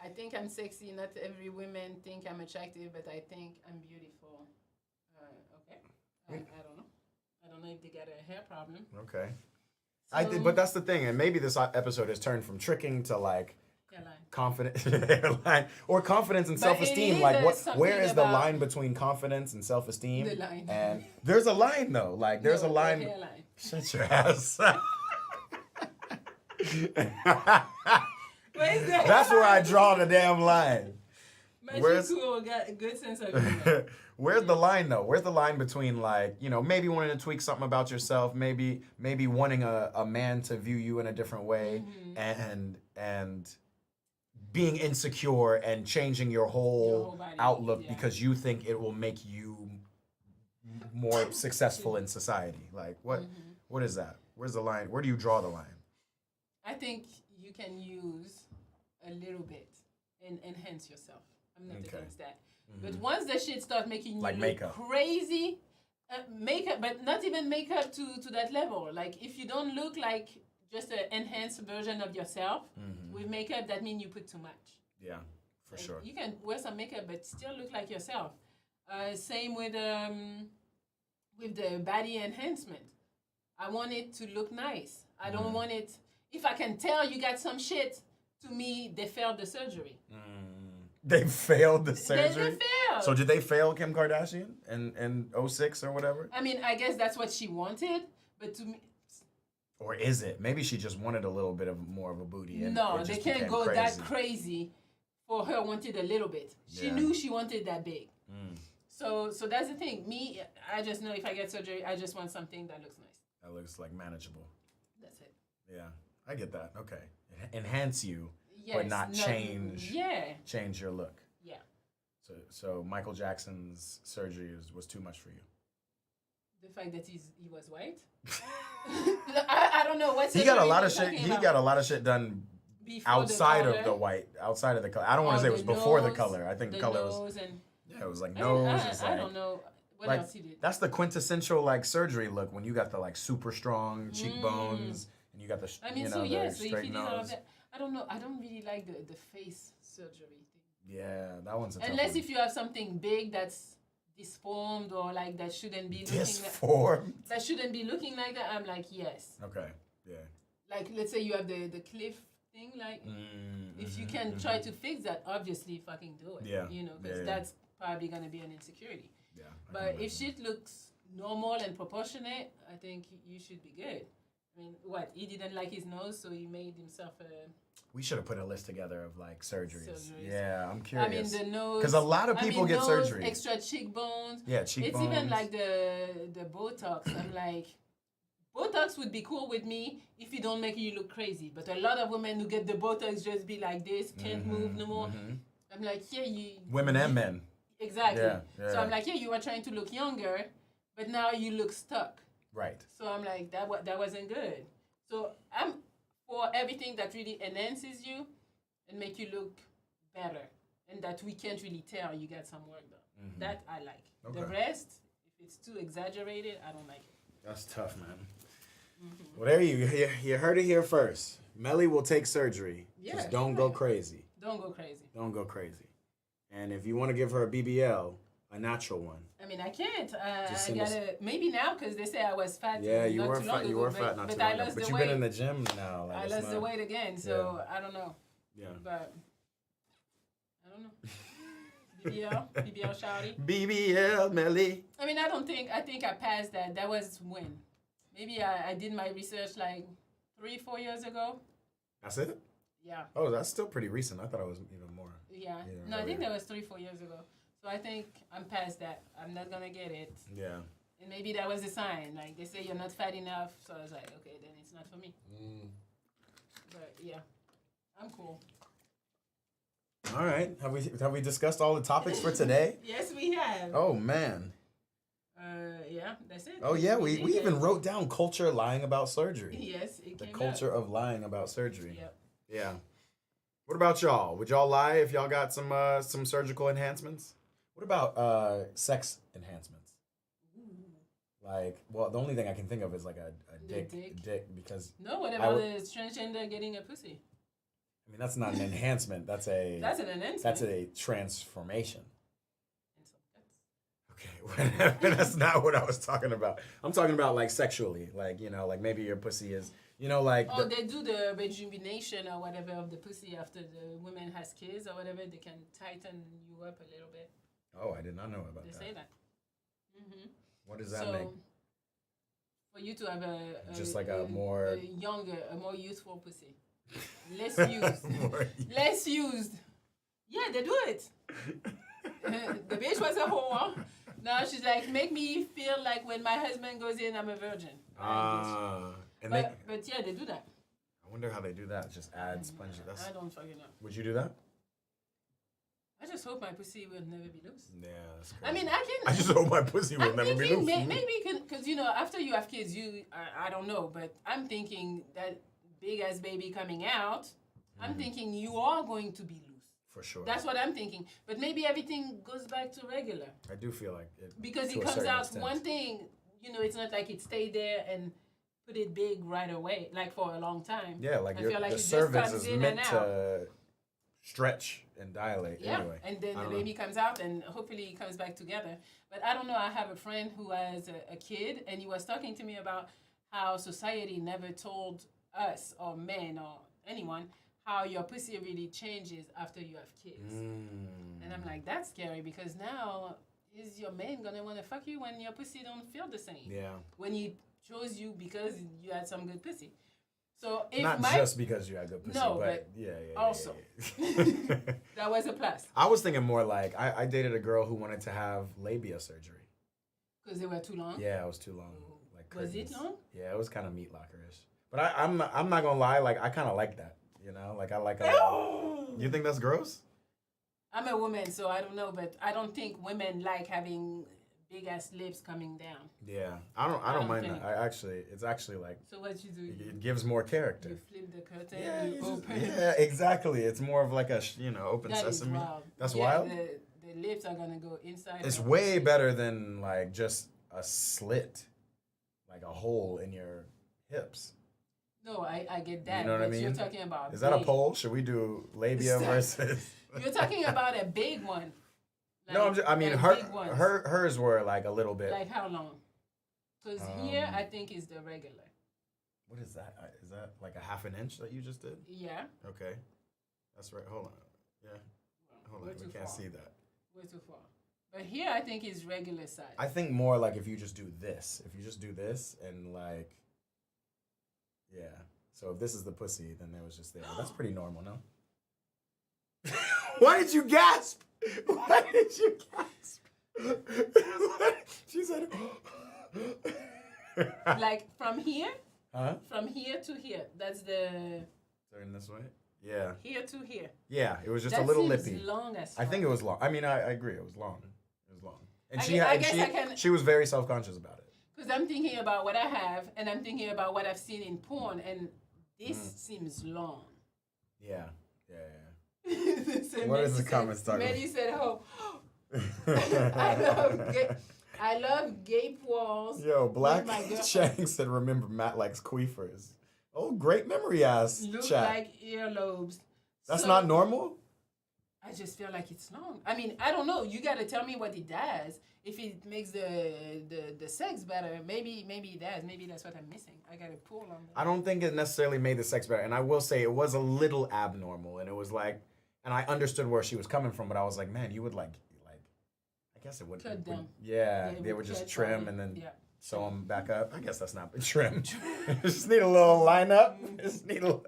I think I'm sexy. Not every woman think I'm attractive, but I think I'm beautiful. Okay. I don't know. I don't know if they got a hair problem. Okay. So, but that's the thing, and maybe this episode has turned from tricking to like confidence or confidence and self-esteem. Like, where is the line between confidence and self-esteem? The line. And there's a line though. Like, there's a line. The hairline. Shut your ass. That's where I draw the damn line. Where's got a good sense of humor. Where's the line though? Where's the line between, like, you know, maybe wanting to tweak something about yourself, maybe wanting a man to view you in a different way, and being insecure and changing your whole outlook because you think it will make you more successful in society. Like, what is that? Where's the line? Where do you draw the line? I think you can use a little bit and enhance yourself. I'm not against that. But once the shit starts making you look crazy, makeup, but not even makeup to that level. Like, if you don't look like just an enhanced version of yourself with makeup, that means you put too much. Yeah, for sure. You can wear some makeup but still look like yourself. Same with the body enhancement. I want it to look nice. I don't want it. if I can tell you got some shit, to me, they failed the surgery. They failed the surgery? They failed. So did they fail Kim Kardashian in 06 or whatever? I mean, I guess that's what she wanted, but to me... Or is it? Maybe she just wanted a little bit of more of a booty. And no, it they just can't became go crazy. that crazy for her wanted a little bit. She knew she wanted that big. So that's the thing. Me, I just know if I get surgery, I just want something that looks nice. That looks like manageable. That's it. Yeah, I get that. Okay. Enhance you, Yes, but not change change your look. Yeah. So Michael Jackson's surgery was too much for you. The fact that he was white. I don't know what He got a lot of shit. He got a lot of shit done before outside of the white, outside of the color. I don't want to say it was before the color. I think the color was. Yeah, it was like nose. I don't know what else he did. That's the quintessential like surgery look when you got the like super strong cheekbones and you got the the so if he straight did all of nose. that, I don't know. I don't really like the face surgery thing. Yeah, that one's a tough Unless one. if you have something big that's disformed or like that shouldn't be looking disformed. That shouldn't be looking like that. I'm like yes. Okay. Yeah. Like let's say you have the cliff thing. Like if you can try to fix that, obviously fucking do it. Yeah. You know, because that's probably gonna be an insecurity. Yeah. But if shit looks normal and proportionate, I think you should be good. I mean, what? He didn't like his nose, so he made himself a... We should have put a list together of, like, surgeries. Yeah, I'm I curious. mean, the nose... Because a lot of people get nose, surgery. Extra cheekbones. Yeah, cheekbones. It's even like the Botox. I'm like... Botox would be cool with me if it don't make you look crazy. But a lot of women who get the Botox just be like this, can't move no more. I'm like, yeah, you... Women and men. Exactly. Yeah. So I'm like, yeah, you were trying to look younger, but now you look stuck. Right. So I'm like, that wasn't good. So I'm for everything that really enhances you and make you look better, and that we can't really tell you got some work done. That I like. Okay. The rest, if it's too exaggerated, I don't like it. That's tough, man. Well, there you heard it here first. Melly will take surgery. Yeah, just don't go crazy. Don't go crazy. Don't go crazy. And if you want to give her a BBL, a natural one. I mean, I can't. I gotta maybe now because they say I was fat. Yeah, you were fat. You were fat not too long ago. But you've been in the gym now. Like, I lost the weight again, so I don't know. Yeah. But I don't know. BBL, shawty. BBL, Melly. I mean, I think I passed that. That was when. Maybe I did my research like 3-4 years ago. That's it? Yeah. Oh, that's still pretty recent. I thought it was even more. Yeah. No, I think that was 3-4 years ago. So I think I'm past that. I'm not going to get it. Yeah. And maybe that was a sign. Like, they say you're not fat enough. So I was like, okay, then it's not for me. But, yeah. I'm cool. All right. Have we discussed all the topics for today? Yes, we have. Oh, man. Yeah, that's it. Oh, yeah. We even wrote down culture lying about surgery. Yes, it the came culture up. of lying about surgery. Yep. Yeah. What about y'all? Would y'all lie if y'all got some surgical enhancements? What about sex enhancements? Ooh. Like, well, the only thing I can think of is like a dick because... No, what about the transgender getting a pussy? I mean, that's not an enhancement. That's an enhancement. That's a transformation. Okay, that's not what I was talking about. I'm talking about like sexually, like like maybe your pussy is, like. Oh, they do the rejuvenation or whatever of the pussy after the woman has kids or whatever. They can tighten you up a little bit. Oh, I did not know about that. They say that. What does that make? For you to have a more younger, a more youthful pussy, less used, less used. Yeah, they do it. The bitch was a whore. Now she's like, make me feel like when my husband goes in, I'm a virgin. But yeah, they do that. I wonder how they do that. Just add sponge. I don't fucking know. Would you do that? I just hope my pussy will never be loose. Yeah, that's crazy. I mean, I just hope my pussy will never be loose. Maybe because after you have kids, I don't know, but I'm thinking that big ass baby coming out. I'm thinking you are going to be loose. For sure. That's what I'm thinking. But maybe everything goes back to regular. I do feel like it. Because it comes out one thing, it's not like it stayed there and put it big right away, like for a long time. Yeah, like the cervix is meant to stretch and dilate anyway. And then the baby comes out and hopefully it comes back together. But I don't know, I have a friend who has a kid and he was talking to me about how society never told us or men or anyone, how your pussy really changes after you have kids. And I'm like, that's scary because now is your man gonna want to fuck you when your pussy don't feel the same? Yeah. When he chose you because you had some good pussy. So if not just because you had good pussy, no, but also that was a plus. I was thinking more like I dated a girl who wanted to have labia surgery. Because they were too long? Yeah, it was too long. Like was it long? Yeah, it was kind of meat lockerish. But I'm not gonna lie, like I kind of like that. You know, like I like. You think that's gross? I'm a woman, so I don't know, but I don't think women like having big ass lips coming down. Yeah, I don't mind that. It's actually like. So what you do? It gives more character. You flip the curtain. Yeah, you open. Yeah, exactly. It's more of like a open that sesame. Is wild. That's wild. The lips are gonna go inside. It's way better than like just a slit, like a hole in your hips. No, I get that. You know what I mean? You're talking about. Is that a poll? Should we do labia versus? You're talking about a big one. Like, no, I mean hers were like a little bit. Like how long? Because here I think is the regular. What is that? Is that like a half an inch that you just did? Yeah. Okay, that's right. Hold on. Yeah. Hold on. We can't see that. Way too far. But here I think is regular size. I think more like if you just do this. If you just do this and like. Yeah. So if this is the pussy, then it was just there. That's pretty normal, no? Why did you gasp? Why did you gasp? She said. Like from here? Huh? From here to here. That's the. Turn this way? Yeah. Here to here. Yeah, it was just a little seems lippy. Long as fuck. I think it was long. I mean, I agree. It was long. It was long. And she was very self-conscious about it. Because I'm thinking about what I have, and I'm thinking about what I've seen in porn, and this seems long. Yeah. So what is the comments talking about? Many said, "Oh, I love gape walls." Yo, Black Chang said, "Remember, Matt likes queefers." Oh, great memory, ass Look chat. like earlobes. That's not normal. I just feel like it's long. I mean, I don't know. You gotta tell me what it does. If it makes the sex better, maybe it does. Maybe that's what I'm missing. I gotta pull on that. I don't think it necessarily made the sex better, and I will say it was a little abnormal, and it was like, and I understood where she was coming from, but I was like, man, you would like, I guess it would. Cut them. Yeah, they would just trim and then sew them back up. I guess that's not trim. Just need a little lineup. Just need a.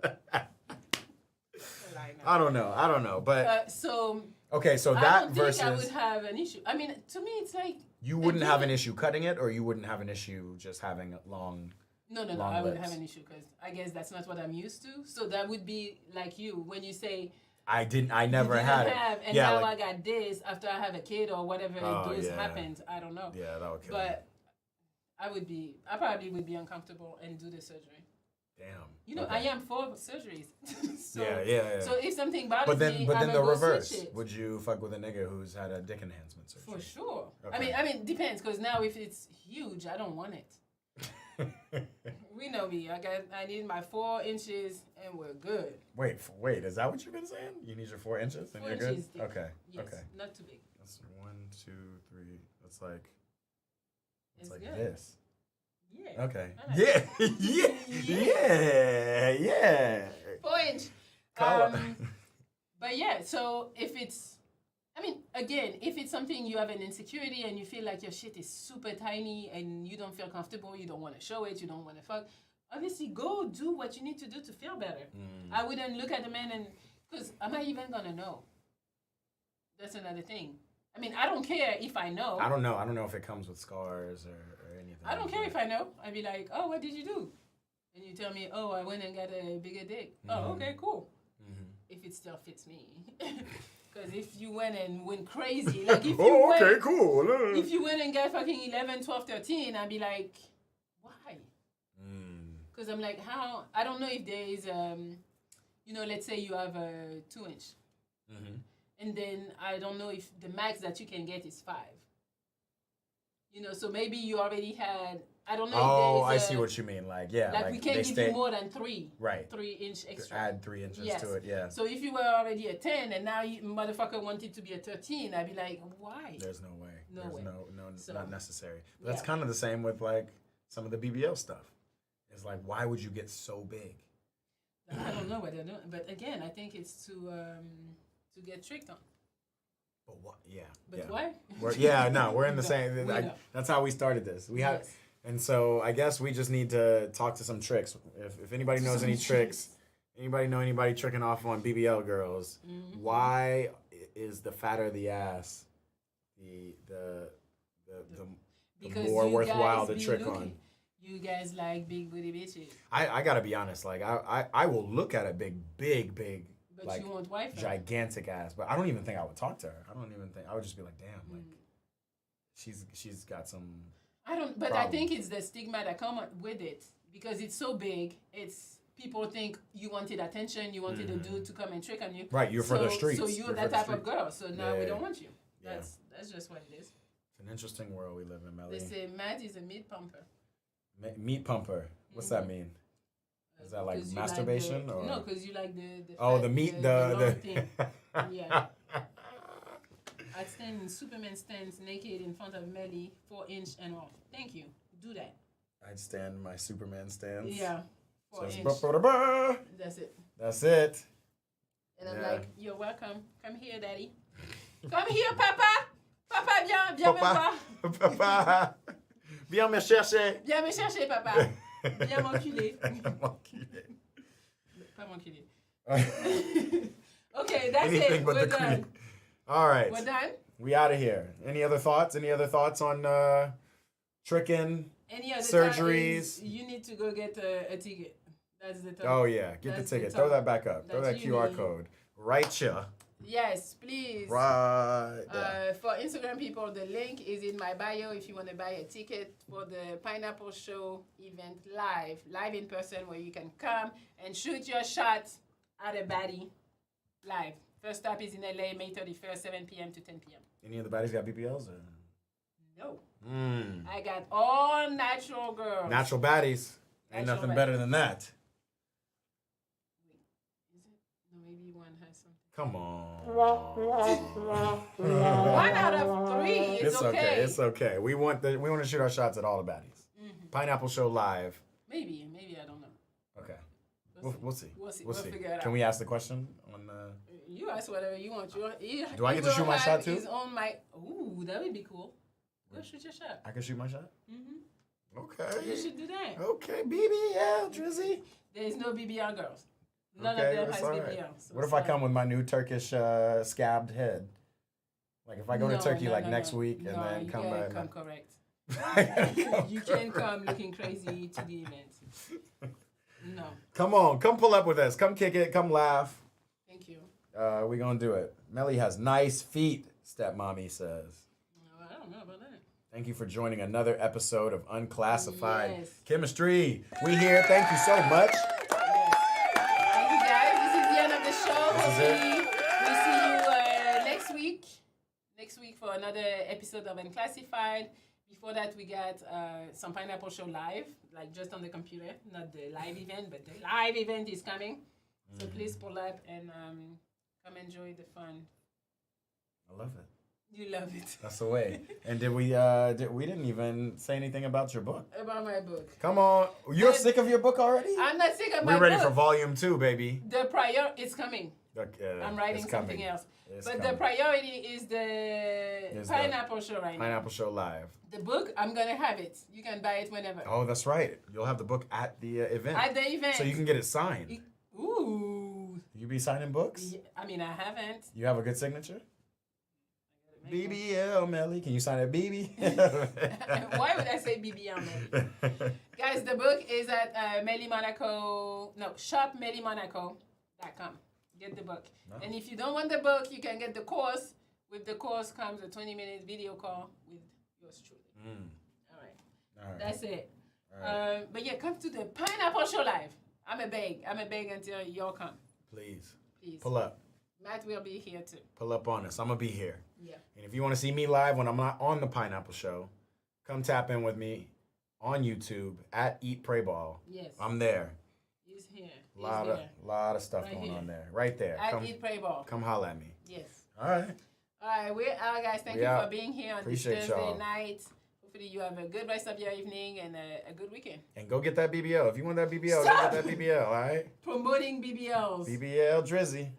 I don't know, but so. Okay, so that versus. I would have an issue. I mean, to me, it's like. You wouldn't have an issue cutting it, or you wouldn't have an issue just having long. No. I wouldn't have an issue because I guess that's not what I'm used to. So that would be like you when you say. I never had it. And now I got this after I have a kid or whatever happens. I don't know. Yeah, that would kill me. But I probably would be uncomfortable and do the surgery. Damn. You know, I am for surgeries. So, yeah. So if something bothers me, but then the reverse. Would you fuck with a nigga who's had a dick enhancement surgery? For sure. Okay. I mean, depends. Because now if it's huge, I don't want it. We know me. I need my 4 inches, and we're good. Wait. Is that what you've been saying? You need your 4 inches, and 4 you're good. Inches thick. Okay. Yes, okay. Not too big. That's 1, 2, 3. That's like. It's like good. this. Yeah. Okay. Like Yeah. 4 inch. But yeah, so if it's, I mean, again, if it's something you have an insecurity and you feel like your shit is super tiny and you don't feel comfortable, you don't want to show it, you don't want to fuck, obviously go do what you need to do to feel better. I wouldn't look at the man and, because am I even going to know? That's another thing. I mean, I don't care if I know. I don't know. I don't know if it comes with scars or anything. I don't care if I know. I'd be like, oh, what did you do? And you tell me, oh, I went and got a bigger dick. Oh, okay, cool. If it still fits me. Because if you went crazy, like if you cool. If you went and got fucking 11, 12, 13, I'd be like, why? Because I'm like, how? I don't know if there is, let's say you have a 2 inch. And then I don't know if the max that you can get is 5. So maybe you already had, I don't know if there's I see what you mean. Like we can't give you more than 3. Right. 3 inch extra. Add 3 inches to it, yeah. So if you were already a 10 and now you motherfucker wanted to be a 13, I'd be like, why? There's no way. So, not necessary. But that's kind of the same with like some of the BBL stuff. It's like, why would you get so big? I don't know what they're doing, but again, I think it's to get tricked on. But what? Yeah. But why? We're in the same. That's how we started this. We have, and so I guess we just need to talk to some tricks. If anybody knows any tricks, anybody know anybody tricking off on BBL girls? Mm-hmm. Why is the fatter the ass the more worthwhile to trick on? You guys like big booty bitches. I gotta be honest. Like I will look at a big. But like, you want wife? Gigantic ass. But I don't even think I would talk to her. I would just be like, damn, like she's got some. I don't. But problem. I think it's the stigma that comes with it because it's so big. It's people think you wanted attention. You wanted a dude to come and trick on you. Right. You're for the streets. So you're that type of girl. So now we don't want you. That's just what it is. It's an interesting world we live in, Melly. They say Matt is a meat pumper. Meat pumper. What's that mean? Is that like masturbation like or no? Because you like the the meat the thing. Yeah. I stand in Superman stands naked in front of Melly 4-inch and all. Thank you. Do that. I'd stand my Superman stance. Yeah. 4-inch. That's it. That's it. And I'm like, you're welcome. Come here, daddy. Come here, papa. Papa, viens me voir. Papa. Viens me chercher. Viens me chercher, papa. Viens m'enculer. Pas m'enculer. Okay, that's it. We're done. All right. We're done? We out of here. Any other thoughts? On tricking? Any other surgeries? You need to go get a ticket. That's the top. Oh, yeah. Get the ticket. Throw that back up. Throw that QR code. Right here. Yes, please. Right. For Instagram people, the link is in my bio if you want to buy a ticket for the Pineapple Show event live in person, where you can come and shoot your shot at a baddie live. First stop is in LA, May 31st, 7 p.m. to 10 p.m. Any of the baddies got BBLs? Or? No. I got all natural girls. Natural baddies. Ain't nothing better than that. Maybe one has something. Come on. 1 out of 3. It's okay. It's okay. We want to shoot our shots at all the baddies. Mm-hmm. Pineapple Show live. Maybe I don't know. Okay. We'll see. We'll figure it out. Can we ask the question on the? You ask whatever you want. Do I get to shoot my shot too? His own mic. Ooh, that would be cool. Go shoot your shot. I can shoot my shot? Mm-hmm. Okay. You should do that. Okay, BBL, Drizzy. There is no BBL girls. None of them has BBL. Right. So what if I come with my new Turkish scabbed head? Like if I go to Turkey next week and then come back. You can't come correct. You can't come looking crazy to the event. No. Come on. Come pull up with us. Come kick it. Come laugh. Thank you. We're going to do it. Melly has nice feet, stepmommy says. I don't know about that. Thank you for joining another episode of Unclassified Chemistry. We here. Thank you so much. Thank you, guys. This is the end of the show. This is it. We'll see you next week. Next week for another episode of Unclassified. Before that, we got some Pineapple Show live, like just on the computer. Not the live event, but the live event is coming. So please pull up and come enjoy the fun. I love it. You love it. That's the way. And we didn't even say anything about your book. About my book. Come on. You're sick of your book already? I'm not sick of my book. We're ready for volume 2, baby. It's coming. I'm writing something else. The priority is the Pineapple Show right now. Pineapple Show live. The book, I'm going to have it. You can buy it whenever. Oh, that's right. You'll have the book at the event. At the event. So you can get it signed. Ooh. You be signing books? Yeah, I mean, I haven't. You have a good signature? BBL Melly. Can you sign it, BB? Why would I say BBL Melly? Guys, the book is at shopmellymonaco.com. Get the book. No. And if you don't want the book, you can get the course. With the course comes a 20-minute video call with yours truly. All right. That's it. Right. But yeah, come to the Pineapple Show live. I'm a beg until y'all come. Please. Pull up. Matt will be here too. Pull up on us. I'm going to be here. Yeah. And if you want to see me live when I'm not on the Pineapple Show, come tap in with me on YouTube at Eat Pray Ball. Yes. I'm there. He's here. Lot of stuff right going on there. Right there. At Eat Pray Ball. Come holla at me. Yes. All right. All right. We're out, guys. Thank you for being here on this Thursday night. Hopefully you have a good rest of your evening and a good weekend. And go get that BBL. If you want that BBL, Stop! go get that BBL, all right? Promoting BBLs. BBL Drizzy.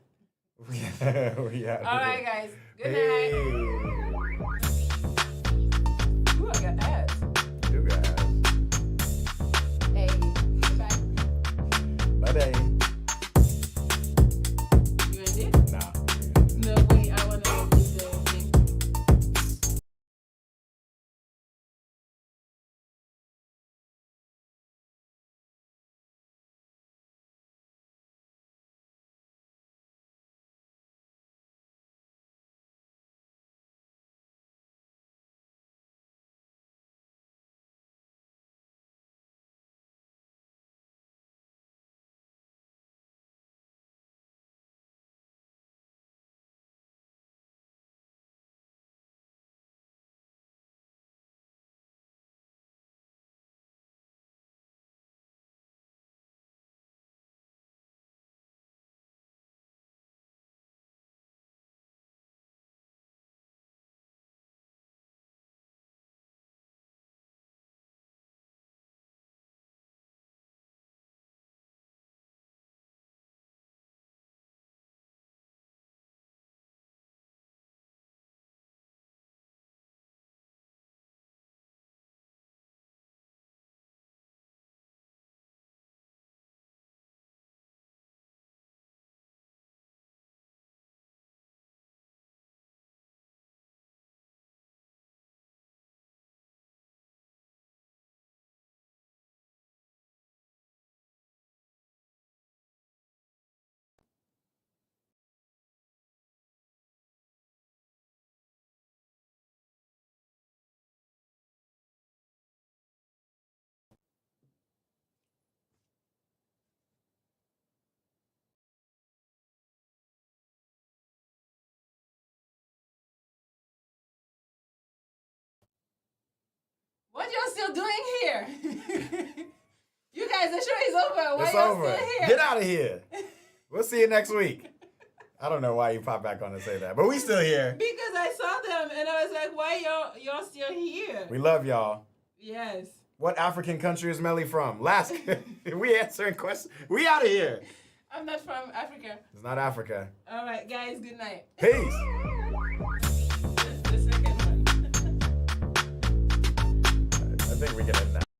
We out All right, guys. Good night. Ooh, I got ads. You guys. Hey, bye. Bye-bye. You end it? Nah. No, wait. I want to do the thing. What y'all still doing here? You guys, the show is over. Why It's y'all over. still here? Get out of here. We'll see you next week. I don't know why you pop back on and say that, but we still here. Because I saw them and I was like, why y'all still here? We love y'all. Yes. What African country is Melly from? Last, we answering questions. We out of here. I'm not from Africa. It's not Africa. All right, guys, good night. Peace. That's the second one. I think we can end that.